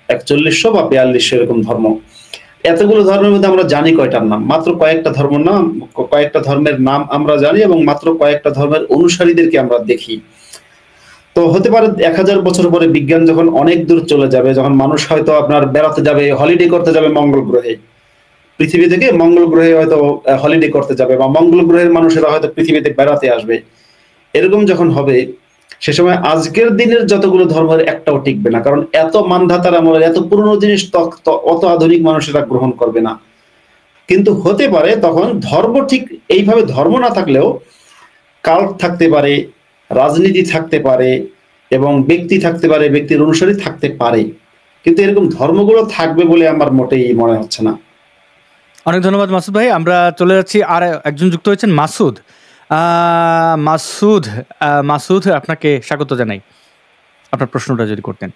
4100 বা 4200 এরকম ধর্ম। এতগুলো ধর্মের মধ্যে আমরা জানি কয়টার নাম? মাত্র কয়েকটা ধর্ম নাম, কয়েকটা ধর্মের নাম আমরা জানি এবং মাত্র কয়েকটা ধর্মের অনুসারীদেরকে আমরা দেখি। তো হতে পারে 1000 বছর পরে বিজ্ঞান যখন অনেক দূর চলে যাবে, যখন মানুষ হয়তো আপনার বেড়াতে যাবে, হলিডে করতে যাবে মঙ্গল গ্রহে, পৃথিবী থেকে মঙ্গল গ্রহে হয়তো হলিডে করতে যাবে, বা মঙ্গল গ্রহের মানুষেরা হয়তো পৃথিবীতে বেড়াতে আসবে, এরকম যখন হবে সে সময় আজকের দিনের যতগুলো ধর্মের একটাও টিকবে না, কারণ এত মানধাতার আমলের এত পুরনো জিনিস অত আধুনিক মানুষেরা গ্রহণ করবে না। কিন্তু হতে পারে তখন ধর্ম ঠিক এইভাবে ধর্ম না থাকলেও কাল্ট থাকতে পারে, রাজনীতি থাকতে পারে, এবং ব্যক্তি থাকতে পারে, ব্যক্তির অনুসারী থাকতে পারে, কিন্তু এরকম ধর্মগুলো থাকবে বলে আমার মোটেই মনে হচ্ছে না। অনেক ধন্যবাদ মাসুদ ভাই। আমরা চলে যাচ্ছি আর একজন যুক্ত হয়েছেন মাসুদ। মাসুদ আপনাকে স্বাগত জানাই, আপনার প্রশ্নটা যদি করতেন।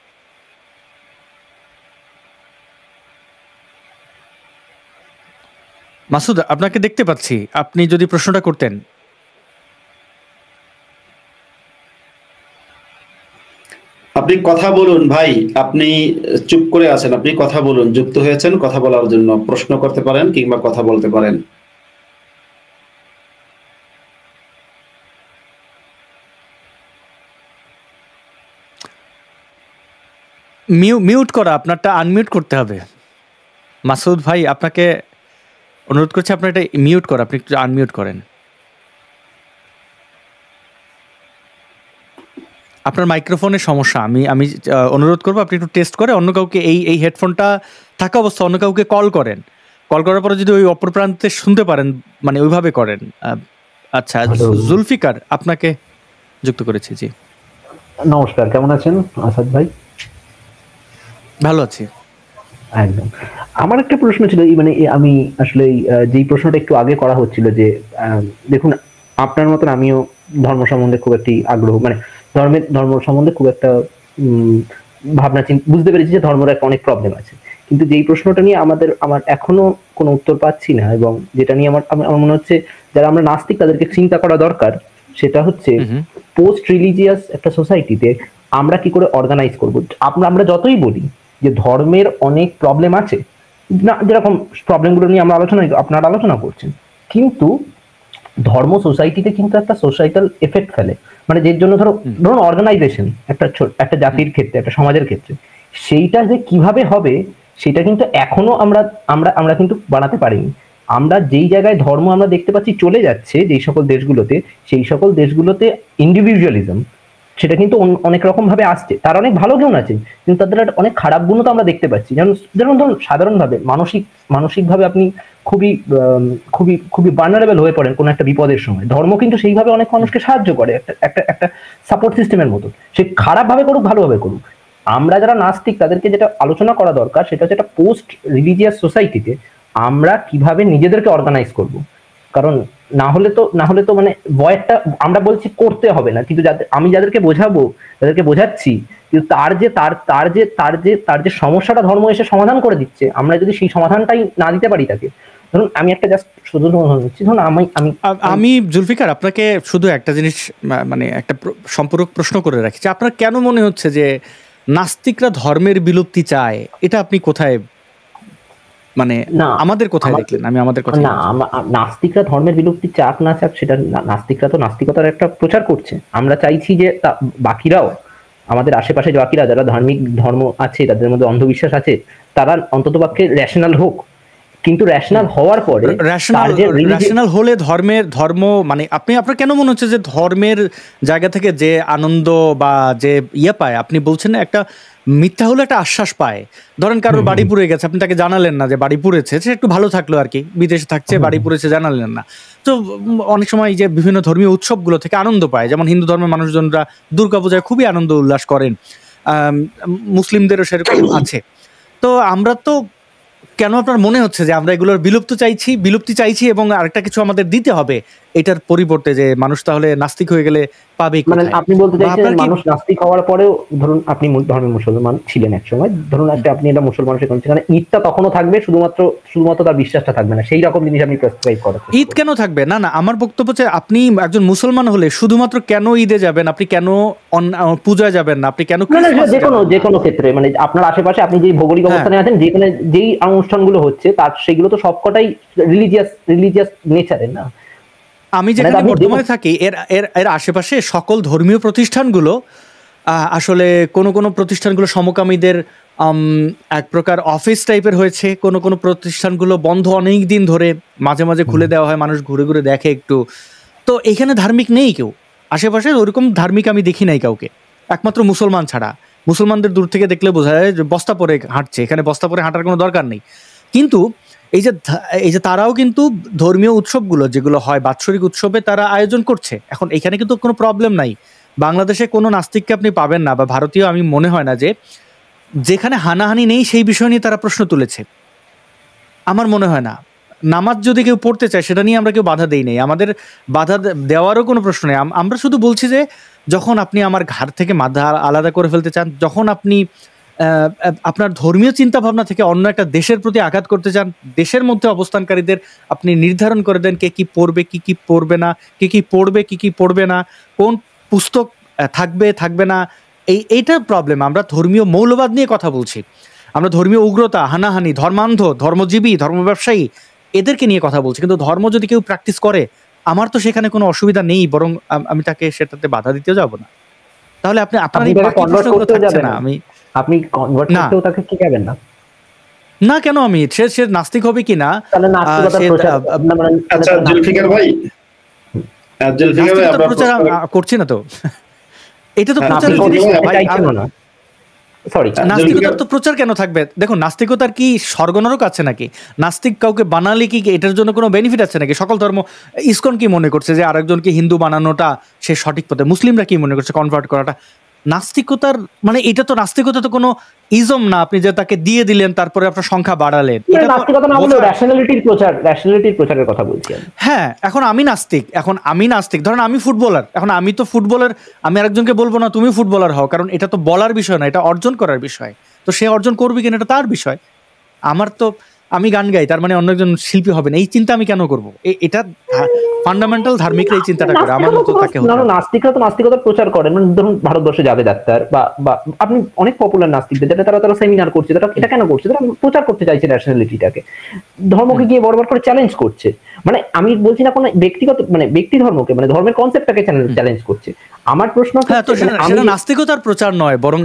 মাসুদ আপনাকে দেখতে পাচ্ছি, আপনি যদি প্রশ্নটা করতেন। আপনি কথা বলুন ভাই, আপনি চুপ করে আছেন, আপনি কথা বলুন, যুক্ত হয়েছেন কথা বলার জন্য, প্রশ্ন করতে পারেন কিংবা কথা বলতে পারেন। মিউট করা, আপনারটা আনমিউট করতে হবে। মাসুদ ভাই আপনাকে অনুরোধ করছি আপনার এটা মিউট করা, আপনি একটু আনমিউট করেন। আপনার মাইক্রোফোনের সমস্যা, আমি অনুরোধ করবো আপনি একটু টেস্ট করে অন্য কাউকে এই হেডফোনটা থাকা অবস্থা অন্য কাউকে কল করার পরে যদি ওই অপর প্রান্তে শুনতে পারেন, মানে ওইভাবে করেন। আচ্ছা, জুলফিকার আপনাকে যুক্ত করেছি। জি নমস্কার, কেমন আছেন আসাদ ভাই? ভালো আছি। একদম। আমার একটা প্রশ্ন ছিল, মানে আমি আসলে যেই প্রশ্নটা একটু আগে করা হচ্ছিল যে দেখুন, আপনার মতন আমিও ধর্ম সম্বন্ধে খুব একটি আগ্রহ, মানে ধর্ম সম্বন্ধে খুব একটা ভাবনা বুঝতে পেরেছি যে ধর্মের একটা অনেক প্রবলেম আছে, কিন্তু যেই প্রশ্নটা নিয়ে আমার এখনো কোনো উত্তর পাচ্ছি না, এবং যেটা নিয়ে আমার মনে হচ্ছে যারা আমরা নাস্তিক তাদেরকে চিন্তা করা দরকার, সেটা হচ্ছে পোস্ট রিলিজিয়াস একটা সোসাইটিতে আমরা কি করে অর্গানাইজ করবো। আমরা যতই বলি যে ধর্মের অনেক প্রবলেম আছে, না যেরকম প্রবলেমগুলো নিয়ে আপনারা আলোচনা করছেন, কিন্তু ধর্ম সোসাইটিতে কিন্তু একটা সোসাইটাল এফেক্ট ফেলে, মানে যের জন্য ধরুন অর্গানাইজেশন একটা জাতির ক্ষেত্রে, একটা সমাজের ক্ষেত্রে, সেইটা যে কিভাবে হবে সেটা কিন্তু এখনো আমরা কিন্তু বানাতে পারিনি। আমরা যেই জায়গায় ধর্ম আমরা দেখতে পাচ্ছি চলে যাচ্ছে যেই সকল দেশগুলোতে, সেই সকল দেশগুলোতে ইন্ডিভিজুয়ালিজম সেটা কিন্তু অনেক রকম ভাবে আসছে। তার অনেক ভালো গুণ আছে, কিন্তু তাদের অনেক খারাপ গুণও তো আমরা দেখতে পাচ্ছি। যেমন ধরুন সাধারণভাবে মানসিকভাবে আপনি খুবই খুবই খুবই ভালনারেবল হয়ে পড়েন কোনো একটা বিপদের সময়, ধর্ম কিন্তু সেইভাবে অনেক মানুষকে সাহায্য করে, একটা সাপোর্ট সিস্টেমের মতো। সে খারাপ ভাবে করুক ভালোভাবে করুক, আমরা যারা নাস্তিক তাদেরকে যেটা আলোচনা করা দরকার সেটা হচ্ছে একটা পোস্ট রিলিজিয়াস সোসাইটিতে আমরা কিভাবে নিজেদেরকে অর্গানাইজ করব। কারণ না হলে তো মানে ভয়টা আমরা বলছি করতে হবে না, কিন্তু আমি যাদেরকে বোঝাচ্ছি, কিন্তু তার যে সমস্যাটা ধর্ম এসে সমাধান করে দিচ্ছে, আমরা যদি সেই সমাধানটাই না দিতে পারি তাকে, ধরুন আমি একটা জাস্ট শুধু দিচ্ছি, ধরুন আমি জুলফিকার আপনাকে শুধু একটা জিনিস, মানে একটা সম্পূরক প্রশ্ন করে রাখি, যে আপনার কেন মনে হচ্ছে যে নাস্তিকরা ধর্মের বিলুপ্তি চায়? এটা আপনি কোথায়, মানে আমাদের কোথায় দেখলেন? আমি আমাদের কথা না, নাস্তিকরা ধর্মের বিলুপ্তি চাক না চাক সেটা, নাস্তিকরা তো নাস্তিকতার একটা প্রচার করছে। আমরা চাইছি যে বাকিরাও, আমাদের আশেপাশে যে বাকিরা যারা ধার্মিক ধর্ম আছে, তাদের মধ্যে অন্ধবিশ্বাস আছে, তারা অন্ততপক্ষে রেশনাল হোক। কিন্তু রেশনাল হওয়ার পরে রেশনাল হলে ধর্ম মানে আপনার কেন মনে হচ্ছে যে ধর্মের জায়গা থেকে যে আনন্দ বা যে পায়, আপনি বলছেন একটা মিথ্যা হলে একটা আশ্বাস পায়। ধরেন কারোর বাড়ি পুড়ে গেছে, আপনি তাকে জানালেন না যে বাড়ি পুড়েছে, সে একটু ভালো থাকলো আর কি, বিদেশে থাকছে, বাড়ি পুড়েছে জানালেন না। তো অনেক সময় যে বিভিন্ন ধর্মীয় উৎসবগুলো থেকে আনন্দ পায়, যেমন হিন্দু ধর্মের মানুষজনরা দুর্গাপূজায় খুবই আনন্দ উল্লাস করেন, মুসলিমদেরও সেরকম আছে। তো আমরা তো কেন আপনার মনে হচ্ছে যে আমরা এগুলোর বিলুপ্তি চাইছি এবং আরেকটা কিছু আমাদের দিতে হবে এটার পরিবর্তে, যে মানুষ তাহলে নাস্তিক হয়ে গেলে পাবে? মানে আপনি বলতে চাইছেন মানুষ নাস্তিক হওয়ার পরেও, ধরুন আপনি ধর্মের মুসলমান ছিলেন এক সময়, ধরুন আপনি এটা মুসলমান সেখানে ঈদটা তখনও থাকবে, শুধুমাত্র তার বিশ্বাসটা থাকবে না, সেই রকম জিনিস আপনি প্রেসক্রাইব করেন। ঈদ কেন থাকবে? না, আমার বক্তব্য হচ্ছে আপনি একজন মুসলমান হলে শুধুমাত্র কেন ঈদে যাবেন, আপনি কেন পূজায় যাবেন না, আপনি কেন যে কোনো ক্ষেত্রে, মানে আপনার আশেপাশে আপনি যে ভৌগোলিক অবস্থানে আছেন, যেখানে যেই অনুষ্ঠানগুলো হচ্ছে তার সেগুলো তো সবকটাই রিলিজিয়াস নেচারের না। আমি যেখানে বর্তমানে থাকি এর আশেপাশে সকল ধর্মীয় প্রতিষ্ঠানগুলো আসলে কোনো প্রতিষ্ঠানগুলো সমকামীদের এক প্রকার অফিস টাইপের হয়েছে, কোনো প্রতিষ্ঠানগুলো বন্ধ অনেক দিন ধরে, মাঝে মাঝে খুলে দেওয়া হয়, মানুষ ঘুরে ঘুরে দেখে একটু। তো এখানে ধার্মিক নেই কেউ, আশেপাশে ওরকম ধার্মিক আমি দেখি নাই কাউকে, একমাত্র মুসলমান ছাড়া। মুসলমানদের দূর থেকে দেখলে বোঝা যায় যে বস্তা পরে হাঁটছে, এখানে বস্তা পরে হাঁটার কোনো দরকার নেই। কিন্তু এই যে তারাও কিন্তু ধর্মীয় উৎসবগুলো যেগুলো হয় বাৎসরিক উৎসবে তারা আয়োজন করছে। এখন এখানে কিন্তু কোনো প্রবলেম নাই। বাংলাদেশে কোনো নাস্তিককে আপনি পাবেন না, বা ভারতীয় আমি মনে হয় না যে যেখানে হানাহানি নেই সেই বিষয় নিয়ে তারা প্রশ্ন তুলেছে, আমার মনে হয় না। নামাজ যদি কেউ পড়তে চায় সেটা নিয়ে আমরা কেউ বাধা দেই নাই, আমাদের বাধা দেওয়ারও কোনো প্রশ্ন নেই। আমরা শুধু বলছি যে যখন আপনি আমার ঘর থেকে মাথা আলাদা করে ফেলতে চান, যখন আপনি আপনার ধর্মীয় চিন্তা ভাবনা থেকে অন্য একটা দেশের প্রতি আঘাত করতে চান, দেশের মধ্যে অবস্থানকারীদের আপনি নির্ধারণ করে দেন কে কি পড়বে কি কি পড়বে না, কে কি পড়বে কি কি পড়বে না, কোন পুস্তক থাকবে না, এইটা প্রবলেম। আমরা ধর্মীয় মৌলবাদ নিয়ে কথা বলছি, আমরা ধর্মীয় উগ্রতা, হানাহানি, ধর্মান্ধ, ধর্মজীবী, ধর্ম ব্যবসায়ী এদেরকে নিয়ে কথা বলছি। কিন্তু ধর্ম যদি কেউ প্র্যাকটিস করে আমার তো সেখানে কোনো অসুবিধা নেই, বরং আমি তাকে সেটাতে বাধা দিতেও যাব না। তাহলে আপনি না কেন আমি সে নাস্তিক হবে কি না প্রচার করছি না, তো এটা তো প্রচার নাস্তিকতার তো প্রচার কেন থাকবে? দেখুন, নাস্তিকতার কি স্বর্গ নরক আছে নাকি? নাস্তিক কাউকে বানালে কি এটার জন্য কোনো বেনিফিট আছে নাকি? সকল ধর্ম, ইসকন কি মনে করছে যে আরেকজনকে হিন্দু বানানোটা সে সঠিক পথে? মুসলিমরা কি মনে করছে কনভার্ট করাটা? নাস্তিকতার মানে এটা তো নাস্তিকতা তো কোনো ইজম না, আপনি যে তাকে দিয়ে দিলেন তারপরে আপনার সংখ্যা বাড়ালেন। হ্যাঁ, এখন আমি নাস্তিক, ধরেন আমি ফুটবলার, এখন আমি তো ফুটবলার, আমি আরেকজনকে বলবো না তুমি ফুটবলার হও, কারণ এটা তো বলার বিষয় না, এটা অর্জন করার বিষয়। তো সে অর্জন করবে কিনা এটা তার বিষয়। আমার তো আমি গান গাই, তার মানে অন্য একজন শিল্পী হবে না, এই চিন্তা আমি কেন করবো? এটা ফান্ডামেন্টাল ধার্মিকরা এই চিন্তাটা করে, আমার মতো তাকে নাস্তিকরা তো নাস্তিকতার প্রচার করেন। মানে ধরুন ভারতবর্ষে জাভেদ আখতার বা আপনি অনেক পপুলার নাস্তিকদের, যেটা তারা সেমিনার করছে, তারা এটা কেন করছে? তারা প্রচার করতে চাইছে ন্যাশনালিটিটাকে, ধর্মকে গিয়ে বড় করে চ্যালেঞ্জ করছে। মানে আমি বলছি না কোনো ব্যক্তিগত, মানে ব্যক্তি ধর্মকে, মানে ধর্মের কনসেপ্টটাকে চ্যালেঞ্জ করছে। আমার প্রশ্ন নাস্তিকতার প্রচার নয়, বরং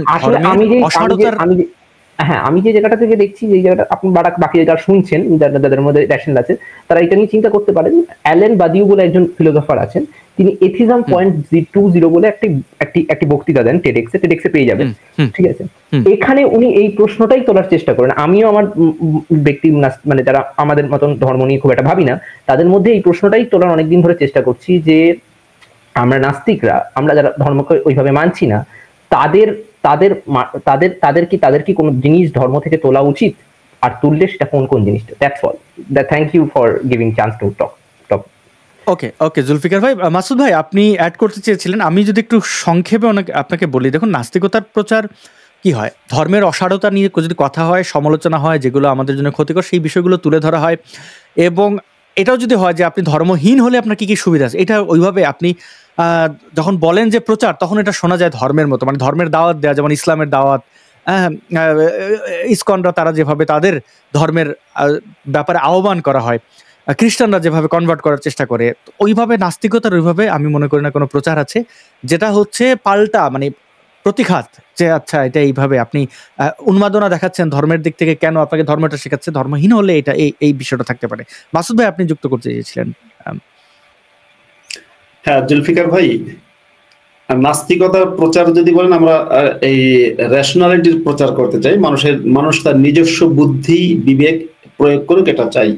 আমি যে জায়গাটা থেকে দেখছি, যে জায়গাটা আপনি বাকি যারা শুনছেন, যাদের মধ্যে রেশনাল আছে, তারা এটা নিয়ে চিন্তা করতে পারেন। অ্যালেন বাদিউ বলে একজন ফিলোসফার আছেন, তিনি এথিজম 0.20 বলে একটি বক্তৃতা দেন টেডেক্সে পেয়ে যাবেন, ঠিক আছে? এখানে উনি এই প্রশ্নটাই তোলার চেষ্টা করেন। আমিও আমার ব্যক্তি মানে যারা আমাদের মতন ধর্ম নিয়ে খুব একটা ভাবি না, তাদের মধ্যে এই প্রশ্নটাই তোলার অনেকদিন ধরে চেষ্টা করছি, যে আমরা নাস্তিকরা, আমরা যারা ধর্মকে ওইভাবে মানছি না, তাদের কি কোনো জিনিস ধর্ম থেকে তোলা উচিত, আর তুললে সেটা কোন জিনিসটা? That's all. Thank you for giving chance to talk. Okay Zulfikar ভাই, মাসুদ ভাই আপনি অ্যাড করতে চেয়েছিলেন, আমি যদি একটু সংক্ষেপে আপনাকে বলি। দেখুন, নাস্তিকতার প্রচার কি হয়, ধর্মের অসারতা নিয়ে যদি কথা হয়, সমালোচনা হয়, যেগুলো আমাদের জন্য ক্ষতিকর সেই বিষয়গুলো তুলে ধরা হয়। এবং এটাও যদি হয় যে আপনি ধর্মহীন হলে আপনার কি সুবিধা আছে, এটা ওইভাবে আপনি যখন বলেন যে প্রচার, তখন এটা শোনা যায় ধর্মের মতো, মানে ধর্মের দাওয়াত দেওয়া, যেমন ইসলামের দাওয়াত, ইসকনরা তারা যেভাবে তাদের ধর্মের ব্যাপারে আহ্বান করা হয়, খ্রিস্টানরা যেভাবে কনভার্ট করার চেষ্টা করে, ওইভাবে নাস্তিকতার ওইভাবে আমি মনে করি না কোনো প্রচার আছে, যেটা হচ্ছে পাল্টা মানে প্রতিঘাত, যে আচ্ছা এটা এইভাবে আপনি উন্মাদনা দেখাচ্ছেন ধর্মের দিক থেকে, কেন আপনাকে ধর্মটা শেখাচ্ছে, ধর্মহীন হলে এটা এই বিষয়টা থাকতে পারে। মাসুদ ভাই আপনি যুক্ত করতে চেয়েছিলেন। হ্যাঁ জুলফিকার ভাই, নাস্তিকতার প্রচার যদি বলেন, আমরা এই রেশনালিটির প্রচার করতে চাই, মানুষ তার নিজস্ব বুদ্ধি বিবেক প্রয়োগ করুক, এটা চাই।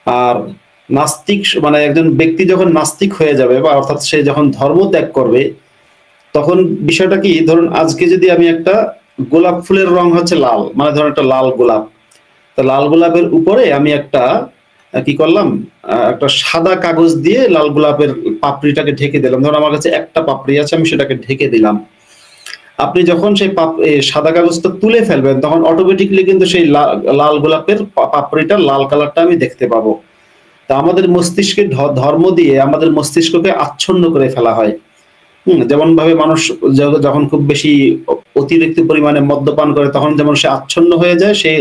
আর নাস্তিক মানে একজন ব্যক্তি যখন নাস্তিক হয়ে যাবে, বা অর্থাৎ সে যখন ধর্ম ত্যাগ করবে, তখন বিষয়টা কি, ধরুন আজকে যদি আমি একটা গোলাপ ফুলের রং হচ্ছে লাল, মানে ধরুন একটা লাল গোলাপ, তো লাল গোলাপের উপরে আমি একটা কি করলাম, একটা সাদা কাগজ দিয়ে লাল গোলাপের পাপড়িটাকে ঢেকে দিলাম। ধরুন আমার কাছে একটা পাপড়ি আছে, আমি সেটাকে ঢেকে দিলাম। আপনি যখন সেই সাদা কাগজটা তুলে ফেলবেন, তখন অটোমেটিকলি কিন্তু সেই লাল গোলাপের পাপড়িটা, লাল কালারটা আমি দেখতে পাবো। তা আমাদের মস্তিষ্কে ধর্ম দিয়ে আমাদের মস্তিষ্ককে আচ্ছন্ন করে ফেলা হয়। যেমন ভাবে মানুষ যখন খুব বেশি অতিরিক্ত পরিমাণে মদ্যপান করে, তখন যেমন সে আচ্ছন্ন হয়ে যায়, সে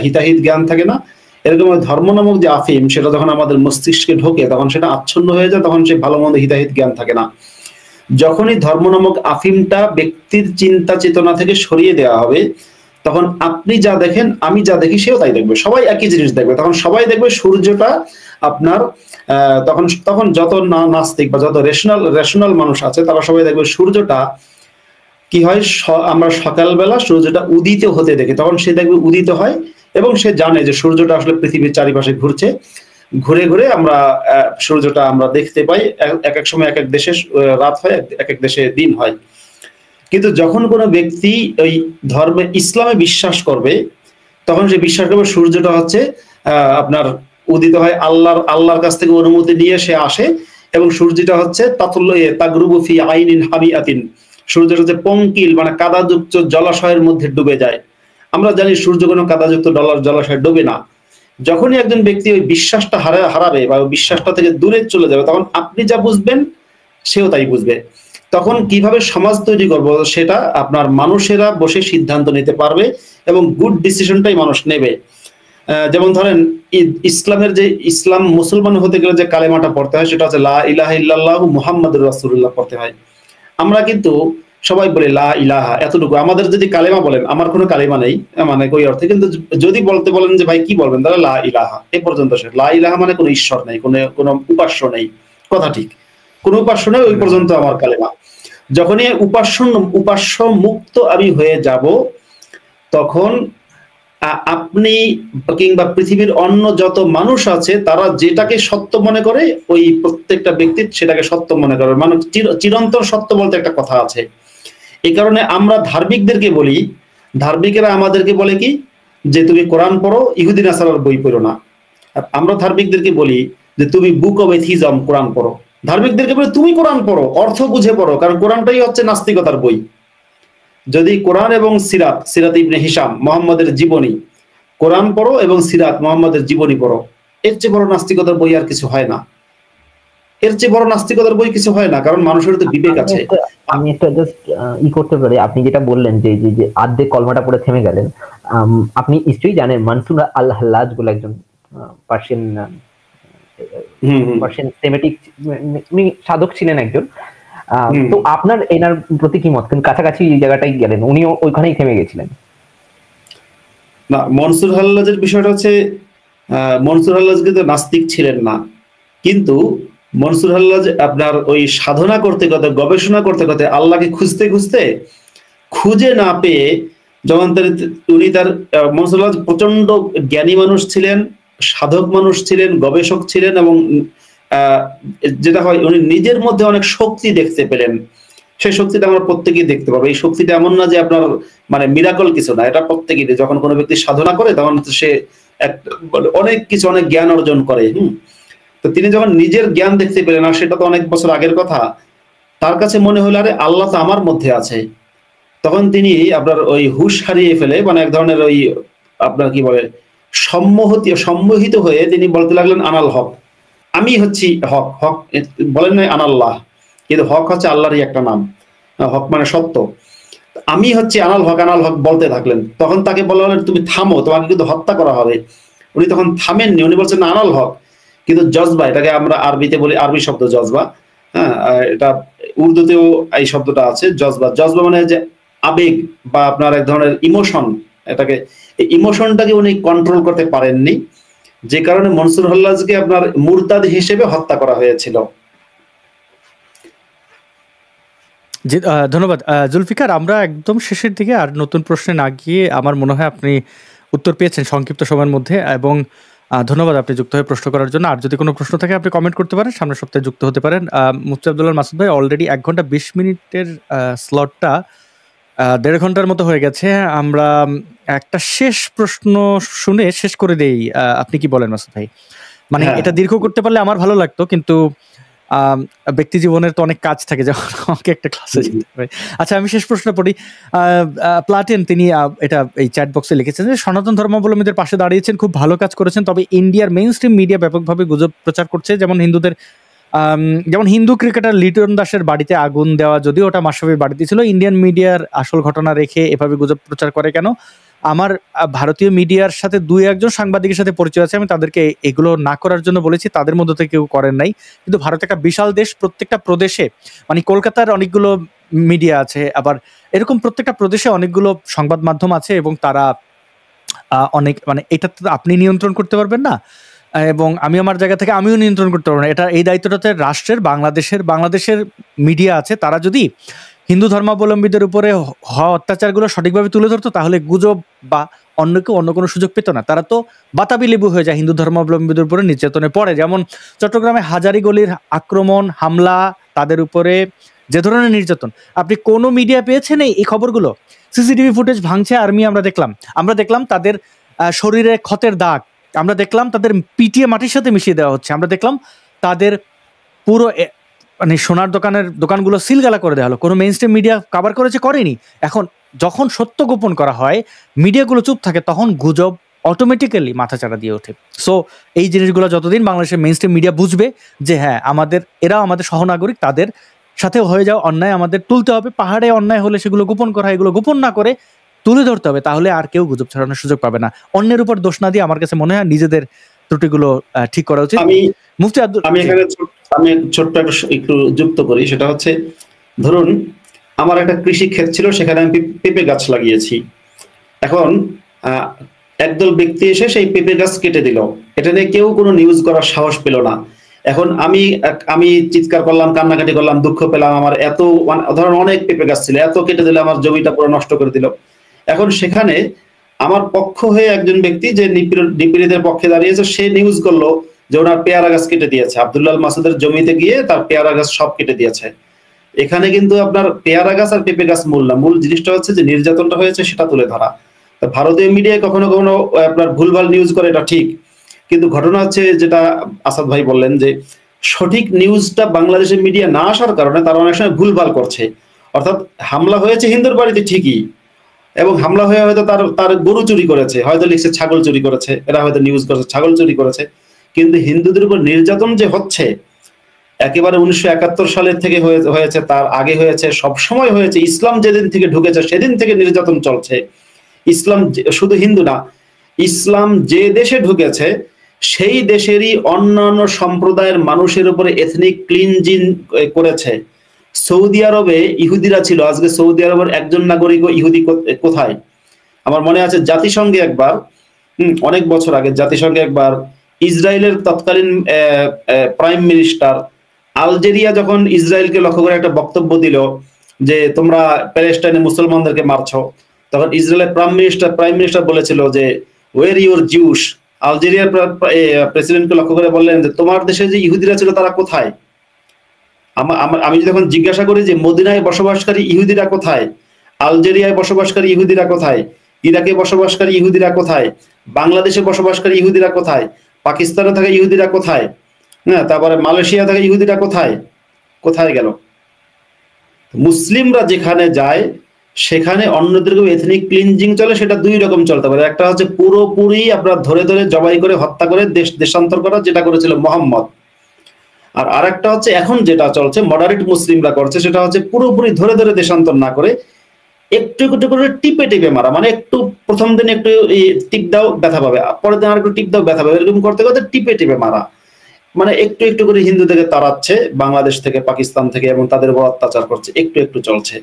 হিতাহিত জ্ঞান থাকে না, এরকম ধর্ম নামক যে আফিম, সেটা যখন আমাদের মস্তিষ্কে ঢোকে, তখন সেটা আচ্ছন্ন হয়ে যায়, তখন সে ভালো মন্দ হিতাহিত জ্ঞান থাকে না। যখনই ধর্ম নামক আফিমটা ব্যক্তির চিন্তা চেতনা থেকে সরিয়ে দেওয়া হবে, তখন আপনি যা দেখেন আমি যা দেখি সেও তাই দেখবে, সবাই একই জিনিস দেখবে। তখন সবাই দেখবে সূর্যটা আপনার তখন যত নাস্তিক বা যত রেশনাল মানুষ আছে তারা সবাই দেখবে সূর্যটা কি হয়, আমরা সকালবেলা সূর্যটা উদিত হতে দেখি, তখন সে দেখবে উদিত হয় এবং সে জানে যে সূর্যটা আসলে পৃথিবীর চারিপাশে ঘুরছে, ঘুরে ঘুরে আমরা সূর্যটা আমরা দেখতে পাই। এক এক সময় এক এক দেশে রাত হয়, এক এক দেশে দিন হয়। কিন্তু যখন কোনো ব্যক্তি ওই ধর্মে ইসলামে বিশ্বাস করবে, তখন সে বিশ্বাস করবে সূর্যটা হচ্ছে আপনার উদিত হয় আল্লাহর কাছ থেকে অনুমতি নিয়ে সে আসে, এবং সূর্যটা হচ্ছে তাগরুবু ফি আইনিন হামিয়াতিন, সূর্যটা হচ্ছে পঙ্কিল মানে কাদাযুক্ত জলাশয়ের মধ্যে ডুবে যায়। আমরা জানি সূর্য কোনো কাদাযুক্ত জলাশয়ে ডুবে না। যখনই একজন ব্যক্তি ওই বিশ্বাসটা হারাবে বা বিশ্বাসটা থেকে দূরে চলে যাবে, তখন আপনি যা বুঝবেন সেও তাই বুঝবে। তখন কিভাবে সমাজ তৈরি করব সেটা আপনার মানুষেরা বসে সিদ্ধান্ত নিতে পারবে এবং গুড ডিসিশনটাই মানুষ নেবে। যেমন ধরেন ইসলামের যে ইসলাম মুসলমান হতে গেলে যে কালেমাটা পড়তে হয় সেটা হচ্ছে লা ইলাহা ইল্লাল্লাহু মুহাম্মাদুর রাসূলুল্লাহ পড়তে হয়। আমরা কিন্তু সবাই বলি লা ইলাহা, এতটুকু। আমাদের যদি কালেমা বলেন, আমার কোনো কালেমা নেই মানে ওই অর্থে, কিন্তু যদি বলতে বলেন যে ভাই কি বলবেন, তাহলে লা ইলাহা, এ পর্যন্ত শেষ। লা ইলাহা মানে কোনো ঈশ্বর নেই, কোনো উপাস্য নেই, কথা ঠিক, কোনো উপাস্য নেই, ওই পর্যন্ত আমার কালেমা। যখনই উপাস্য মুক্ত আমি হয়ে যাব, তখন আপনি কিংবা পৃথিবীর অন্য যত মানুষ আছে তারা যেটাকে সত্য মনে করে, ওই প্রত্যেকটা ব্যক্তি সেটাকে সত্য মনে করে। মানে চিরন্তন সত্য বলতে একটা কথা আছে। এই কারণে আমরা ধার্মিকদেরকে বলি, ধার্মিকেরা আমাদেরকে বলে কি যে তুমি কোরআন পড়ো, ইহুদি নাসারার বই পড়ো না। আর আমরা ধার্মিকদেরকে বলি যে তুমি বুক অফ এথিজম কোরআন পড়ো। ধার্মিকদেরকে বলে তুমি কোরআন পড়ো, অর্থ বুঝে পড়ো, কারণ কোরআনটাই হচ্ছে নাস্তিকতার বই। যদি কোরআন এবং সিরাত ইবনে হিশাম মুহাম্মাদের জীবনী, কোরআন পড়ো এবং সিরাত মুহাম্মাদের জীবনী পড়ো, এর চেয়ে বড় নাস্তিকতার বই আর কিছু হয় না। এর চেয়ে বড় নাস্তিকতার বই কিছু হয় না, কারণ মানুষের তো বিবেক আছে। আমি একটা জাস্ট করতে পারি, আপনি যেটা বললেন যে যে আর্ধেক কলমাটা পড়ে থেমে গেলেন, আপনি নিশ্চয়ই জানেন মানসুর আল হাল্লাজ বলে একজন পার্সিয়ান সেমেটিক উনি সাধক ছিলেন একজন। তো আপনার এনার প্রতি কি মত? কিন্তু কাছাকাছি এই জায়গাটাই গেলেন, উনিও ওইখানেই থেমে গেছিলেন। না, মনসুর হাল্লাজের বিষয়টা হচ্ছে মনসুর হাল্লাজ কিন্তু নাস্তিক ছিলেন না, কিন্তু মনসুর হাল্লাজ আপনার ওই সাধনা করতে করতে, গবেষণা করতে করতে, আল্লাহকে খুঁজতে খুঁজতে খুঁজে না পেয়ে যখন উনি তার মনসুর হাল্লাজ প্রচন্ড জ্ঞানী মানুষ ছিলেন, সাধক মানুষ ছিলেন, গবেষক ছিলেন, এবং যেটা হয় উনি নিজের মধ্যে অনেক শক্তি দেখতে পেলেন। সেই শক্তিটা আমরা প্রত্যেকেই দেখতে পাবো। এই শক্তিটা এমন না যে আপনার মানে মিরাকল কিছু না, এটা প্রত্যেকেই, যখন কোনো ব্যক্তি সাধনা করে তখন সে অনেক কিছু, অনেক জ্ঞান অর্জন করে। তো তিনি যখন নিজের জ্ঞান দেখতে পেলেন, আর সেটা তো অনেক বছর আগের কথা, তার কাছে মনে হলো আরে আল্লাহ তো আমার মধ্যে আছে। তখন তিনি আপনার ওই হুশ হারিয়ে ফেলে, মানে এক ধরনের ওই আপনার কি বলে সম্মোহিত হয়ে তিনি বলতে লাগলেন আনাল হক, আমি হচ্ছি হক। হক বলেন নাই আনাল্লাহ, কিন্তু হক হচ্ছে আল্লাহরই একটা নাম, হক মানে সত্য। আমি হচ্ছে আনাল হক বলতে থাকলেন। তখন তাকে বলা হলেন তুমি থামো, তোমাকে কিন্তু হত্যা করা হবে। উনি তখন থামেননি, উনি বলছেন আনাল হক। কিন্তু জজবা, এটাকে আমরা আরবিতে বলি, আরবি শব্দ জজবা, হ্যাঁ, এটা উর্দুতেও এই শব্দটা আছে জজবা। জজবা মানে যে আবেগ বা আপনার এক ধরনের ইমোশন, এটাকে ইমোশনটাকে উনি কন্ট্রোল করতে পারেননি, যে কারণে মনসুর হাল্লাজকে আপনার মুরতাদ হিসেবে হত্যা করা হয়েছিল। জি, ধন্যবাদ জুলফিকার। আমরা একদম শেষের দিকে, আর নতুন প্রশ্নে না গিয়ে আমার মনে হয় আপনি উত্তর পেয়েছেন সংক্ষিপ্ত সময়ের মধ্যে, এবং ধন্যবাদ আপনি যুক্ত হয়ে প্রশ্ন করার জন্য। আর যদি কোনো প্রশ্ন থাকে আপনি কমেন্ট করতে পারেন, সামনের সপ্তাহে যুক্ত হতে পারেন। মুফতি আব্দুল্লাহ মাসুদ ভাই, অলরেডি 1 ঘন্টা 20 মিনিটের স্লটটা 1.5 ঘন্টার মতো হয়ে গেছে। আমরা একটা শেষ প্রশ্ন শুনে শেষ করে দেই, আপনি কি বলেন মাসুদ ভাই? মানে এটা দীর্ঘ করতে পারলে আমার ভালো লাগতো, কিন্তু ব্যক্তি জীবনের তো অনেক কাজ থাকে, যখন আমাকে একটা ক্লাসে যেতে হবে। আচ্ছা, আমি শেষ প্রশ্ন পড়ি। প্লাটেন তিনি এটা এই চ্যাট বক্সে লিখেছেন যে সনাতন ধর্মাবলম্বীদের পাশে দাঁড়িয়েছেন, খুব ভালো কাজ করেছেন, তবে ইন্ডিয়ার মেইন স্ট্রিম মিডিয়া ব্যাপকভাবে গুজব প্রচার করছে, যেমন হিন্দু ক্রিকেটার লিটন দাসের বাড়িতে আগুন দেওয়া, যদিও ওটা মাশরাফির বাড়িতে ছিল। ইন্ডিয়ান মিডিয়ার আসল ঘটনা রেখে এভাবে গুজব প্রচার করে কেন? আমার ভারতীয় মিডিয়ার সাথে 2-1 সাংবাদিকের সাথে পরিচয় আছে, আমি তাদেরকে এগুলো না করার জন্য বলেছি, তাদের মধ্যে থেকে কেউ করেন নাই। কিন্তু ভারত একটা বিশাল দেশ, প্রত্যেকটা প্রদেশে মানে কলকাতার অনেকগুলো মিডিয়া আছে, আবার এরকম প্রত্যেকটা প্রদেশে অনেকগুলো সংবাদ মাধ্যম আছে, এবং তারা অনেক মানে এটা তো আপনি নিয়ন্ত্রণ করতে পারবেন না, এবং আমি আমার জায়গা থেকে আমিও নিয়ন্ত্রণ করতে পারবো না। এটা এই দায়িত্বটাতে রাষ্ট্রের, বাংলাদেশের মিডিয়া আছে। তারা যদি হিন্দু ধর্মাবলম্বীদের উপরে হওয়া অত্যাচারগুলো সঠিকভাবে তুলে ধরতো, তাহলে গুজব বা অন্য কোনো সুযোগ পেত না। তারা তো বাতাবি লেবু হয়ে যায় হিন্দু ধর্মাবলম্বীদের উপরে নির্যাতনে পড়ে। যেমন চট্টগ্রামে হাজারীগলির আক্রমণ, হামলা, তাদের উপরে যে ধরনের নির্যাতন, আপনি কোনো মিডিয়া পেয়েছেন এই খবরগুলো? সিসিটিভি ফুটেজ ভাঙছে আর্মি, আমরা দেখলাম তাদের শরীরে ক্ষতের দাগ, আমরা দেখলাম তাদের পিটিয়ে মাটির সাথে মিশিয়ে দেওয়া হচ্ছে, আমরা দেখলাম তাদের পুরো মানে সোনার দোকানগুলো সিলগালা করে দেওয়া হলো। কোনো মেইন স্ট্রিম মিডিয়া কভার করেনি। এখন যখন সত্য গোপন করা হয়, মিডিয়াগুলো চুপ থাকে, তখন গুজব অটোমেটিক্যালি মাথাচাড়া দিয়ে ওঠে। সো এই জিনিসগুলো যতদিন বাংলাদেশের মেইন স্ট্রিম মিডিয়া বুঝবে যে হ্যাঁ এরাও আমাদের সহনাগরিক, তাদের সাথেও হয়ে যাওয়া অন্যায় আমাদের তুলতে হবে। পাহাড়ে অন্যায় হলে সেগুলো গোপন করা, এগুলো গোপন না করে তুলে ধরতে হবে, তাহলে আর কেউ গুজব ছড়ানোর সুযোগ পাবে না। অন্যের উপর দোষ না দিয়ে আমার কাছে মনে হয় নিজেদের ত্রুটিগুলো ঠিক করা উচিত। মুফতি আমি এখানে ছোট্ট একটু যুক্ত করি, সেটা হচ্ছে ধরুন আমার একটা কৃষি ক্ষেত ছিল, সেখানে আমি পেঁপে গাছ লাগিয়েছি। এখন একদল ব্যক্তি এসে সেই পেঁপে গাছ কেটে দিল, এটা নিয়ে কেউ কোনো নিউজ করার সাহস পেল না। এখন আমি চিৎকার করলাম, কান্নাকাটি করলাম, দুঃখ পেলাম, আমার এত ধরুন অনেক পেঁপে গাছ ছিল, এত কেটে দিলে আমার জমিটা পুরো নষ্ট করে দিল। এখন সেখানে আমার পক্ষ হয়ে একজন ব্যক্তি যে নিপীড়িতের পক্ষে দাঁড়িয়েছে, সে নিউজ করলো যে ওনার পেয়ারা গাছ কেটে দিয়েছে, আব্দুল্লাহ মাসুদের জমিতে গিয়ে তার পেয়ারা গাছ সব কেটে দিয়েছে। এখানে কিন্তু আপনার পেয়ারা গাছ আর পেঁপে গাছ মূল না, মূল জিনিসটা হচ্ছে যে নির্যাতনটা হয়েছে সেটা তুলে ধরা। ভারতীয় মিডিয়ায় কখনো কখনো আপনার ভুলভাল নিউজ করে, এটা ঠিক, কিন্তু ঘটনা হচ্ছে যেটা আসাদ ভাই বললেন যে সঠিক নিউজটা বাংলাদেশের মিডিয়া না আসার কারণে তারা অনেক সময় ভুলভাল করছে। অর্থাৎ হামলা হয়েছে হিন্দুর বাড়িতে ঠিকই, এবং হামলা হয়ে হয়তো তার গরু চুরি করেছে, হয়তো লিখছে ছাগল চুরি করেছে, এরা হয়তো নিউজ করেছে ছাগল চুরি করেছে, কিন্তু হিন্দুদের উপর নির্যাতন যে হচ্ছে একেবারে 1971 সালের থেকে হয়েছে, তার আগে হয়েছে, সবসময় হয়েছে। ইসলাম যেদিন থেকে ঢুকেছে সেদিন থেকে নির্যাতন চলছে। ইসলাম শুধু হিন্দু না, ইসলাম যে দেশে ঢুকেছে সেই দেশেরই অন্যান্য সম্প্রদায়ের মানুষের উপরে এথনিক ক্লিনজিং করেছে। সৌদি আরবে ইহুদিরা ছিল, আজকে সৌদি আরবের একজন নাগরিক ইহুদি কোথায়? আমার মনে আছে জাতিসংঘে একবার, অনেক বছর আগে জাতিসংঘে একবার ইসরায়েলের তৎকালীন প্রাইম মিনিস্টার আলজেরিয়া যখন ইসরায়েলকে লক্ষ্য করে একটা বক্তব্য দিল যে তোমরা প্যালেস্টাইনে মুসলমানদেরকে মারছো, তখন ইসরায়েলের প্রাইম মিনিস্টার বলেছিল যে ওয়ের ইউর জিউস। আলজেরিয়ার প্রেসিডেন্টকে লক্ষ্য করে বললেন যে তোমার দেশে যে ইহুদিরা ছিল তারা কোথায়? আমি যখন জিজ্ঞাসা করি যে মদিনায় বসবাসকারী ইহুদিরা কোথায়, আলজেরিয়ায় বসবাসকারী ইহুদিরা কোথায়, ইরাকে বসবাসকারী ইহুদিরা কোথায়, বাংলাদেশে বসবাসকারী ইহুদিরা কোথায়, পাকিস্তানে থাকা ইহুদিরা কোথায়, হ্যাঁ, তারপরে মালয়েশিয়া থাকা ইহুদিরা কোথায় গেল? মুসলিমরা যেখানে যায় সেখানে অন্যদেরকেও এথনিক ক্লিনজিং চলে, সেটা দুই রকম চলতে পারে। একটা হচ্ছে পুরোপুরি আপনার ধরে জবাই করে হত্যা করে দেশান্তর করা, যেটা করেছিল মোহাম্মদ। আর আরেকটা হচ্ছে এখন যেটা চলছে মডারেট মুসলিমরা করছে, সেটা হচ্ছে পুরোপুরি ধরে দেশান্তর না করে একটু একটু করে টিপে মারা। মানে একটু প্রথম দিন একটু টিপ দাও ব্যথা পাবে, পরের দিন আর একটু টিপ দাও ব্যথা পাবে, এরকম করতে করতে টিপে মারা। মানে একটু একটু করে হিন্দুদেরকে তাড়াচ্ছে বাংলাদেশ থেকে, পাকিস্তান থেকে, এবং তাদের উপর অত্যাচার করছে, একটু চলছে।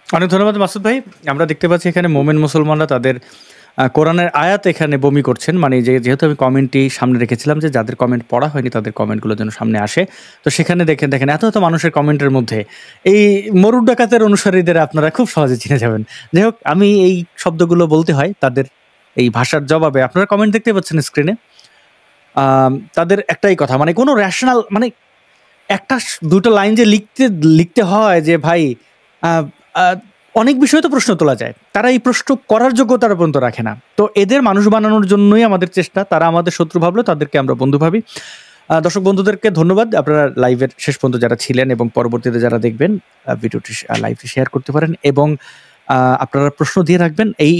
অনেক ধন্যবাদ মাসুদ ভাই। আমরা দেখতে পাচ্ছি এখানে মোমেন মুসলমানরা তাদের কোরআনের আয়াত এখানে বমি করছেন। মানে যেহেতু আমি কমেন্টটি সামনে রেখেছিলাম যে যাদের কমেন্ট পড়া হয়নি তাদের কমেন্টগুলো যেন সামনে আসে, তো সেখানে দেখেন এত মানুষের কমেন্টের মধ্যে এই মরুর ডাকাতের অনুসারীদের আপনারা খুব সহজে চিনে যাবেন। যাই হোক, আমি এই শব্দগুলো বলতে হয় তাদের এই ভাষার জবাবে। আপনারা কমেন্ট দেখতে পাচ্ছেন স্ক্রিনে, তাদের একটাই কথা, মানে কোনো রেশনাল, মানে একটা দুটো লাইন যে লিখতে হয় যে ভাই অনেক বিষয় তো প্রশ্ন তোলা যায়, তারা এই প্রশ্ন করার যোগ্যতা পর্যন্ত রাখে না। তো এদের মানুষ বানানোর জন্যই আমাদের চেষ্টা। তারা আমাদের শত্রু ভাবলো, তাদেরকে আমরা বন্ধু ভাবি। দর্শক বন্ধুদেরকে ধন্যবাদ, আপনারা লাইভের শেষ পর্যন্ত যারা ছিলেন এবং পরবর্তীতে যারা দেখবেন ভিডিওটি লাইভটি শেয়ার করতে পারেন, এবং আপনারা প্রশ্ন দিয়ে রাখবেন। এই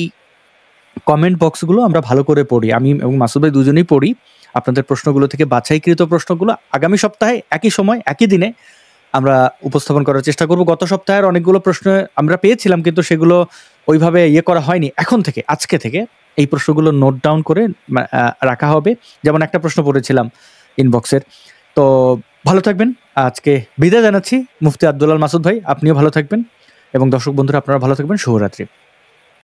কমেন্ট বক্সগুলো আমরা ভালো করে পড়ি, আমি এবং মাসুদ ভাই দুজনেই পড়ি। আপনাদের প্রশ্নগুলো থেকে বাছাইকৃত প্রশ্নগুলো আগামী সপ্তাহে একই সময় একই দিনে আমরা উপস্থাপন করার চেষ্টা করব। গত সপ্তাহের অনেকগুলো প্রশ্ন আমরা পেয়েছিলাম, কিন্তু সেগুলো ওইভাবে ইয়ে করা হয়নি। এখন থেকে, আজকে থেকে এই প্রশ্নগুলো নোট ডাউন করে রাখা হবে। যেমন একটা প্রশ্ন পড়েছিলাম ইনবক্সের। তো ভালো থাকবেন, আজকে বিদায় জানাচ্ছি। মুফতি আব্দুল্লাহ মাসুদ ভাই, আপনিও ভালো থাকবেন এবং দর্শক বন্ধুরা আপনারা ভালো থাকবেন। শুভরাত্রি।